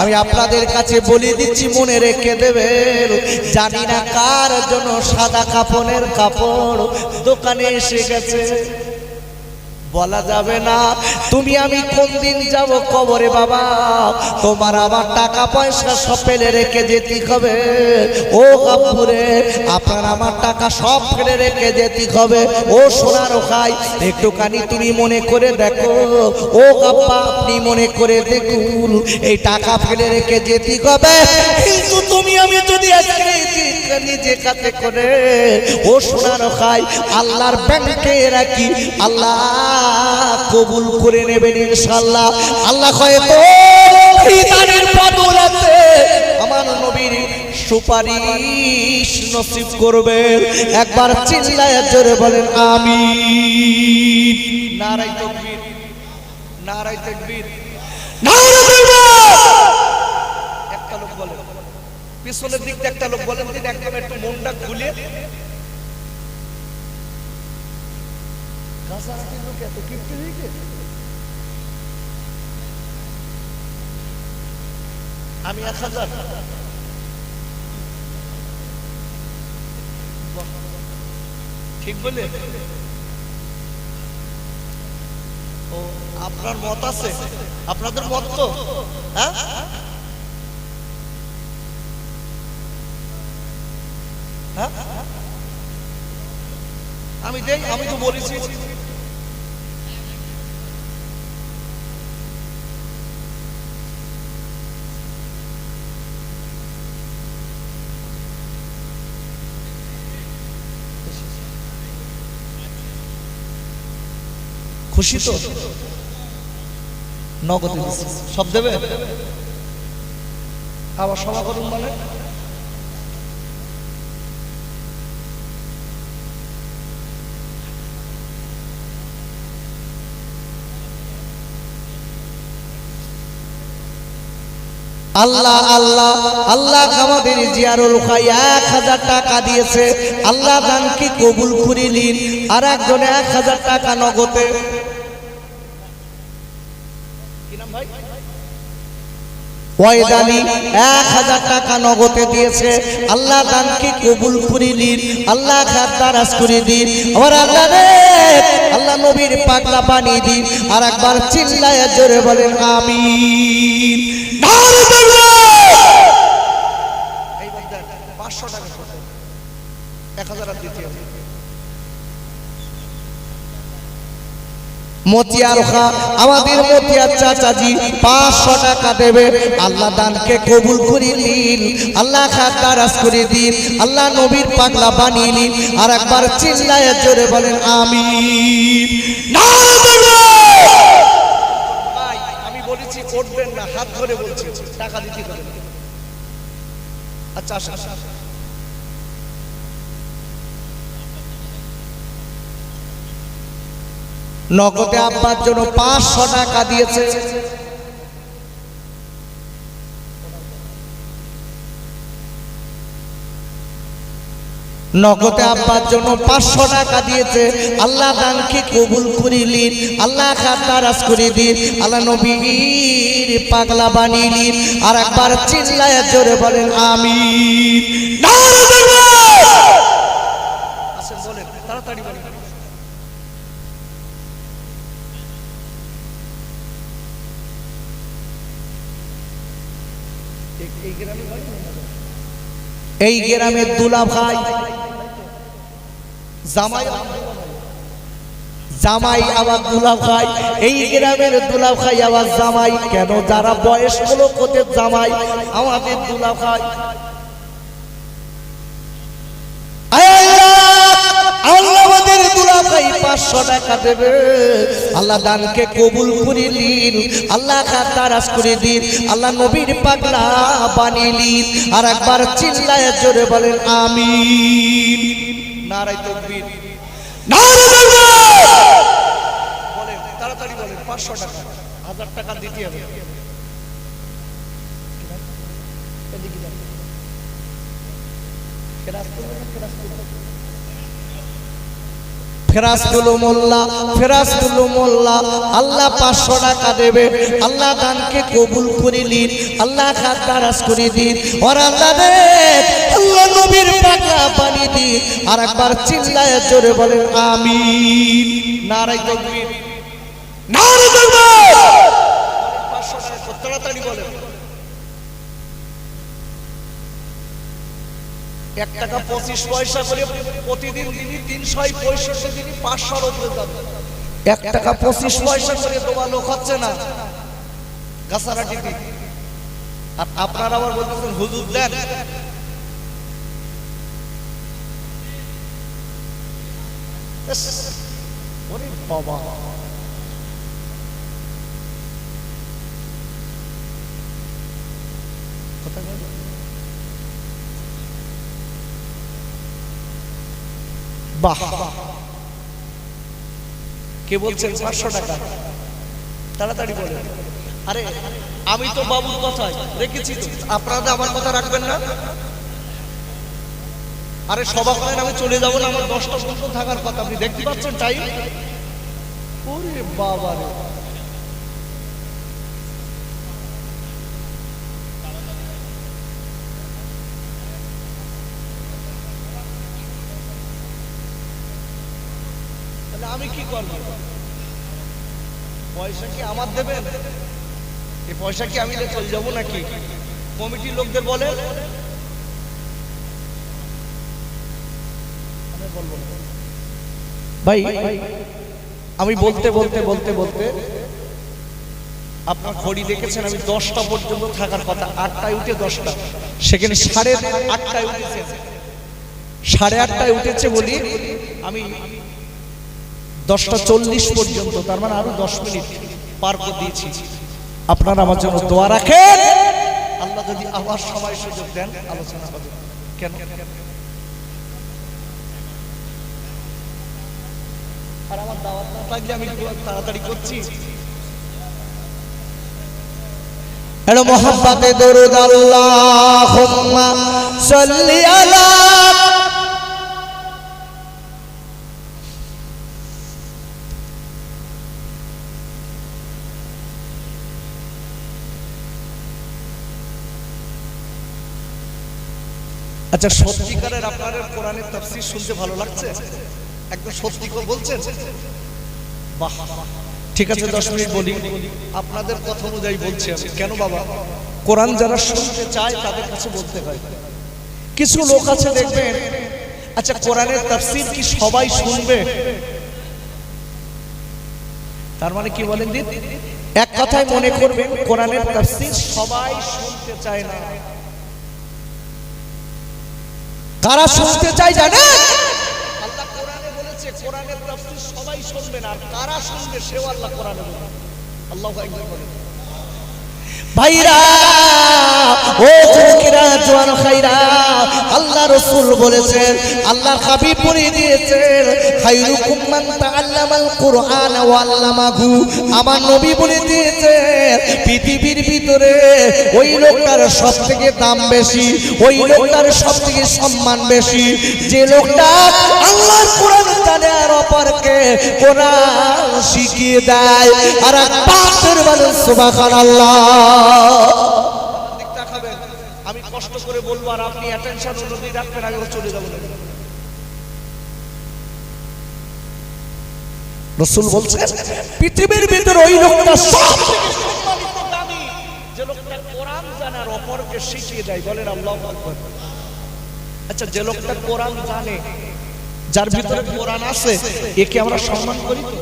আমি আপনাদের কাছে বলে দিচ্ছি, মনে রেখে দেবেন। জানি না কার জন্য সাদা কাপড়ের কাপড় দোকানে এসে গেছে, বলা যাবে না। তুমি আমি কোন দিন যাব কবরে বাবা, তোমার আমার টাকা পয়সা সব ফেলে রেখে যেতে হবে। ও গাফুরে, আপনার আমার টাকা সব ফেলে রেখে যেতে হবে। ও সোনার খাই, একটুখানি তুমি মনে করে দেখো। ও গাপ্পা, আপনি মনে করে দেখুন, এই টাকা ফেলে রেখে যেতে হবে। কিন্তু তুমি আমি যদি আজকে নিজে কাতে করে ও সোনার খাই আল্লাহর ব্যাংকে রাখি, আল্লাহ কবুল করে নেবেন ইনশাআল্লাহ। আল্লাহ হয়তো এই দানের বদৌলতে আমার নবীর সুপারিশ নসিব করবেন। একবার চিল্লায়ে জোরে বলেন আমিন। নারায়ে তাকবীর, নারায়ে তাকবীর, নারায়ে তাকবীর। একটা লোক বলেন, পিছনের দিক থেকে একটা লোক বলেন দিন, একদম একটু মনটা খুলে। আমি 1000 ঠিক বলে। ও আপনার মত আছে, আপনাদের মত তো, হ্যাঁ হ্যাঁ আমি দেই, আমি তো বলেছি। খুশি তো? নগদে সব দেবে, আবার সভা করুন মানে। আল্লাহ আল্লাহ আল্লাহ আমাদের জিয়ারুল খাই 1000 টাকা দিয়েছে, আল্লাহ দানকে কবুল করিলেন। আর একজন 1000 টাকা নগদে, কি নাম ভাই? ওয়াইদানি 1000 টাকা নগদে দিয়েছে, আল্লাহ দানকে কবুল করিলেন, আল্লাহ খাতারাজ করে দিন। আর আল্লাহ রে, আল্লাহ নবীর পাগলা বানিয়ে দিন। আর একবার চিল্লায়ে জোরে বলেন আমিন। 500 টাকা 1000 আর দিতে হবে। মতিয়ার খা, আমাদের মতিয়ার চাচাজি 500 টাকা দেবে। আল্লাহ দানকে কবুল করিলেন, আল্লাহ খাতারাজ করে দিন, আল্লাহ নবীর পাগলা বানিয়ে নিন। আর একবার চিল্লায়ে জোরে বলেন আমিন। ভাই আমি বলেছি করবেন না, হাত ধরে বলছি, টাকা দিতে হবে। আচ্ছা আসেন। নগদে আব্বার জন্য 500 টাকা দিয়েছে। নগদে আব্বার জন্য 500 টাকা দিয়েছে। আল্লাহ দানকে কবুল করিলেন, আল্লাহ খাতারাজ করে দিন, আল্লাহ নবীর পাগলা বানিলেন। আর একবার চিল্লায় জোরে বলেন আমিন। আসেন বলেন, তাড়াতাড়ি বলেন। এই গ্রামের দুলা ভাই জামাই, জামাই আবার দুলা ভাই, এই গ্রামের দুলা ভাই আবার জামাই। কেন? যারা বয়স্ক লোক ওদের জামাই, আমাদের দুলা ভাই। আল্লাহ আমাদের দুলা ভাই 500 টাকা দেবে। আল্লাহ দানকে কবুল করিলেন, আল্লাহ খাতারাজ করে দিন, আল্লাহ নবীর পাগলা বানিলেন। আর একবার চিল্লায় জোরে বলেন আমিন। নারায়ে তাকবীর, নারায়ে তাকবীর। বলেন তাড়াতাড়ি বলেন। 500 টাকা, 1000 টাকা দিতে হবে। ফেরাজতুল মোল্লা, ফেরাজতুল মোল্লা, আল্লাহ 500 টাকা দেবে। আল্লাহ দানকে কবুল করিলেন, আল্লাহ খাতারাজ করে দিন। আর আল্লাহ নবীর পাগলা বানিয়ে দিন। আর একবার চিল্লায় জোরে বলেন আমিন। নারায়ে তাকবীর, নারায়ে তাকবীর। 500 টাকা তাড়াতাড়ি বলেন। 1 টাকা 25 পয়সা করে প্রতিদিন দিনই 365 দিনই 500 উপরে যাবে। 1 টাকা 25 পয়সা করে দেওয়া লোক হচ্ছে না গাছারাটিতে। আর আপনারা আবার বলতেছেন হুজুর দেন। ওরে বাবা, বাহ, কে বলছেন 500 টাকা? তাড়াতাড়ি বলেন। আরে আমি তো বাবুর কথা রেখেছি, তো আপনারা আমার কথা রাখবেন না? আরে সভা করেন, আমি চলে যাবো না, আমার 10টা পর্যন্ত থাকার কথা। আপনি দেখতে পাচ্ছেন টাইম? ওরে বাবা রে, আমি কি করব? পয়সা কি আমার দেবেন? এই পয়সা কি আমি চলে যাবো নাকি? কমিটির লোকদের বলে ভাই, আমি বলতে বলতে বলতে বলতে আপনার ঘড়ি দেখেছেন, আমি 10টা পর্যন্ত থাকার কথা। 8টায় উঠে 10টা, সেখানে 8:30টায় উঠেছে। 8:30টায় উঠেছে বলি আমি 10:40 পর্যন্ত, তার মানে আরো 10 মিনিট পার করে দিয়েছি। আপনারা আমার জন্য দোয়া রাখেন, আল্লাহ যদি আবার সময় সুযোগ দেন আলোচনা হবে। কেন? আর আমার দাওয়াত না থাকলে আমি তাড়াতাড়ি করছি। এর মোহাব্বতে দরুদ আল্লাহুম্মা সাল্লি আলা। আচ্ছা, সত্যিকারের আপনাদের কোরআনের তাফসীর শুনতে ভালো লাগছে? একদম সত্যি করে বলছেন? বাহ, ঠিক আছে 10 মিনিট বলি। আপনাদের কথা অনুযায়ী বলছি আমি। কেন বাবা? কোরআন যারা শুনতে চায় তাদের কাছে বলতে হয়। কিছু লোক আছে দেখবেন, আচ্ছা কোরআনের তাফসীর কি সবাই শুনবে? তার মানে কি বলেন দিন? এক কথায় মনে করবেন কোরআনের তাফসীর সবাই শুনতে চায় না। কারা শুনতে চায় জানেন? আল্লাহ কোরআনে বলেছে কোরআনের তাফসীর সবাই শুনবে না, আর কারা শুনবে সেও আল্লাহ কোরআনে বলেছে। আল্লাহু আকবার বলেন। ভাইরা, ও যুবকেরা, জওয়ান ভাইরা, রাসূল বলেছেন, আল্লাহর হাবিব বলে দিয়েছেন, খায়রুকুম মান তাআল্লামাল কুরআন ওয়া আল্লামাহু। আমার নবী বলে দিয়েছেন, পৃথিবীর ভিতরে ওই লোকটার সবথেকে দাম বেশি, ওই লোকটার সবথেকে সম্মান বেশি, যে লোকটা আল্লাহর কোরআন জানে আর অপরকে কোরআন শিখিয়ে দেয়। আর পাকের বলেন সুবহানাল্লাহ। আমি কষ্ট করে বলবো আর আপনি অ্যাটেনশন অনুযায়ী রাখবেন, আগে চলে যাব। রাসূল বলছেন, পৃথিবীর ভিতরে ওই লোকটা সবথেকে সম্মানিত দামি, যে লোকটা কোরআন জানে আর অপরকে শিখিয়ে দেয়। বলেন আল্লাহু আকবার। আচ্ছা, যে লোকটা কোরআন জানে, যার ভিতরে কোরআন আছে, একে আমরা সম্মান করি তো?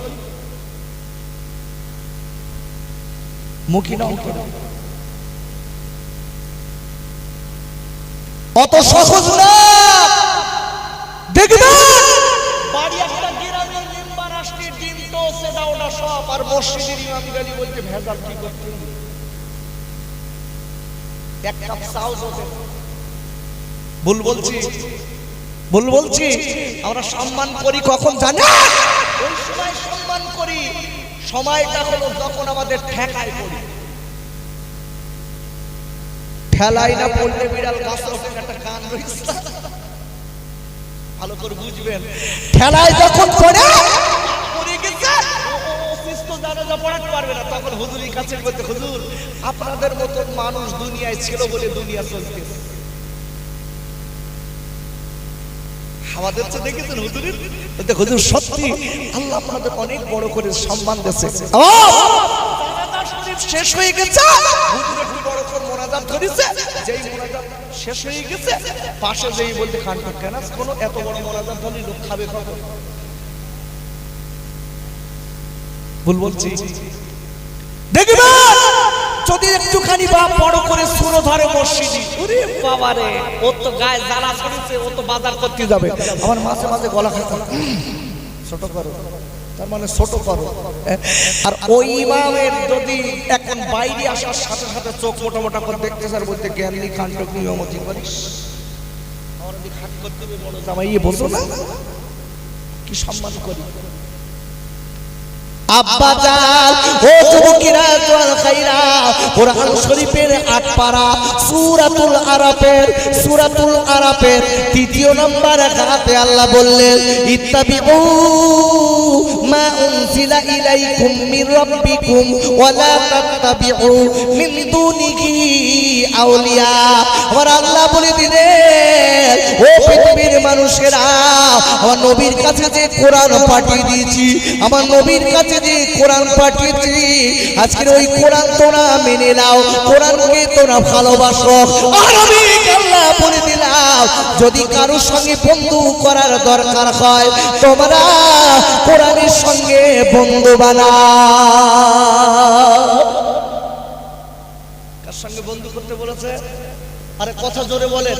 মুখী নাও করে অত সহজ না। দেখবেন বাড়ি একটা গ্রামের মেম্বার আসছে, ডিম তো সেটা ওটা সব, আর মসজিদের ইমাম গালি বলতে ভেজাল কি করতে, এক কাপ চাও দেবে। ভুল বলছি, ভুল বলছি। আমরা সম্মান করি কখন জানেন? ওই সময় সম্মান করি, সময়টা হলো যখন আমাদের ঠেকায় পড়ি। ঠেলাই না পড়লে বিড়াল গাছ একটা কান রয়েছে, ভালো করে বুঝবেন। ঠেলায় যখন পড়ে গেছে, জানাজা পড়াতে পারবে না, তখন হুজুরের কাছে বলতে, হুজুর আপনাদের মতন মানুষ দুনিয়ায় ছিল বলে দুনিয়া চলতেছে। আমাদের তো দেখেছেন হুজুরের, হুজুর সত্যি আল্লাহ আপনাদের অনেক বড় করে সম্মান দিয়েছে। শেষ হয়ে গেছে, হুজুর একটু বড় করে মোনাজাত করেছে, যেই মোনাজাত শেষ হয়ে গেছে, পাশে যেই বলতে, খান কেন কোন এত বড় মোনাজাত হলে লোক খাবে কত? ভুল বলছি। দেখবে যদি একটুখানি বা বড় করে সুর ধরে মসজিদে, ওরে বাবা রে, ও তো গায়ে জ্বালা পড়েছে, ও তো বাজার করতে যাবে। আমার মাঝে মাঝে গলা খাতা ছোট করো, তার মানে ছোট করো। আর ওই ইমামের যদি এখন বাইরে আসার সাথে সাথে চোখ মোটা মোটা করে দেখতেছে আর বলতে, জ্ঞানী খানটক নিয়মতি করিস, আমার যদি খাট করতে হবে বড় জামাই, বোঝো না কি সম্মান করি। আব্বা জান, ও যুবকেরা, জওয়ান খাইরা, কোরআন শরীফের 8 পারা সূরাতুল আরাফের 3 নম্বর আয়াতে আল্লাহ বললেন, ইত্তাবিউ মা উনজিলা ইলাইকুম মির রাব্বিকুম ওয়া লা তাত্তাবিউ মিন দুনিহি আউলিয়া। আর আল্লাহ বলে দিলেন, ও পৃথিবীর মানুষেরা, আমার নবীর কাছে যে কোরআন পাঠিয়ে দিয়েছি, আমার নবীর কাছে যে কোরআন পাঠিয়েছি, আজকের ওই কোরআন তোমরা মেনে নাও, কোরআনকে তোমরা ভালোবাসো। আর আমি আল্লাহ বলে দিলাম, যদি কারোর সঙ্গে বন্ধু করার দরকার হয়, তোমরা কোরআনের সঙ্গে বন্ধু বানাও। কার সঙ্গে বন্ধু করতে বলেছে? আরে কথা জোরে বলেন,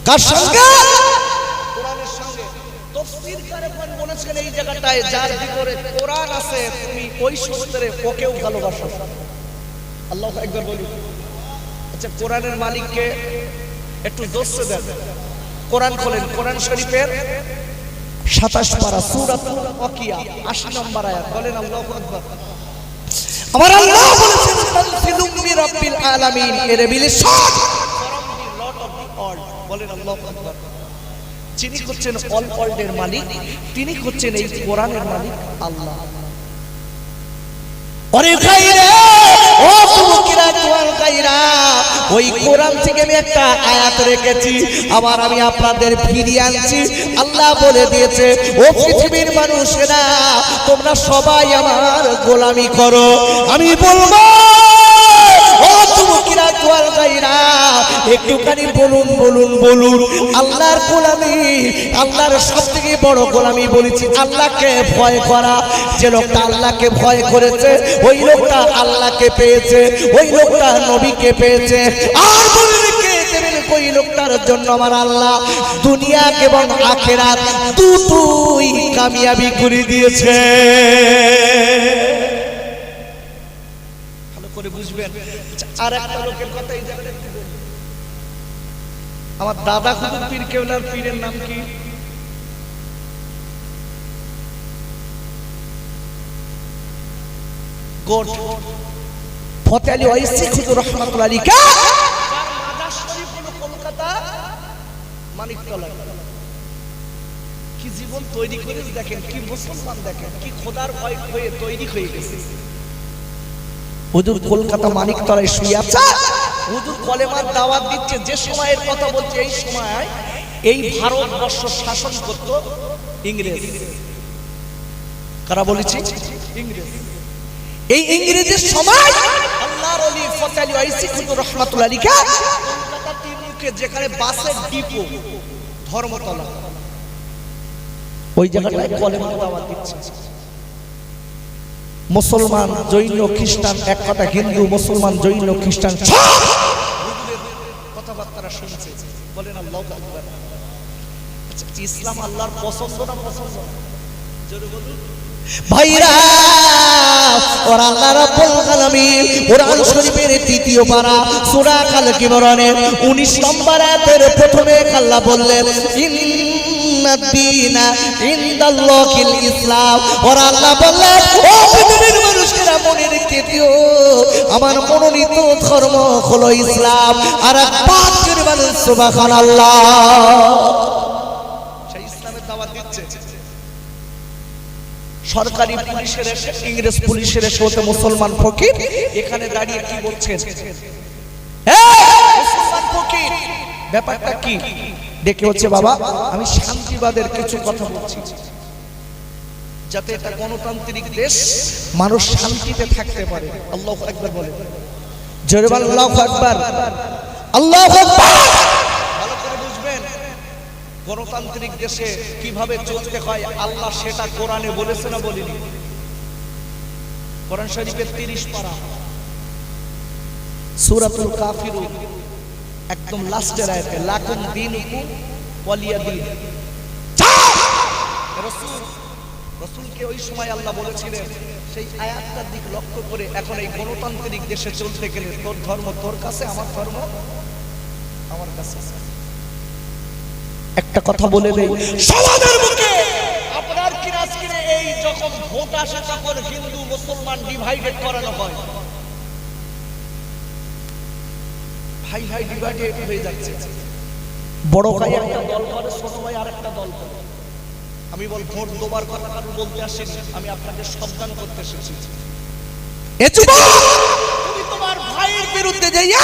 কার সঙ্গে? কোরআনের সঙ্গে। তাফসীরকারগণ বলেছেন এই জায়গাটায়, যার ভিতরে কোরআন আছে তুমি ওই সূত্রে ওকেও ভালোবাসো। আল্লাহু আকবার বলি। আচ্ছা, কোরআনের মালিককে একটু জোরে দেন। কোরআন খোলেন, কোরআন শরীফের 27 পারা সূরাতুল ওয়াকিয়া 80 নম্বর আয়াত। বলেন আল্লাহু আকবার। আমার আল্লাহ বলেছেন, তানজিলুম মির রাব্বিল আলামিন, এর revelation from the Lord of the world. বলেন আল্লাহু আকবার। যিনি হচ্ছেন অল ওয়ার্ল্ডের মালিক, তিনি হচ্ছেন এই কোরআনের মালিক আল্লাহ। ওরে ভাইরা, ও যুবকেরা, জওয়ান ভাইরা, ওই কোরআন থেকে আমি একটা আয়াত রেখেছি, আবার আমি আপনাদের ফিরিয়ে আনছি। আল্লাহ বলে দিয়েছে, ও পৃথিবীর মানুষেরা, তোমরা সবাই আমার গোলামি করো। আমি বলবো, ও যুবকেরা, জওয়ান ভাইরা, একটুখানি বলুন বলুন বলুন, আল্লাহর গোলামি, আল্লাহর সবথেকে বড় গোলামি বলেছি আল্লাহকে ভয় করা। যে লোকটা আল্লাহকে ভয় করেছে, ওই লোকটা আল্লাহকে পেয়েছে, ওই লোকটা নবীকে পেয়েছে। আর বলে রেখে দেবেন, ওই লোকটার জন্য আমার আল্লাহ দুনিয়া এবং আখিরাত দুটোই কামিয়াবি করে দিয়েছে। ভালো করে বুঝবেন। আর একটা লোকের কথা এই জায়গায় আমার দাদা হুজুর পীর কেবলার পীরের নাম কি? গোট ফতে আলী ওয়াইসি হুজুর রহমাতুল্লাহ আলাইহি যার মাজার শরীফ হলো কলকাতা মানিকতলা। কি জীবন তৈরি করে দেখেন, কি মুসলমান দেখেন, কি খোদার ভয় হয়ে তৈরি হয়ে গেছে। হুজুর কলকাতা মানিকতলায় শুয়ে আছে, হুজুর কলেমার দাওয়াত দিচ্ছে। যে সময়ের কথা বলছে, এই সময় এই ভারতবর্ষ শাসন করত ইংরেজ। কারা বলেছি? ইংরেজ। এই ইংরেজের সময় আল্লাহর ওলি ফতে আলী ওয়াইসি হুজুর রহমাতুল্লাহ আলাইহি কলকাতা তিনমুখে যেখানে বাসের ডিপো ধর্মতলা, ওই জায়গাটায় কলেমার দাওয়াত দিচ্ছে। মুসলমান, জৈন, খ্রিস্টান, এক কথা হিন্দু, মুসলমান, জৈন, খ্রিস্টান সব কথাবার্তা শুনছে। বলেন আল্লাহু আকবার। আচ্ছা, ইসলাম আল্লাহর পছন্দ না পছন্দ? জোরে বলুন ভাইরা। ওর আল্লাহ রাব্বুল আলামিন কোরআন শরীফের তৃতীয় পারা সূরা আল ইমরানের 19 নম্বর আয়াতের প্রথমে আল্লাহ বললেন ইন্নাদ-দীনা ইনদাল্লাহিল ইসলাম। ওর আল্লাহ বললেন, ও পৃথিবীর মানুষেরা মনে রেখে দিও, আমার মনোনীত ধর্ম হলো ইসলাম। আর পাঁচ করে বলেন সুবহানাল্লাহ। সেই ইসলামের দাওয়াত দিচ্ছে। সরকারি পুলিশের এসে, ইংরেজ পুলিশের এসে হতে মুসলমান ফকির এখানে দাঁড়িয়ে কি বলছেন? মুসলমান ফকির, ব্যাপারটা কি? ডেকে হচ্ছে, বাবা আমি শান্তিবাদের কিছু কথা বলছি, যাতে এটা গণতান্ত্রিক দেশ, মানুষ শান্তিতে থাকতে পারে। আল্লাহু আকবার বলে, জোরে বল আল্লাহু আকবার। আল্লাহু আকবার। ভালো করে বুঝবেন, গণতান্ত্রিক দেশে কিভাবে চলতে হয় আল্লাহ সেটা কোরআনে বলেছে না বলেনি? কোরআন শরীফের 30 পারা সূরাতুল কাফিরুন একদম লাস্টের আয়াতে লাকুম দীনুকুম ওয়ালিয়া দীন। রাসূলকে ওই সময় আল্লাহ বলেছিলেন, সেই আয়াতটার দিক লক্ষ্য করে এখন এই গণতান্ত্রিক দেশে চলতে গেলে তোর ধর্ম তোর কাছে, আমার ধর্ম আমার কাছে। একটা কথা বলে দেই, সমাজের মুখে আপনার কিনে এই যখন ভোট আসে তখন হিন্দু মুসলমান ডিভাইডেড করানো হয়, ভাই ভাই ডিভাইডেড হয়ে যাচ্ছে। বড় ভাই একটা দল করে, ছোট ভাই আরেকটা দল করে। আমি বল ভোট দেবার কথা কারণ বলতে আসিনি, আমি আপনাকে সাবধান করতে এসেছি। এ যুবক, তুমি তোমার ভাইয়ের বিরুদ্ধে যাইয়া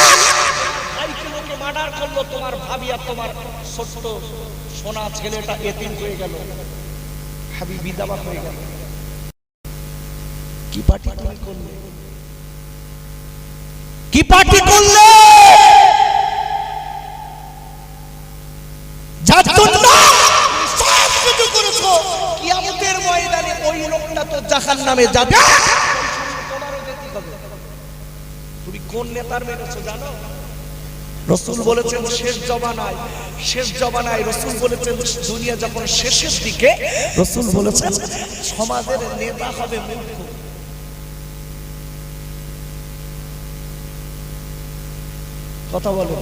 ভাইকে লোকে মার্ডার করলো, তোমার ভাবি আর তোমার ছোট্ট সোনা ছেলেটা এতিম হয়ে গেল, ভাবি বিধবা হয়ে গেল। কি পার্টি তুমি করলে? কি পার্টি করলে? যার জন্য সব কিছু করেছো, কিয়ামতের ময়দানে ওই লোকটা তো জাহান্নামে যাবে, তোমারও যেতে হবে। তুমি কোন নেতার মেনেছো জানো? রাসূল বলেছেন শেষ জমানায় রাসূল বলেছেন দুনিয়া যখন শেষের দিকে, রাসূল বলেছেন সমাজের নেতা হবে মূর্খ। কথা বলে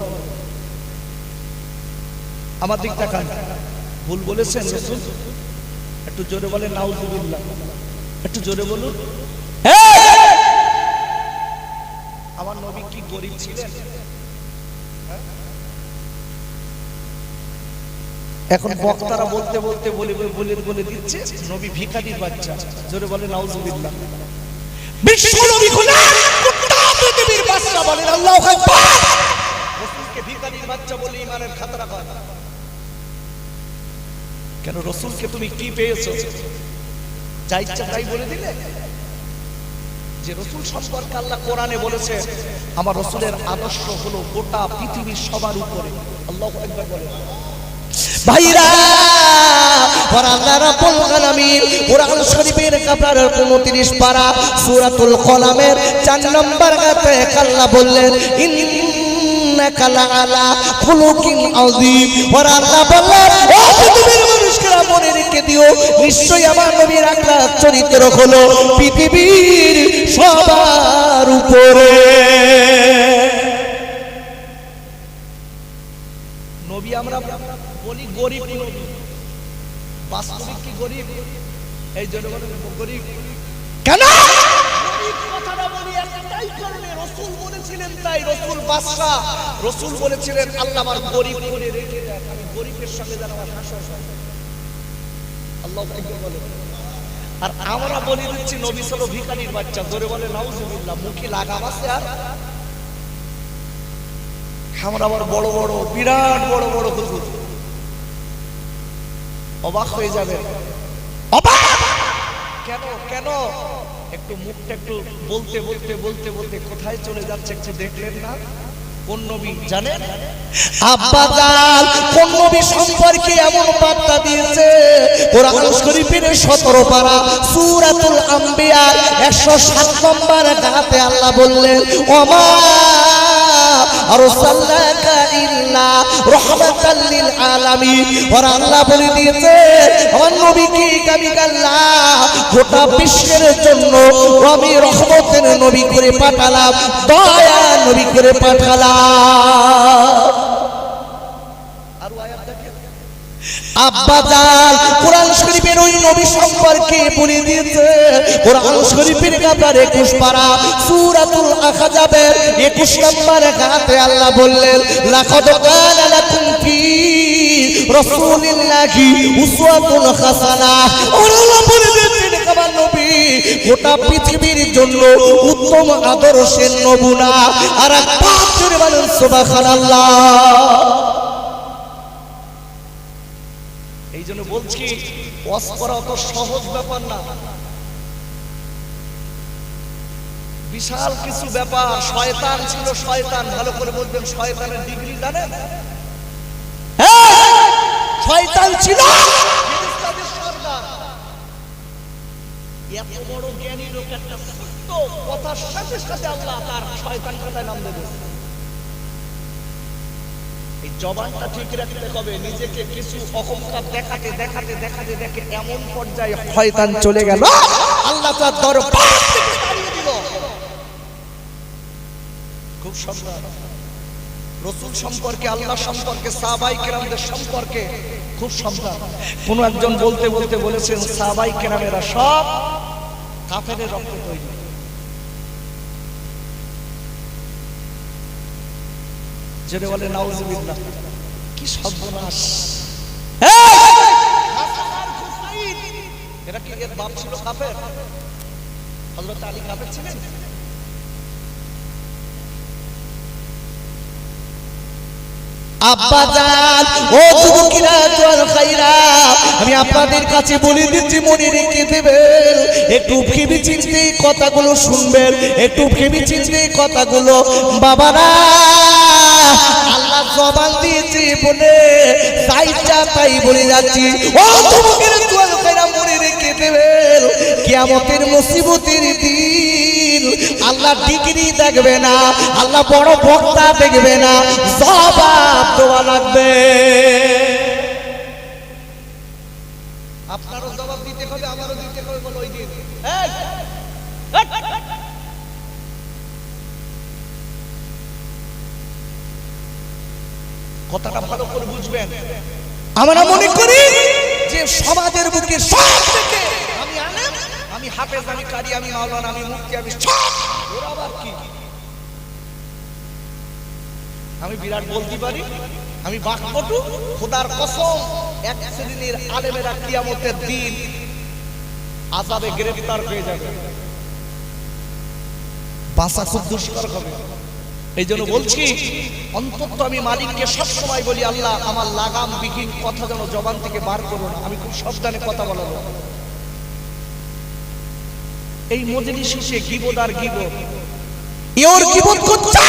আমার দিক তাকান, ভুল বলেছেন রাসূল? একটু জোরে বলেন নাউজুবিল্লাহ, একটু জোরে বলুন। আমার নবী কি গরীব ছিলেন? এখন বক্তারা বলতে বলতে বলে দিচ্ছে নবী ভিখারির বাচ্চা। জোরে বলে নাউজুবিল্লাহ। বিশ্ব নবী খোদা কুত্তা পৃথিবীর বাদশা, বলেন আল্লাহু আকবার। রাসূলকে ভিখারির বাচ্চা বলে ঈমানের খাতরা হয় কেন? রাসূলকে তুমি কি পেয়েছো? যা ইচ্ছা তাই বলে দিলে? যে রাসূল সম্পর্কে আল্লাহ কোরআনে বলেছে আমার রাসূলের আদর্শ হলো গোটা পৃথিবীর সবার উপরে। আল্লাহু আকবার বলে। ভাইরা, আল্লাহ রাব্বুল আলামিন কোরআন শরীফের আপনার 29 পারা সূরাতুল কলামের 4 নম্বর আয়াতে আল্লাহ বললেন ইন্নাকা লাআলা খুলুকিন আযীম। আল্লাহ বললেন, ও পৃথিবীর মানুষরা মনে রেখে দিও, নিশ্চয়ই আমার নবীর আখলাক চরিত্র হলো পৃথিবীর সবার উপরে। নবী আমরা বলি গরিব নবী, বাস্তবিক কি গরিব? এই জন্য গরিব কেন গরিব কথাটা বলি একটাই কারণে, রাসূল বলেছিলেন তাই। রাসূল বাদশা, রাসূল বলেছিলেন আল্লাহ আমার গরিব করে রেখে দেন, আমি গরিবের সঙ্গে যেন আমার হাসর হয়। আল্লাহু আকবার বলে। আর আমরা বলি দিচ্ছি নবী ছিল ভিখারির বাচ্চা, ধরে বলে নাউজুবিল্লাহ, মুখে লাগাম আছে। আর আমরা আবার বড় বড় বিরাট বড় বড় হুজুর, অবাক হয়ে যাবে। অবাক কেন? কেন? একটু মুখটা একটু বলতে বলতে বলতে বলতে কোথায় চলে যাচ্ছে একটু দেখলেন না? কোন নবী জানেন? আব্বা জান কোন নবী সম্পর্কে এমন বার্তা দিয়েছে? কোরআন শরীফের 17 পারা সূরাতুল আম্বিয়া 107 নম্বর আয়াতে আল্লাহ বললেন, ওমা আরসালনাকা ইল্লা রাহমাতাল লিল আলামিন। আর আল্লাহ বলে দিয়েছে আমার নবীকে আমি আল্লাহ গোটা বিশ্বের জন্য আমি রহমতের নবী করে পাঠালাম, দয়া নবী করে পাঠালাম। আর আয়াত দেখেন আব্বা জান কোরআন শরীফের ওই নবী সম্পর্কে বলে দিয়েছে। কোরআন শরীফের ব্যাপারে 21 পারা সূরাতুল আহজাবের 21 নম্বর আয়াতে আল্লাহ বললেন, লাকাদ কানা লাকুম ফি রাসূলিল্লাহি উসওয়াতুন হাসানাহ। আল্লাহ বলে দিয়েছেন আমার নবী গোটা পৃথিবীর জন্য উত্তম আদর্শের নমুনা। আর একবার জোরে বলেন সুবহানাল্লাহ। এই জন্য বলছি ওয়াজ করা অত সহজ ব্যাপার না, বিশাল কিছু ব্যাপার। শয়তান ছিল, শয়তান ভালো করে বলবেন, শয়তানের ডিগ্রি জানেন? শয়তান ছিল ফেরেশতাদের সর্দার। এত বড় জ্ঞানী লোক একটা ছোট্ট কথার সাথে সাথে আল্লাহ তার শয়তান কথায় নাম দেবে। এই জবানটা ঠিক রাখতে হবে, নিজেকে কিছু অহংকার দেখাতে দেখাতে দেখাতে দেখে এমন পর্যায়ে শয়তান চলে গেল, আল্লাহ তার দরবার থেকে তাড়িয়ে দিল। খুব সাবধান। রাসূল সম্পর্কে, আল্লাহ সম্পর্কে, সাহাবায়ে কেরামদের সম্পর্কে খুব সাবধান। কোন একজন বলতে বলতে বলেছেন সাহাবায়ে কেরামেরা সব কাফেরের রক্তে তৈরি। যেটা বলে নাউজুবিল্লাহ, কি সর্বনাশ। এরা কি এর বাপ ছিল কাফের? হযরত আলী কাফের ছিলেন? আব্বা জান ও যুবকেরা জোয়ান খাইরা, আমি আপনাদের কাছে বলে দিচ্ছি মনে রেখে দেবেন, একটু ভেবে চিন্তে কথাগুলো শুনবেন, একটু ভেবে চিন্তে কথাগুলো। বাবারা আল্লাহ জবান দিয়েছে বলে তাইটা তাই বলে যাচ্ছি। ও যুবকেরা জোয়ান খাইরা মনে রেখে দেবেন, কিয়ামতের মুসিবতের দিন আল্লাহ ডিগ্রি দেখবে না, আল্লাহ বড় বক্তা দেখবে না, জবাব দেওয়া লাগবে। আপনারও জবাব দিতে হবে, আমারও দিতে হবে। বলো ওই দিন কথাটা ভালো করে বুঝবেন। আমরা মনে করি যে সমাজের বুকে সব থেকে আমি আলেম, আমি হাফেজ, আমি কারি, আমি মাওলানা, আমি মুফতি, আমি সব। ওরা আবার কি? আমি বিরাট বলতে পারি, আমি বাকপটু। খোদার কসম, এক শ্রেণীর আলেমেরা কিয়ামতের দিন আযাবে গ্রেফতার হয়ে যাবে, বাঁচা খুব দুষ্কর হবে। এই জন্য বলছি অন্তত আমি মালিককে সবসময় বলি, আল্লাহ আমার লাগাম বিহীন কথা যেন জবান থেকে বার করো না। আমি খুব সাবধানে কথা বলবো। এই মজলিস শেষে গীবত আর গীবত, ওর গীবত করছে,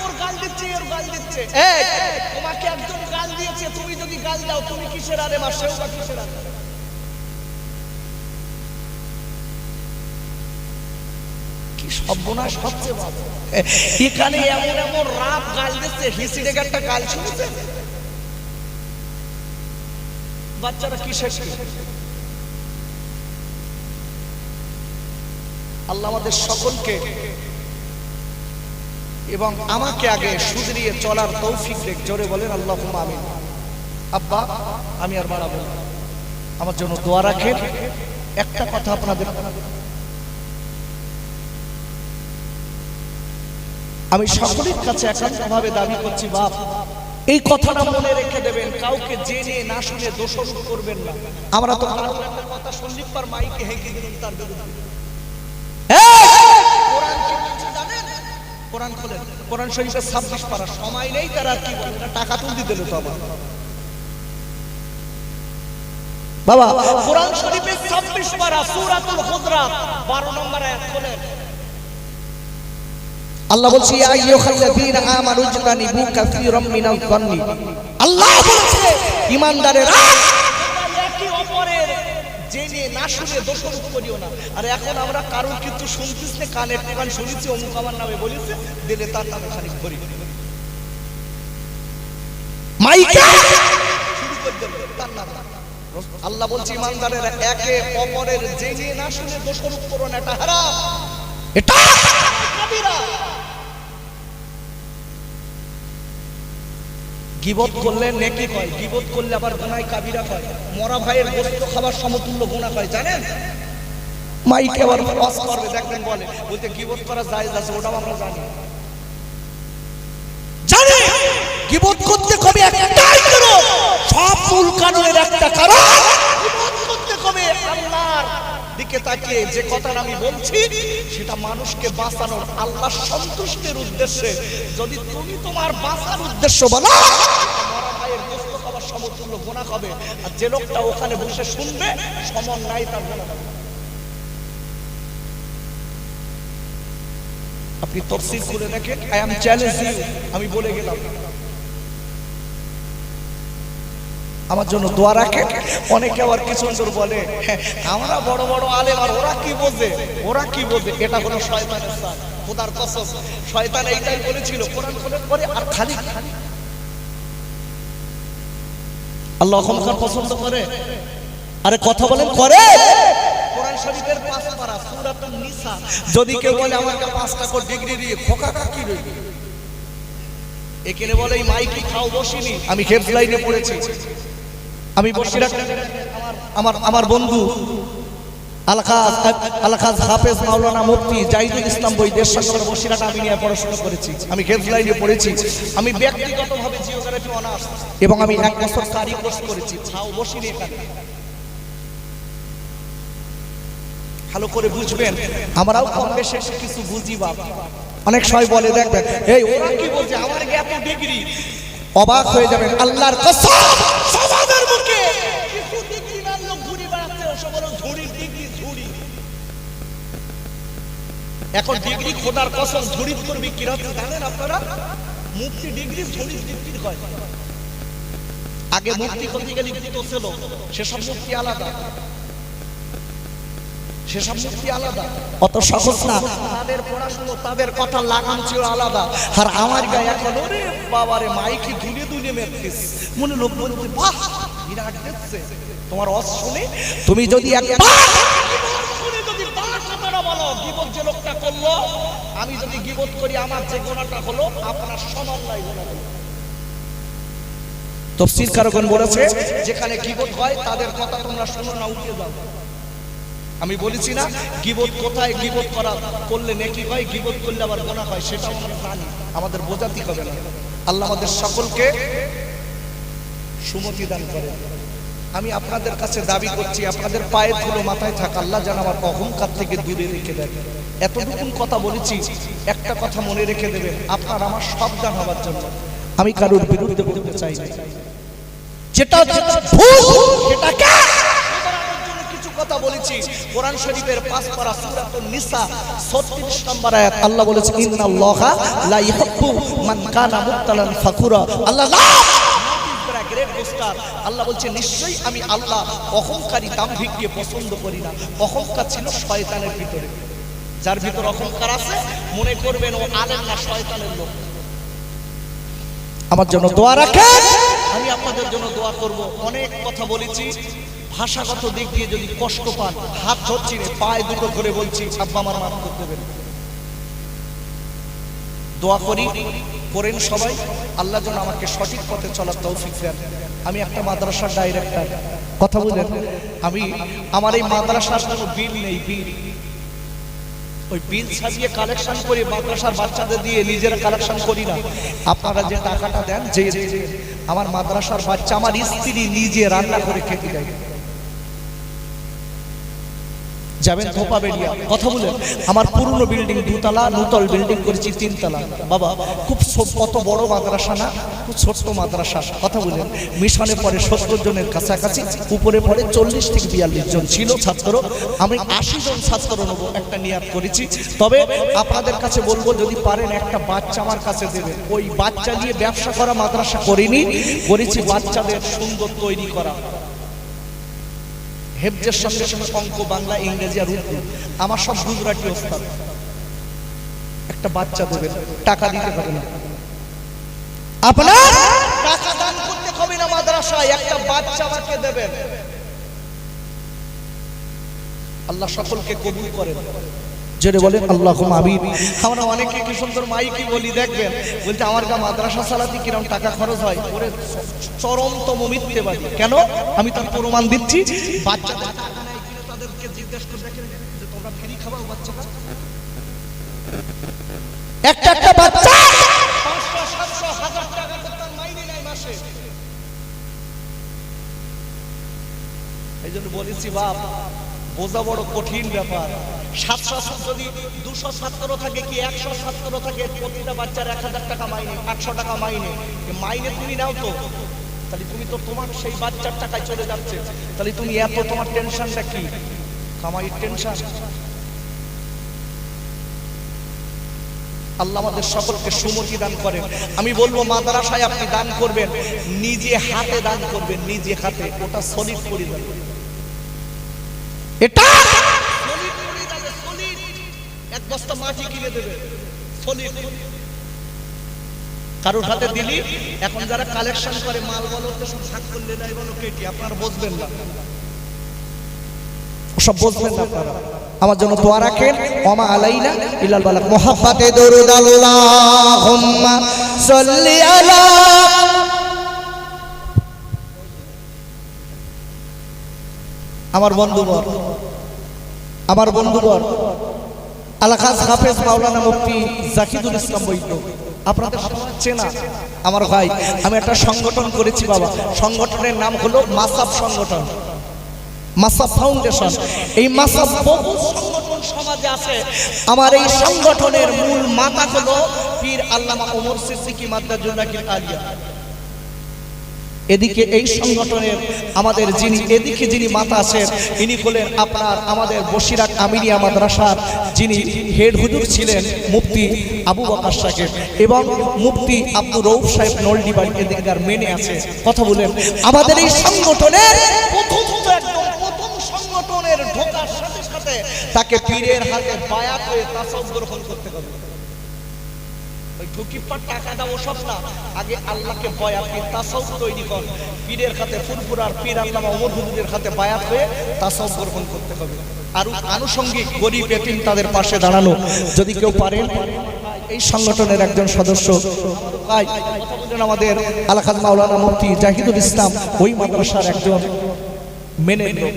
ওর গাল দিচ্ছে, ওর গাল দিচ্ছে। এই তোমাকে একজন গাল দিয়েছে, তুমি যদি গাল দাও তুমি কিসের আলেম আর সেও বা কিসের আলেম? কি সর্বনাশ হচ্ছে বাবা। এখানে এমন এমন রাত গাল দিচ্ছে, হিসিডে একটা গাল শুনেছে বাচ্চারা কি শেষ। আল্লাহ আমাদের সকলকে এবং আমাকে আগে শুধরিয়ে চলার তৌফিক দেখ। জোরে বলেন আল্লাহুম্মা আমিন। আব্বা আমি আর বাড়াবো না, আমার জন্য দোয়া রাখেন। একটা কথা আপনাদের, আমি সকলের কাছে একান্তভাবে দাবি করছি, বাপ এই কথাটা মনে রেখে দেবেন, কাউকে জেনে না শুনে দোষারোপ করবেন না। আমরা তো একটা কথা শুনলি পর মাইকে হেঁকে দিলাম তার বিরুদ্ধে। কোরআন কি কিছু জানেন? কোরআন খোলেন, কোরআন শরীফের 26 পারা, সময় নেই তারা কি বলে, টাকা তুলতে দিল তো আমার বাবা। কোরআন শরীফের 26 পারা সূরাতুল হুজরাত 12 নম্বর আয়াত খোলেন। আল্লাহ বলছে ইয়া আইয়ুহাল্লাযীনা আমানু ইজতানিবু কাসীরাম মিনাল যান্নি। আল্লাহ বলছে ঈমানদারেরা একে অপরের জেনে না শুনে দোষারোপ করিও না। আর এখন আমরা কারোর কিছু শুনতিস না, কানে কান শুনেছি অমুক আমার নামে বলেছে, দিলে তার নামে খালি করি মাইকা শুরু করে দেব তার নাম। আল্লাহ বলছে ঈমানদারেরা একে অপরের জেনে না শুনে দোষারোপ করো না, এটা হারাম, এটা কাবিরা। গীবত করলে নেকি হয়, গীবত করলে আবার গুনাহ কাবিরা হয়। মরা ভাইয়ের গোশত খাবার সমতুল্য গুনাহ হয়, জানেন? মাইকে আবার ওয়াজ করবে, দেখবেন বলে বলতে গীবত করা জায়েজ আছে, ওটাও আমরা জানি। জানি গীবত করতে কবে একটাই করো, সব মূল কারণের একটা কারণ গীবত করতে কবে আল্লাহর দিকে তাকিয়ে যে কথাটা আমি বলছি সেটা মানুষকে বাঁচানোর, আল্লাহর সন্তুষ্টির উদ্দেশ্যে। যদি তুমি তোমার বাঁচার উদ্দেশ্য বলো, মরা ভাইয়ের গোশত খাবার সমতুল্য গুনাহ হবে। আর যে লোকটা ওখানে বসে শুনবে সমন নাই তার গুনাহ হবে। আপনি তাফসীর করে দেখেন, আই এম চ্যালেঞ্জ ইউ, আমি বলে গেলাম। আমার জন্য দোয়া রাখেন। অনেকে আবার কিছু বলে আমরা বড় বড় আলেম, আর ওরা কি বোঝে, ওরা কি বোঝে। এটা হলো শয়তানের সাথ, খোদার কসম। শয়তান এইটাই বলেছিল, কোরআন খোলে পড়ে আর খালি আল্লাহ ক্ষমতার পছন্দ করে। আরে কথা বলেন করে। কোরআন শরীফের 5 পারা সূরাতুন নিসা, যদি কেউ বলে আমাকে 5টা করে ডিগ্রি দিয়ে খোকা কি রইল, এখানে বলে এই মাইকি খাও বসিনি। আমি হেফজ লাইনে পড়েছি, আমি বসিরহাট আমার বন্ধু আলখাজ হাফেজ মাওলানা মুফতি জাহিদুল ইসলাম বই দেশ সরকার বসিরহাট আমি নিয়ে পড়াশোনা করেছি। আমি হেফজ লাইনে পড়েছি। আমি ব্যক্তিগতভাবে জিওগ্রাফি অনার্স এবং আমি 1 বছর কারি কোর্স করেছি। খাও বসিনি এখানে। ভালো করে বুঝবেন, আমরাও কম বেশি কিছু বুঝি। বাবা অনেক সময় বলে দেখবেন এই ওরা কি বলছে, আমার এত ডিগ্রি, অবাক হয়ে যাবেন আল্লাহর কসম। সমাজের মুখে কিছু ডিগ্রি না লোক ঘুরে বেড়াচ্ছে, ওসব হলো ঝুড়ির ডিগ্রি, ঝুড়ি। এখন ডিগ্রি খোদার কসম ঝুড়ি করবি কি রাতে জানেন আপনারা? মুফতি ডিগ্রি ঝুড়ি ডিগ্রি হয়। আগে মুফতি করতে গেলে তো ছিল, সেসব মুফতি আলাদা, সেসব মুক্তি আলাদা, অত সহজ না। তাদের পড়াশুনো, তাদের কথা লাগাম ছিল আলাদা। আর আমার গায়ে এখন ওরে বাবারে মাইকি দুলে দুলে মেরতিস, মনে লোক বলতে বাহ বিরাট দেখছে তোমার ওয়াজ শুনে। তুমি যদি একবার শুনে যদি বাহ কথাটা বলো, গীবত যে লোকটা করলো, আমি যদি গীবত করি আমার যে গুনাহটা হলো আপনার সমান নাই গুনাহ হলো। তাফসীর কারকগণ বলেছে যেখানে গীবত হয় তাদের কথা তোমরা শোনো না, উঠে যাও। আমি বলেছি না গীবত কোথায়, গীবত করা করলে নেকি হয়, গীবত করলে আবার গুনাহ হয়, সেটা আমরা জানি, আমাদের বোঝাতে হবে না। আল্লাহ আমাদের সকলকে সুমতি দান করেন। আমি আপনাদের কাছে দাবি করছি, আপনাদের পায়ের ধুলো মাথায় থাক, আল্লাহ যেন আমার অহংকার থেকে দূরে রেখে দেন। এতটুকুন কথা বলেছি, একটা কথা মনে রেখে দেবেন, আপনার আমার সাবধান হওয়ার জন্য। আমি কারোর বিরুদ্ধে বলতে চাই না, যেটা ভুল সেটাকে কথা বলেছি। কোরআন শরীফের 5 পারা সূরাতুন নিসা 36 নম্বর আয়াত আল্লাহ বলেছে ইন্নাল্লাহা লা ইউহিব্বু মান কানা মুখতালান ফাকুরা। আল্লাহ গ্রেট পোস্টার, আল্লাহ বলছে নিশ্চয়ই আমি আল্লাহ অহংকারী দাম্ভিককে পছন্দ করি না। অহংকার ছিল শয়তানের ভিতরে, যার ভিতর অহংকার আছে মনে করবেন ও আলেম না, শয়তানের লোক। আমার জন্য দোয়া রাখেন, আমি আপনাদের জন্য দোয়া করব। অনেক কথা বলেছি, ভাষাগত দিক দিয়ে যদি কষ্ট পান, হাত ধরছি রে, পায়ে দুটো করে বলছি আব্বা আমার মাফ করে দেবেন। দোয়া করি, করেন সবাই, আল্লাহ যেন আমাকে সঠিক পথে চলার তৌফিক দেন। আমি একটা মাদ্রাসার ডাইরেক্টর, কথা বলেন, আমি আমার এই মাদ্রাসার কোনো বিল নেই, বিল ওই বিল সাজিয়ে কালেকশন করি, মাদ্রাসার বাচ্চাদের দিয়ে নিজেরা কালেকশন করি না। আপনারা যে টাকাটা দেন, যে আমার মাদ্রাসার বাচ্চা, আমার স্ত্রী নিজে রান্না করে খেতে দেয়। যাবেন থোপা বেরিয়া, কথা বলেন, আমার পুরনো বিল্ডিং 2 তলা, নূতন বিল্ডিং করেছি 3 তলা। বাবা খুব কত বড় মাদ্রাসা না, খুব ছোট্ট মাদ্রাসা, কথা বলেন। মিশনে পড়ে 70 জনের কাছাকাছি, উপরে পড়ে 40 থেকে 42 জন ছিল ছাত্র। আমি 80 জন ছাত্র নেব একটা নিয়াত করেছি। তবে আপনাদের কাছে বলবো, যদি পারেন একটা বাচ্চা আমার কাছে দেবেন। ওই বাচ্চা নিয়ে ব্যবসা করা মাদ্রাসা করিনি, করেছি বাচ্চাদের সুন্দর তৈরি করা, হেফজের সঙ্গে সঙ্গে অঙ্ক, বাংলা, ইংরেজি আর উর্দু, আমার সব গুজরাটি ওস্তাদ। একটা বাচ্চা দেবেন, টাকা দিতে হবে না, আপনার টাকা দান করতে হবে না মাদ্রাসায়, একটা বাচ্চা আমাকে দেবেন। আল্লাহ সকলকে কবুল করেন, জেনে বলেন আল্লাহুম্মা আমিন। আমরা অনেকে কি সুন্দর মাইকি বলি, দেখবেন বলতে আমার গা মাদ্রাসা চালাতে কিরকম টাকা খরচ হয়, ওরে চরমতম মিথ্যেবাদী। কেন? আমি তার প্রমাণ দিচ্ছি। বাচ্চাদের টাকা নাই কিনে তাদেরকে জিজ্ঞেস করে দেখেন যে তোমরা ফ্রি খাওয়াও বাচ্চাটা, একটা একটা বাচ্চা 500, 700, 1000 টাকা তার মাইনে নাই মাসে। এই জন্য বলেছি বাপ, বোঝা বড় কঠিন ব্যাপার। 700 যদি 200 ছাত্র থাকে কি 100 ছাত্র থাকে, প্রতিটা বাচ্চার 1000 টাকা মাইনে, 800 টাকা মাইনে। মাইনে তুমি নাও তো, তাহলে তুমি তো তোমার সেই বাচ্চার টাকায় চলে যাচ্ছে, তাহলে তুমি এত তোমার টেনশনটা কি? কামাইয়ের টেনশন। আল্লাহ আমাদের সকলকে সুমতি দান করেন। আমি বলবো মাদ্রাসায় আপনি দান করবেন, নিজে হাতে দান করবেন, নিজে হাতে। ওটা সলিড করে যাবে, এটা সলিড করে যাবে, সলিড। এক বস্তা মাটি কিনে দেবে, সলিড। কারোর হাতে দিলি, এখন যারা কালেকশন করে মাল বলো, তো সব ভাগ করলে নাই বলো কেটি, আপনারা বুঝবেন না, সব বুঝবেন না আপনারা। আমার জন্য দোয়া রাখেন, ওমা আলাইনা ইল্লাল বালাগ। মুহাব্বতে দরুদ আল্লাহুম্মা সাল্লি আলা। আমার বন্ধুবর, আমার বন্ধুবর আল-খাস হাফেজ মাওলানা মুফতি জাকিদুল ইসলাম বৈদ্য, আপনাদের সবাই চেনা আমার ভাই। আমি একটা সংগঠন করেছি বাবা, সংগঠনের নাম হলো মাসাব সংগঠন, মাসাব ফাউন্ডেশন। এই মাসাব বহু সংগঠন সমাজে আছে। আমার এই সংগঠনের মূল মাথা হলো পীর আল্লামা ওমর সিদ্দিকী মাদ্দাজুল্লাহিল আলিয়া। এদিকে এই সংগঠনের আমাদের যিনি মাতা আছেন, ইনি হলেন আপনার আমাদের বসিরহাট আমিনিয়া মাদ্রাসার যিনি হেড হুজুর ছিলেন, মুফতি আবু বকর সাহেব, এবং মুফতি আব্দুর রউফ সাহেব নলডিবাড়ি, এদিককার মেনে আছে। কথা বলেন, আমাদের এই সংগঠনের প্রথম সংগঠনের ঢোকার সাথে সাথে তাকে পীরের হাতে বায়াত হয়ে তাসাউফ গ্রহণ করতে হবে। টাকা দাও সব না, আগে আল্লাহকে ভয়, আপনি তাসাউফ তৈরি করেন। পীরের হাতে ফুরফুরার পীর আল্লামা ওমর হুজুরের হাতে বায়াত হয়ে তাসাউফ গ্রহণ করতে হবে। আর আনুষঙ্গিক গরিব এতিম তাদের পাশে দাঁড়ানো, যদি কেউ পারেন। এই সংগঠনের একজন সদস্য আমাদের আল-খাস মাওলানা মুফতি জাহিদুল ইসলাম, ওই মাদ্রাসার একজন মেনে লোক।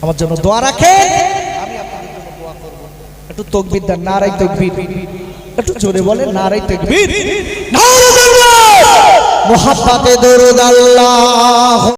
আমার জন্য দোয়া রাখেন, আমি আপনাদের জন্য দোয়া করব। একটু তাকবীর দেন, নারায়ে তাকবীর, একটু জোরে বলেন নারায়ে তাকবীর, নারায়ে তাকবীর। মুহাব্বতে দরুদ আল্লাহ।